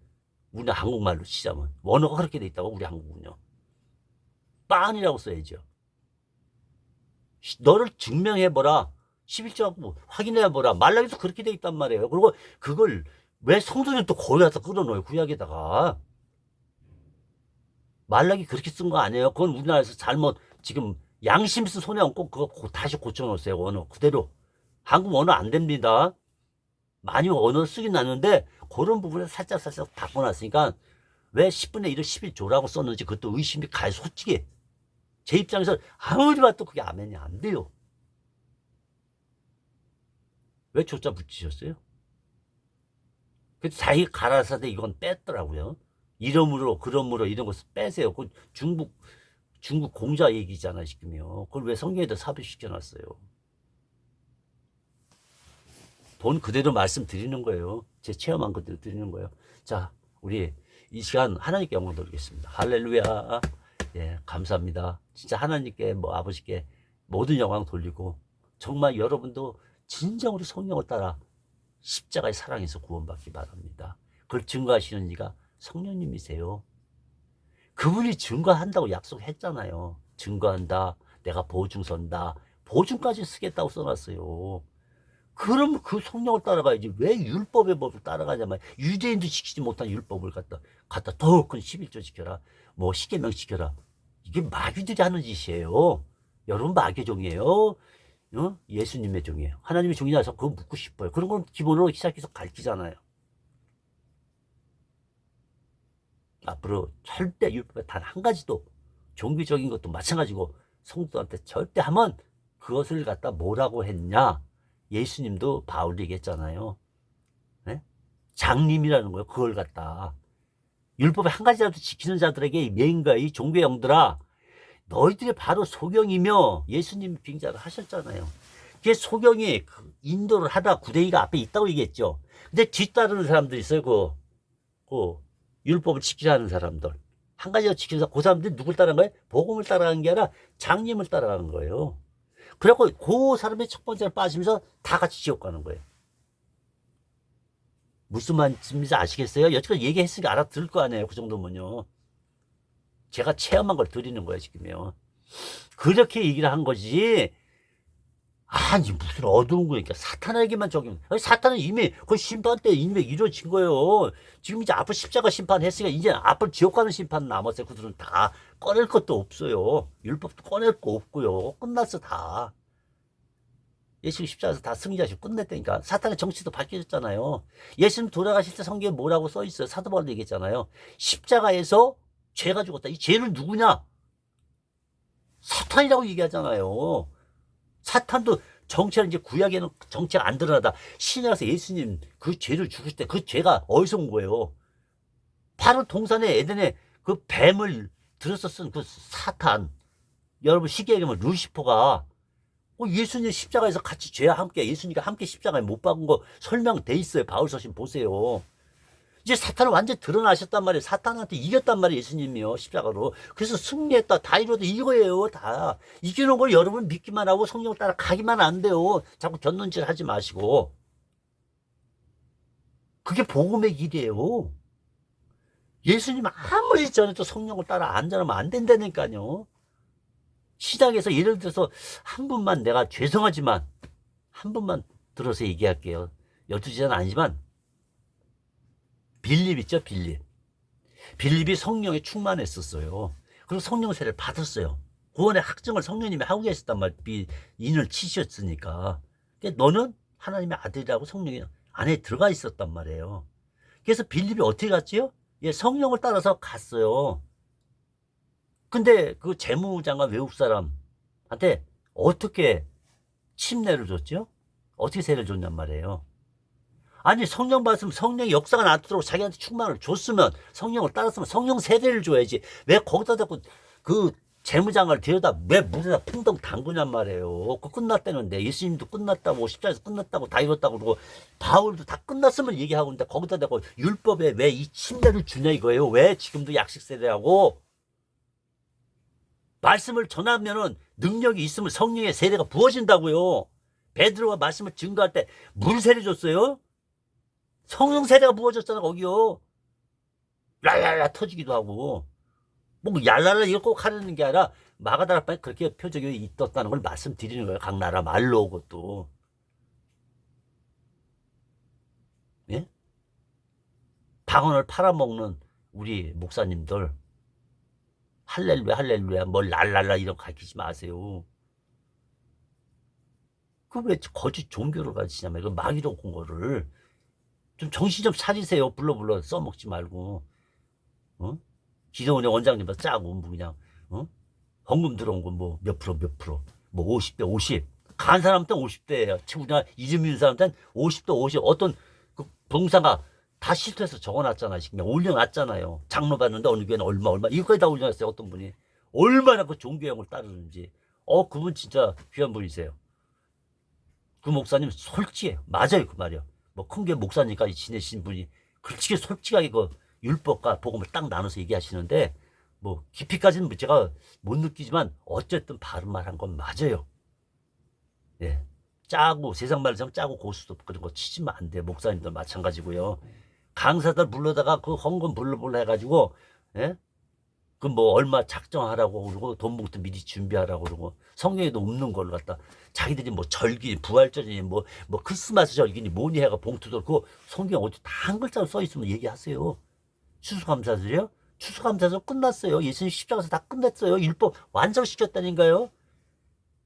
우리는 한국말로 치자면 원어가 그렇게 돼 있다고. 우리 한국은요. 빤이라고 써야죠. 너를 증명해보라. 11조하고 확인해보라. 말라기도 그렇게 돼 있단 말이에요. 그리고 그걸 왜 성도는 또 거기 가서 끌어넣어요. 구약에다가. 말라기 그렇게 쓴 거 아니에요. 그건 우리나라에서 잘못 지금 양심스 손에 얹고 그거 다시 고쳐놓으세요. 언어 그대로. 한국 언어 안 됩니다. 많이 언어 쓰긴 나는데 그런 부분에 살짝 바꿔놨으니까 왜 10분의 1을 11조라고 썼는지 그것도 의심이 가요. 솔직히 제 입장에서 아무리 봐도 그게 아멘이 안 돼요. 왜 조자 붙이셨어요? 그래서 자기 가라사대 이건 뺐더라고요. 이름으로 그럼으로 이런 것을 빼세요. 그 중국 공자 얘기잖아 지금요. 그걸 왜 성경에다 삽입시켜놨어요? 본 그대로 말씀드리는 거예요. 제 체험한 그대로 드리는 거예요. 자, 우리 이 시간 하나님께 영광 돌리겠습니다. 할렐루야. 예, 감사합니다. 진짜 하나님께 아버지께 모든 영광 돌리고 정말 여러분도 진정으로 성령을 따라 십자가의 사랑에서 구원받기 바랍니다. 그걸 증거하시는 이가 성령님이세요. 그분이 증거한다고 약속했잖아요. 증거한다. 내가 보증 선다. 보증까지 쓰겠다고 써놨어요. 그럼 그 성령을 따라가야지. 왜 율법의 법을 따라가냐면 유대인도 지키지 못한 율법을 갖다 더 큰 11조 지켜라. 뭐 십계명 지켜라. 이게 마귀들이 하는 짓이에요. 여러분 마귀의 종이에요. 예수님의 종이에요. 하나님의 종이라서 그거 묻고 싶어요. 그런 건 기본으로 시작해서 가르치잖아요. 앞으로 절대 율법에 단 한 가지도 종교적인 것도 마찬가지고 성도한테 절대 하면 그것을 갖다 뭐라고 했냐. 예수님도 바울이 얘기했잖아요. 네? 장님이라는 거예요. 그걸 갖다 율법의 한 가지라도 지키는 자들에게 메인가 이 종교의 영들아 너희들이 바로 소경이며 예수님이 빙자를 하셨잖아요. 그게 소경이 인도를 하다 구데기가 앞에 있다고 얘기했죠. 근데 뒤따르는 사람들이 있어요. 그 율법을 지키라는 사람들. 한 가지로 지키면서 그 사람들이 누굴 따라간 거예요? 복음을 따라가는 게 아니라 장님을 따라가는 거예요. 그래갖고 그 사람의 첫 번째로 빠지면서 다 같이 지옥 가는 거예요. 무슨 말인지 아시겠어요? 여태까지 얘기했으니까 알아들을 거 아니에요. 그 정도면요. 제가 체험한 걸 드리는 거예요, 지금요. 그렇게 얘기를 한 거지. 아니, 무슨 어두운 거니까. 사탄에게만 적용. 사탄은 이미 그 심판 때 이미 이루어진 거예요. 지금 이제 앞으로 십자가 심판했으니까 이제 앞으로 지옥 가는 심판 남았어요. 그들은 다 꺼낼 것도 없어요. 율법도 꺼낼 거 없고요. 끝났어, 다. 예수님 십자가에서 다 승리하시고 끝냈다니까. 사탄의 정치도 바뀌어졌잖아요. 예수님 돌아가실 때 성경에 뭐라고 써 있어요? 사도 바울도 얘기했잖아요. 십자가에서 죄가 죽었다. 이 죄는 누구냐? 사탄이라고 얘기하잖아요. 사탄도 정체는 이제 구약에는 정체가 안 드러나다. 신약에서 예수님 그 죄를 죽으실 때 그 죄가 어디서 온 거예요? 바로 동산의 에덴에 그 뱀을 들어서 쓴 그 사탄. 여러분 쉽게 얘기하면 루시퍼가 예수님 십자가에서 같이 죄와 함께 예수님과 함께 십자가에 못 박은 거 설명돼 있어요. 바울서신 보세요. 이제 사탄은 완전히 드러나셨단 말이에요. 사탄한테 이겼단 말이에요. 예수님이요. 십자가로. 그래서 승리했다. 다 이루어도 이거예요. 다. 이기는 걸 여러분 믿기만 하고 성령을 따라 가기만 안 돼요. 자꾸 곁눈질 하지 마시고. 그게 복음의 길이에요. 예수님 아무리 전에도 성령을 따라 안 자라면 안 된다니까요. 시장에서 예를 들어서 한 분만 내가 죄송하지만 한 분만 들어서 얘기할게요. 12제는 아니지만 빌립 있죠, 빌립. 빌립이 성령에 충만했었어요. 그리고 성령 세례를 받았어요. 구원의 학증을 성령님이 하고 계셨단 말이에요. 인을 치셨으니까. 너는 하나님의 아들이라고 성령이 안에 들어가 있었단 말이에요. 그래서 빌립이 어떻게 갔지요? 예, 성령을 따라서 갔어요. 근데 그 재무장관 외국 사람한테 어떻게 침례를 줬죠? 어떻게 세례를 줬냔 말이에요. 아니 성령 받았으면 성령의 역사가 나도록 자기한테 충만을 줬으면 성령을 따랐으면 성령 세례를 줘야지. 왜 거기다 자꾸 그 재무장관을 데려다 왜 물에다 풍덩 담그냔 말이에요. 그 끝났다는데 예수님도 끝났다고 십자가에서 끝났다고 다 이뤘다고 그러고 바울도 다 끝났으면 얘기하고 있는데 거기다 대고 율법에 왜 이 침례를 주냐 이거예요. 왜 지금도 약식 세례하고 말씀을 전하면은 능력이 있으면 성령의 세례가 부어진다고요. 베드로가 말씀을 증거할 때 물 세례 줬어요. 성령 세례가 부어졌잖아 거기요. 랄랄라 터지기도 하고 뭐 얄랄라 이거 꼭 하려는 게 아니라 마가다락방에 그렇게 표적이 있었다는 걸 말씀드리는 거예요. 각 나라 말로 그것도. 예? 방언을 팔아먹는 우리 목사님들 할렐루야 할렐루야 뭘 랄랄라 이런 거 가르치지 마세요. 그 왜 거짓 종교를 가르치냐면 이거 마귀로 온 거를 좀 정신 좀 차리세요. 불러 써먹지 말고. 어? 기도원의 원장님보다 짜고 뭐 그냥 헌금 들어온 건 뭐 몇 프로 뭐 50대 50 간 사람한테는 50대예요. 우리나라 이름 있는 사람한테는 50대 50 어떤 그 봉사가 다 실수해서 적어놨잖아요. 그냥 올려놨잖아요. 장로 받는데 어느 교회는 얼마 이거까지 다 올려놨어요. 어떤 분이 얼마나 그 종교형을 따르는지. 그분 진짜 귀한 분이세요. 그 목사님 솔직해요. 맞아요 그 말이요. 뭐 큰 교회 목사님까지 지내신 분이 그렇게 솔직하게 그 율법과 복음을 딱 나눠서 얘기하시는데 뭐 깊이까지는 제가 못 느끼지만 어쨌든 바른 말 한 건 맞아요. 예. 짜고 세상 말처럼 짜고 고수도 그런 거 치지면 안 돼. 목사님들 마찬가지고요. 강사들 불러다가 그 헌금 불러볼라 해가지고 예? 그 뭐 얼마 작정하라고 그러고 돈 봉투 미리 준비하라고 그러고 성경에도 없는 걸로 갖다 자기들이 뭐 절기 부활절이니 뭐 크리스마스 절기니 뭐니 해가 봉투도 그거 성경 어디 다 한 글자로 써 있으면 얘기하세요. 추수감사절이요? 추수감사절 끝났어요. 예수님 십자가에서 다 끝냈어요. 율법 완성시켰다니까요.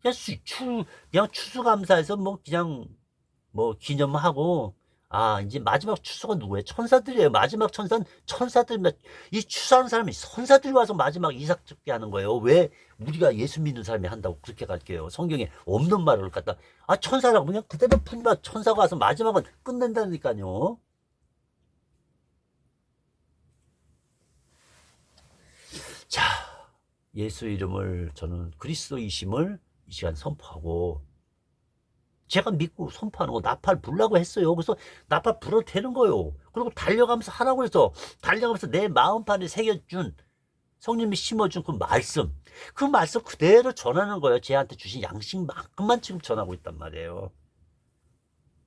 그냥 추수감사해서 뭐 그냥 뭐 기념하고 이제 마지막 추수가 누구예요? 천사들이에요. 마지막 천사들 이 추수하는 사람이 선사들이 와서 마지막 이삭 죽게 하는 거예요. 왜 우리가 예수 믿는 사람이 한다고 그렇게 갈게요. 성경에 없는 말을 갖다 천사라고 그냥 그대로 푼다. 천사가 와서 마지막은 끝낸다니까요. 자, 예수 이름을 저는 그리스도이심을 이 시간 선포하고 제가 믿고 선포하는 거 나팔 불라고 했어요. 그래서 나팔 불어도 되는 거예요. 그리고 달려가면서 하라고 해서 달려가면서 내 마음판에 새겨준 성령님이 심어준 그 말씀 그대로 전하는 거예요. 쟤한테 주신 양식만큼만 지금 전하고 있단 말이에요.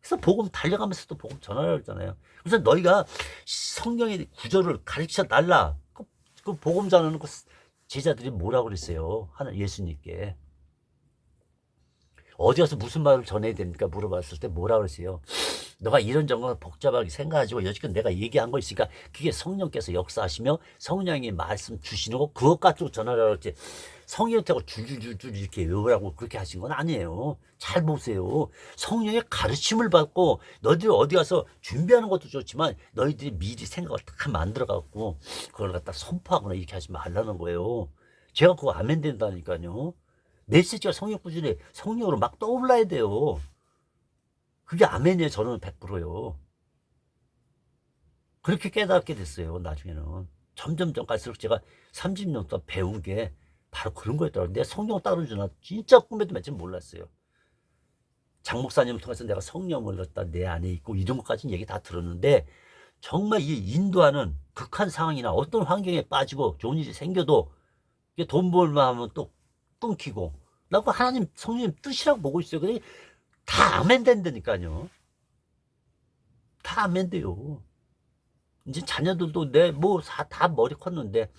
그래서 복음 달려가면서도 복음 전하라고 했잖아요. 그래서 너희가 성경의 구절을 가르쳐 달라. 그 복음 전하는 그 제자들이 뭐라고 그랬어요? 하나 예수님께. 어디 가서 무슨 말을 전해야 됩니까? 물어봤을 때 뭐라 그랬어요? 너가 이런저런 복잡하게 생각하지고 여지껏 내가 얘기한 거 있으니까 그게 성령께서 역사하시며 성령이 말씀 주시는 거 그것 가지고 전하라고 그랬지. 성령한테 줄줄줄줄 이렇게 외우라고 그렇게 하신 건 아니에요. 잘 보세요. 성령의 가르침을 받고 너희들이 어디 가서 준비하는 것도 좋지만 너희들이 미리 생각을 다 만들어갖고 그걸 갖다 선포하거나 이렇게 하지 말라는 거예요. 제가 그거 아멘 된다니까요. 메시지가 성령 꾸준히 성령으로 막 떠올라야 돼요. 그게 아멘이에요. 저는 100%요. 그렇게 깨닫게 됐어요. 나중에는. 점점 갈수록 제가 30년 동안 배운 게 바로 그런 거였더라고요. 내가 성령 따르는 줄 진짜 꿈에도 며칠 몰랐어요. 장 목사님을 통해서 내가 성령을 갖다 내 안에 있고 이런 것까지는 얘기 다 들었는데 정말 이 인도하는 극한 상황이나 어떤 환경에 빠지고 좋은 일이 생겨도 돈 벌만 하면 또 끊기고 나그 하나님 성령님 뜻이라고 보고 있어요. 근데 다 아멘 된다니까요. 다 아멘 돼요. 이제 자녀들도 다 머리 컸는데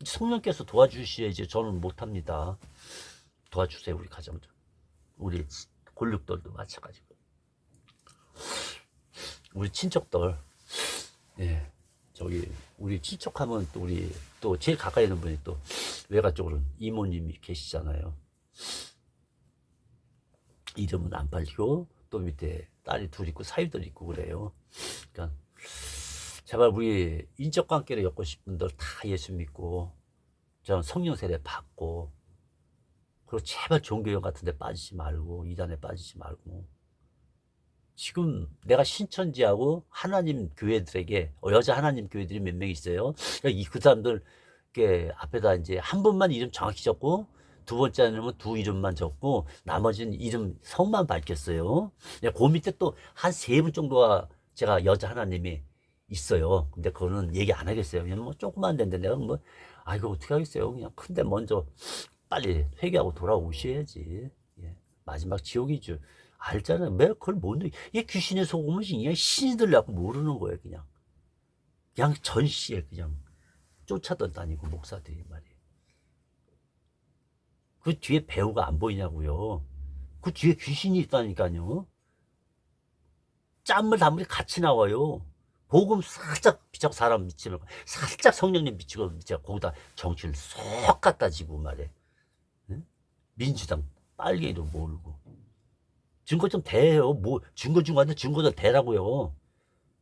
성령께서 도와주셔야지. 저는 못합니다. 도와주세요. 우리 가정들, 우리 골육들도 마찬가지고 우리 친척들. 예, 저기 우리 친척하면 또 우리 또 제일 가까이 있는 분이 또 외가 쪽으로는 이모님이 계시잖아요. 이름은 안 팔리고 또 밑에 딸이 둘 있고 사위들 있고 그래요. 그러니까 제발 우리 인적관계를 엮고 싶은 분들 다 예수 믿고 저는 성령 세례 받고 그리고 제발 종교형 같은 데 빠지지 말고 이단에 빠지지 말고. 지금 내가 신천지하고 하나님 교회들에게 여자 하나님 교회들이 몇 명 있어요. 그러니까 그 사람들 게 앞에다 이제 한 분만 이름 정확히 적고 두 번째는 두 이름만 적고 나머지는 이름 성만 밝혔어요. 그 밑에 또 한 세 분 정도가 제가 여자 하나님이 있어요. 근데 그거는 얘기 안 하겠어요. 그냥 뭐 조그만 데인데 내가 뭐 이거 어떻게 하겠어요. 그냥 큰데 먼저 빨리 회개하고 돌아오셔야지. 예. 마지막 지옥이죠. 알잖아요. 왜 그걸 못 느끼? 이게 귀신의 속음은 그냥 신이 들려고 모르는 거예요. 그냥 전시에 그냥 쫓아던 다니고 목사들이 말이에요. 그 뒤에 배우가 안 보이냐고요. 그 뒤에 귀신이 있다니까요. 짠물 단물이 같이 나와요. 복음 살짝 비춰 사람 미치면 살짝 성령님 미치고 거기다 정치를 쏙 갖다 지고 말이에요. 응? 민주당 빨갱이도 모르고 증거 좀 대요. 뭐 증거 중간에 증거도 대라고요.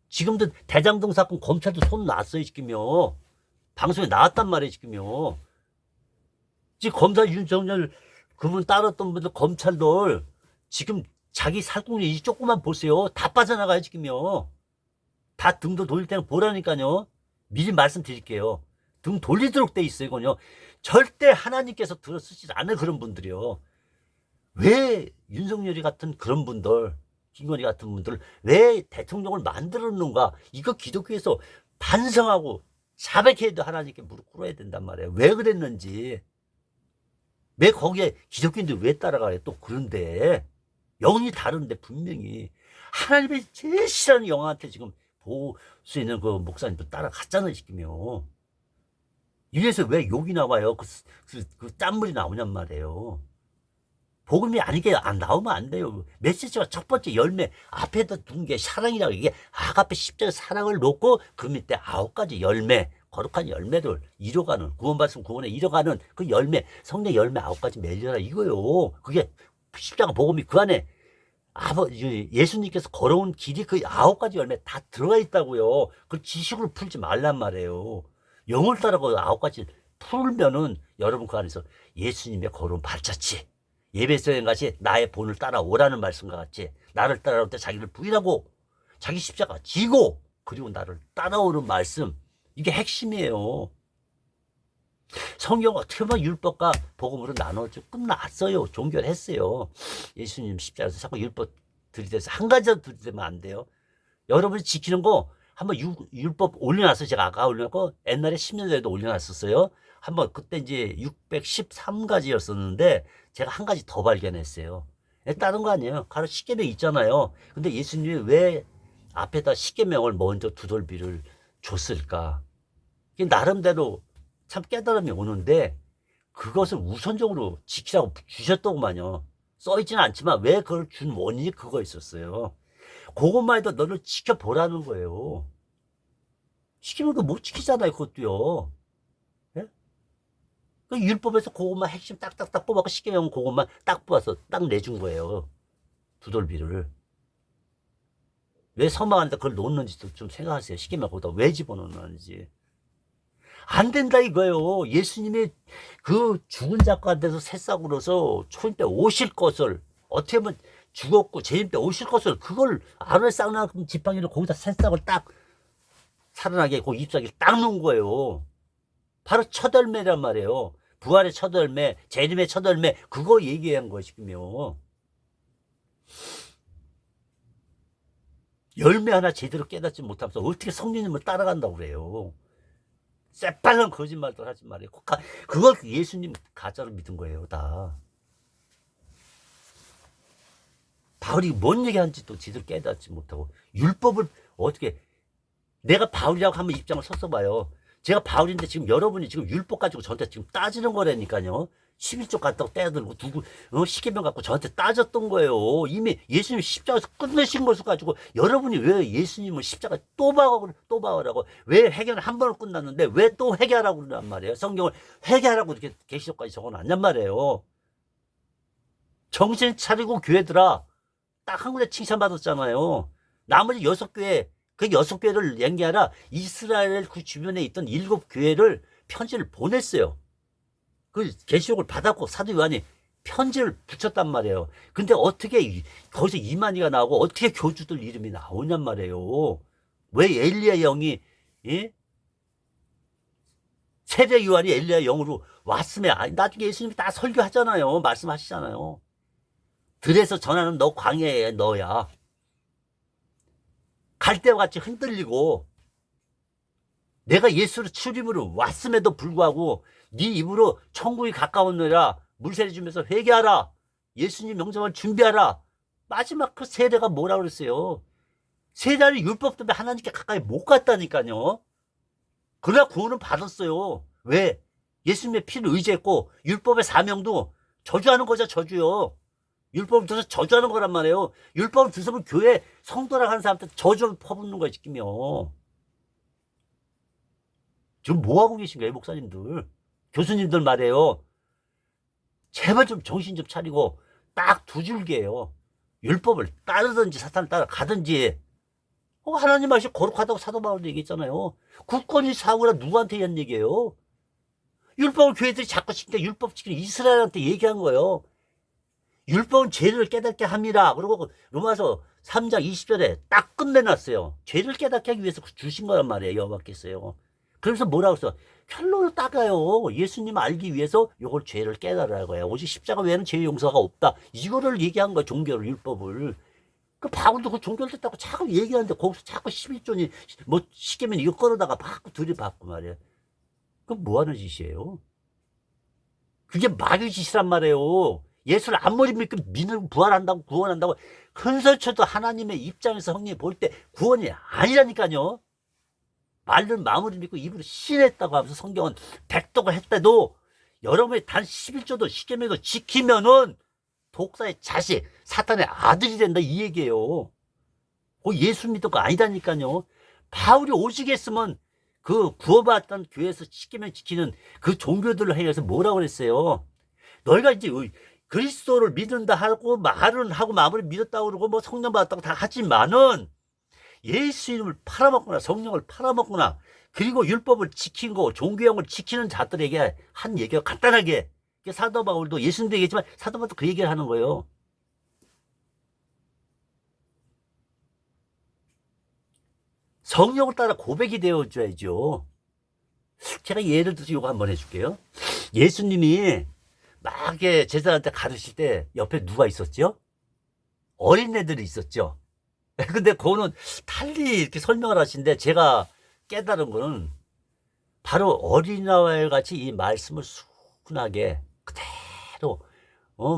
지금도 대장동 사건 검찰도 손 놨어요 지금요. 방송에 나왔단 말이에요 지금요. 지금 검사 윤석열 그분 따랐던 분들 검찰들 지금 자기 살궁리 조금만 보세요. 다 빠져나가요 지금요. 다 등도 돌릴 때는 보라니까요. 미리 말씀드릴게요. 등 돌리도록 돼 있어요 이건요. 절대 하나님께서 들어쓰지 않은 그런 분들이요. 왜 윤석열이 같은 그런 분들, 김건희 같은 분들 왜 대통령을 만들었는가? 이거 기독교에서 반성하고 자백해도 하나님께 무릎 꿇어야 된단 말이에요. 왜 그랬는지. 왜 거기에 기독교인들 왜 따라가요? 또 그런데 영이 다른데 분명히 하나님의 제일 싫어하는 영한테 지금 보호 수 있는 그 목사님도 따라갔잖아요 지금요. 이래서 왜 욕이 나와요? 그 짠물이 나오냔 말이에요. 복음이 아니게 안 나오면 안 돼요. 메시지가 첫 번째 열매 앞에다 둔 게 사랑이라고. 이게 아가페 십자가 사랑을 놓고 그 밑에 9가지 열매, 거룩한 열매들 이뤄가는, 구원받으면 구원에 이뤄가는 그 열매, 성령 열매 9가지 맺으라 이거요. 그게 십자가 복음이 그 안에 예수님께서 걸어온 길이 그 9가지 열매 다 들어가 있다고요. 그 지식으로 풀지 말란 말이에요. 영을 따라고 9가지 풀면은 여러분 그 안에서 예수님의 걸어온 발자취, 예배소행 같이 나의 본을 따라오라는 말씀과 같이 나를 따라올 때 자기를 부인하고 자기 십자가 지고 그리고 나를 따라오는 말씀, 이게 핵심이에요. 성경 어떻게 보면 율법과 복음으로 나눠져 끝났어요. 종결했어요. 예수님 십자가에서 자꾸 율법 들이대서 한 가지라도 들이대면 안 돼요. 여러분이 지키는 거 한번 율법 올려놨어요. 제가 아까 올려놓고 옛날에 10년 전에도 올려놨었어요. 한번 그때 이제 613가지였었는데 제가 한 가지 더 발견했어요. 다른 거 아니에요. 가로 십계명 있잖아요. 근데 예수님이 왜 앞에다 십계명을 먼저 두돌비를 줬을까? 이게 나름대로 참 깨달음이 오는데 그것을 우선적으로 지키라고 주셨더구만요. 써있지는 않지만 왜 그걸 준 원인이 그거 있었어요. 그것만 해도 너를 지켜보라는 거예요. 시키면 못 지키잖아요 그것도요. 예? 그 율법에서 그것만 핵심 딱딱딱 뽑아서 십계명 그것만 딱 뽑아서 딱 내준 거예요. 두돌비를. 왜 서막하는데 그걸 놓는지도 좀 생각하세요. 십계명 거기다 왜 집어넣는지. 안 된다 이거예요. 예수님이 그 죽은 자 가운데서 새싹으로서 초임 때 오실 것을, 어떻게 보면 죽었고 재임 때 오실 것을, 그걸 아론의 쌍난 지팡이를 거기다 새싹을 딱 살아나게 그 잎사귀를 딱 놓은 거예요. 바로 첫 열매란 말이에요. 부활의 첫 열매, 재림의 첫 열매, 그거 얘기한 것이군요. 열매 하나 제대로 깨닫지 못하면서 어떻게 성령님을 따라간다고 그래요. 새빨간 거짓말도 하지 말아요. 그걸 예수님 가짜로 믿은 거예요, 다. 바울이 뭔 얘기하는지도 제대로 깨닫지 못하고, 율법을 어떻게, 내가 바울이라고 한번 입장을 섰어봐요. 제가 바울인데 지금 여러분이 지금 율법 가지고 저한테 지금 따지는 거라니까요. 11조 갖다가 떼어들고 십계명 갖고 저한테 따졌던 거예요. 이미 예수님 십자가에서 끝내신 것을 가지고 여러분이 왜 예수님을 십자가 또 박으라고 왜 회개는 한 번을 끝났는데 왜 또 회개하라고 그러란 말이에요. 성경을 회개하라고 이렇게 계시록까지 적어놨냔 말이에요. 정신 차리고 교회들아, 딱 한 군데 칭찬받았잖아요. 나머지 6교회, 그 6교회를 낸 게 아니라 이스라엘 그 주변에 있던 7교회를 편지를 보냈어요. 그 계시록을 받았고 사도 요한이 편지를 붙였단 말이에요. 근데 어떻게 거기서 이만희가 나오고 어떻게 교주들 이름이 나오냔 말이에요. 왜 엘리야 영이, 예? 세례 요한이 엘리야 영으로 왔으면 나중에 예수님이 다 설교하잖아요. 말씀하시잖아요. 들에서 전하는 너 광야에 너야. 갈대와 같이 흔들리고 내가 예수를 주님으로 왔음에도 불구하고 네 입으로 천국이 가까웠느라 물세례 주면서 회개하라. 예수님 명령을 준비하라. 마지막 그 세례가 뭐라 그랬어요? 세례는 율법 때문에 하나님께 가까이 못 갔다니까요. 그러나 구원은 받았어요. 왜? 예수님의 피를 의지했고 율법의 사명도 저주하는 거죠. 저주요. 율법을 들어서 저주하는 거란 말이에요. 율법을 들으면 교회 성도라 하는 사람한테 저주를 퍼붓는 거예요. 지금요. 지금 뭐하고 계신 거예요, 목사님들? 교수님들 말이에요. 제발 좀 정신 좀 차리고 딱 두 줄기예요. 율법을 따르든지 사탄을 따라가든지. 하나님 말씀 거룩하다고 사도 바울도 얘기했잖아요. 굳건히 사고라 누구한테 한 얘기예요? 율법을 교회들이 자꾸 지키니까 율법 지키는 이스라엘한테 얘기한 거예요. 율법은 죄를 깨닫게 합니다. 그리고 로마서 3장 20절에 딱 끝내놨어요. 죄를 깨닫게 하기 위해서 주신 거란 말이에요. 여호와께서요. 그래서 뭐라고 했어? 결론을 따가요. 예수님 알기 위해서 이걸 죄를 깨달으라고요. 오직 십자가 외에는 죄 용서가 없다. 이거를 얘기한 거야. 종교를, 율법을. 그 바울도 그 종교를 듣다고 자꾸 얘기하는데 거기서 자꾸 11조니 뭐 시계면 이거 끌어다가 받고 들이받고 말이야. 그럼 뭐 하는 짓이에요? 그게 마귀 짓이란 말이에요. 예수를 아무리 믿으면 부활한다고 구원한다고 흔설쳐도 하나님의 입장에서 형님 볼 때 구원이 아니라니까요. 말은 마음으로 믿고 입으로 신했다고 하면서 성경은 백독을 했대도 여러분이 단 11조도 십계명도 지키면은 독사의 자식, 사탄의 아들이 된다 이 얘기예요. 예수 믿을 거 아니라니까요. 바울이 오직 했으면 그 구원받았던 교회에서 십계명 지키는 그 종교들을 해서 뭐라고 그랬어요? 너희가 이제 그리스도를 믿는다 하고 말은 하고 마음을 믿었다고 그러고 뭐 성령 받았다고 다 하지만은 예수 이름을 팔아먹거나 성령을 팔아먹거나 그리고 율법을 지킨 거 종교형을 지키는 자들에게 한 얘기가 간단하게 사도 바울도 예수님도 얘기했지만 사도 바울도 그 얘기를 하는 거예요. 성령을 따라 고백이 되어줘야죠. 제가 예를 들어서 이거 한번 해줄게요. 예수님이 막 제자한테 가르칠 때 옆에 누가 있었죠? 어린애들이 있었죠. 근데 그거는 달리 이렇게 설명을 하시는데 제가 깨달은 거는 바로 어린아이와 같이 이 말씀을 순하게 그대로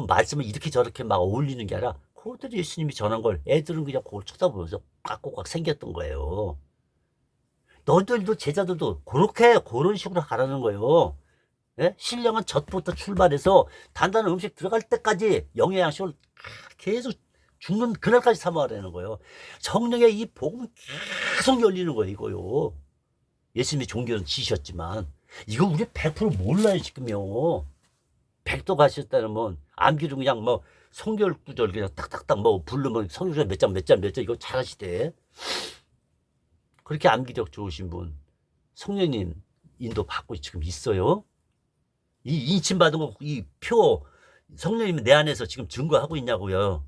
말씀을 이렇게 저렇게 막 어울리는 게 아니라 그대로 예수님이 전한 걸 애들은 그냥 그걸 쳐다보면서 꽉꽉꽉 생겼던 거예요. 너희들도 제자들도 그렇게 그런 식으로 가라는 거예요. 예? 신령한 젖부터 출발해서 단단한 음식 들어갈 때까지 영의 양식을 계속 죽는 그날까지 사모하라는 거예요. 성령의 이 복음은 계속 열리는 거예요. 이거요. 예수님이 종교는 지셨지만 이거 우리 100% 몰라요 지금요. 백도 가셨다는 뭐 암기로 그냥 뭐 성결 구절 그냥 딱딱딱 뭐 부르면 성경 몇 장 몇 장 몇 장 이거 잘하시대. 그렇게 암기력 좋으신 분 성령님 인도 받고 지금 있어요. 이 인침 받은 거 이 표 성령님이 내 안에서 지금 증거하고 있냐고요.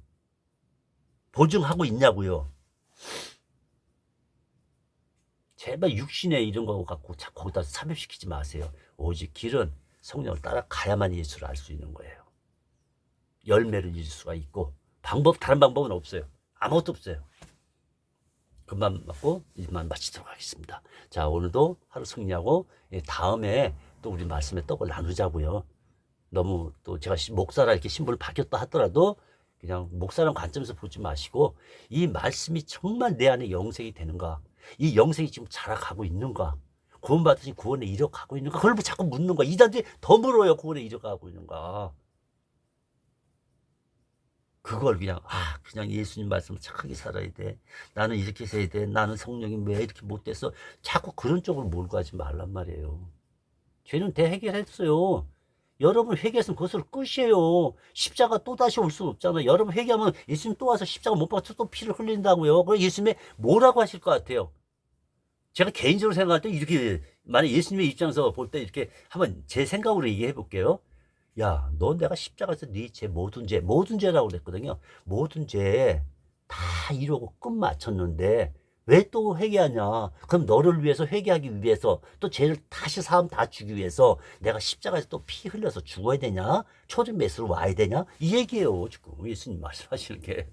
보증하고 있냐고요. 제발 육신의 이런 거 갖고 거기다 삽입시키지 마세요. 오직 길은 성령을 따라가야만 예수를 알 수 있는 거예요. 열매를 잊을 수가 있고 다른 방법은 없어요. 아무것도 없어요. 금방 맞고 일만 마치도록 하겠습니다. 자, 오늘도 하루 승리하고 다음에 또 우리 말씀의 떡을 나누자고요. 너무 또 제가 목사라 이렇게 신분을 바뀌었다 하더라도 그냥 목사라는 관점에서 보지 마시고 이 말씀이 정말 내 안에 영생이 되는가, 이 영생이 지금 자라가고 있는가, 구원받으신 구원에 이뤄가고 있는가, 그걸 자꾸 묻는 거야. 이단들이 더 물어요. 구원에 이뤄가고 있는가. 그걸 그냥 예수님 말씀을 착하게 살아야 돼. 나는 이렇게 해야 돼. 나는 성령이 왜 이렇게 못됐어. 자꾸 그런 쪽으로 몰고 가지 말란 말이에요. 죄는 대해결했어요. 여러분 회개했으면 그것으로 끝이에요. 십자가 또 다시 올 수는 없잖아요. 여러분 회개하면 예수님 또 와서 십자가 못 박아서 또 피를 흘린다고요. 그럼 예수님이 뭐라고 하실 것 같아요? 제가 개인적으로 생각할 때 이렇게 만약 예수님의 입장에서 볼 때 이렇게 한번 제 생각으로 얘기해 볼게요. 야, 너 내가 십자가에서 네 죄 모든 죄라고 그랬거든요. 모든 죄 다 이루고 끝 마쳤는데 왜 또 회개하냐? 그럼 너를 위해서 회개하기 위해서 또 죄를 다시 사함 다 주기 위해서 내가 십자가에서 또 피 흘려서 죽어야 되냐? 초전 메스로 와야 되냐? 이 얘기예요. 지금 예수님 말씀하시는 게.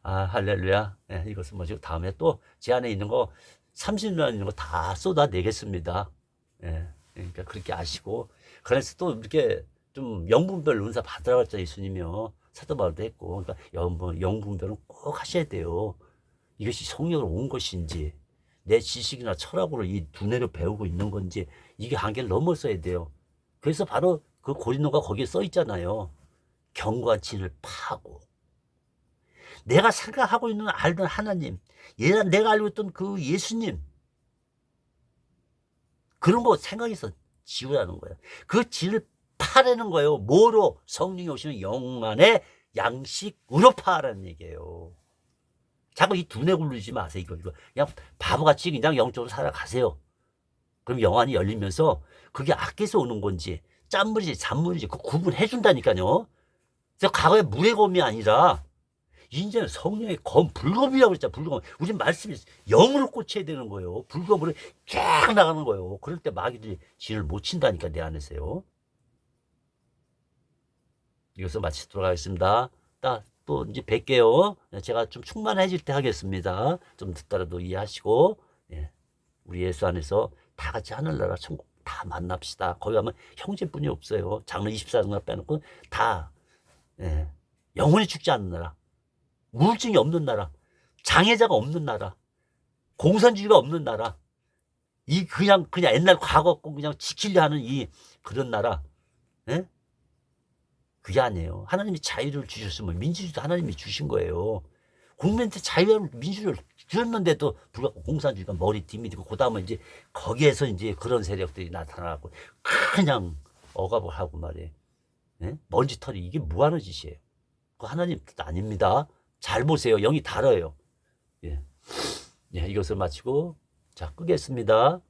아, 할렐루야. 예, 이것은 뭐지? 다음에 또 제 안에 있는 거 30년 있는 거 다 쏟아내겠습니다. 예, 그러니까 그렇게 아시고. 그래서 또 이렇게 좀 영분별 은사 받으라고 했잖아요. 예수님이요. 사도 바울도 했고. 그러니까 영분별은 꼭 하셔야 돼요. 이것이 성령으로 온 것인지 내 지식이나 철학으로 이 두뇌로 배우고 있는 건지 이게 한계를 넘어서야 돼요. 그래서 바로 그 고린도가 거기에 써 있잖아요. 경과 진을 파고 내가 생각하고 있는 알던 하나님, 내가 알고 있던 그 예수님 그런 거 생각해서 지우라는 거예요. 그 진을 파라는 거예요. 뭐로? 성령이 오시는 영혼 안에 양식으로 파라는 얘기예요. 자꾸 이 두뇌 굴리지 마세요. 이거 그냥 바보같이 그냥 영적으로 살아가세요. 그럼 영안이 열리면서 그게 악에서 오는 건지 짠물인지 잔물인지 그 구분해 준다니까요. 그래서 과거에 물의 검이 아니라 이제는 성령의 검, 불검이라고 그랬잖아. 불검. 우리 말씀이 영으로 꽂혀야 되는 거예요. 불검으로 쫙 나가는 거예요. 그럴 때 마귀들이 진을 못 친다니까 내 안에서요. 이것을 마치도록 하겠습니다. 또 이제 뵐게요. 제가 좀 충만해질 때 하겠습니다. 좀 듣더라도 이해하시고, 예. 우리 예수 안에서 다 같이 하늘나라 천국 다 만납시다. 거기 가면 형제뿐이 없어요. 장로 24나 빼놓고 다, 예. 영원히 죽지 않는 나라, 우울증이 없는 나라, 장애자가 없는 나라, 공산주의가 없는 나라, 그냥 옛날 과거 그냥 지키려 하는 그런 나라, 예? 그게 아니에요. 하나님이 자유를 주셨으면 민주주의도 하나님이 주신 거예요. 국민한테 자유를 민주주의를 주었는데도 불구하고 공산주의가 머리 뒤미고 그다음에 이제 거기에서 이제 그런 세력들이 나타나고 그냥 억압을 하고 말이에요. 예? 먼지털이 이게 뭐 하는 짓이에요? 그 하나님 뜻 아닙니다. 잘 보세요. 영이 달아요. 예. 예, 이것을 마치고 자 끄겠습니다.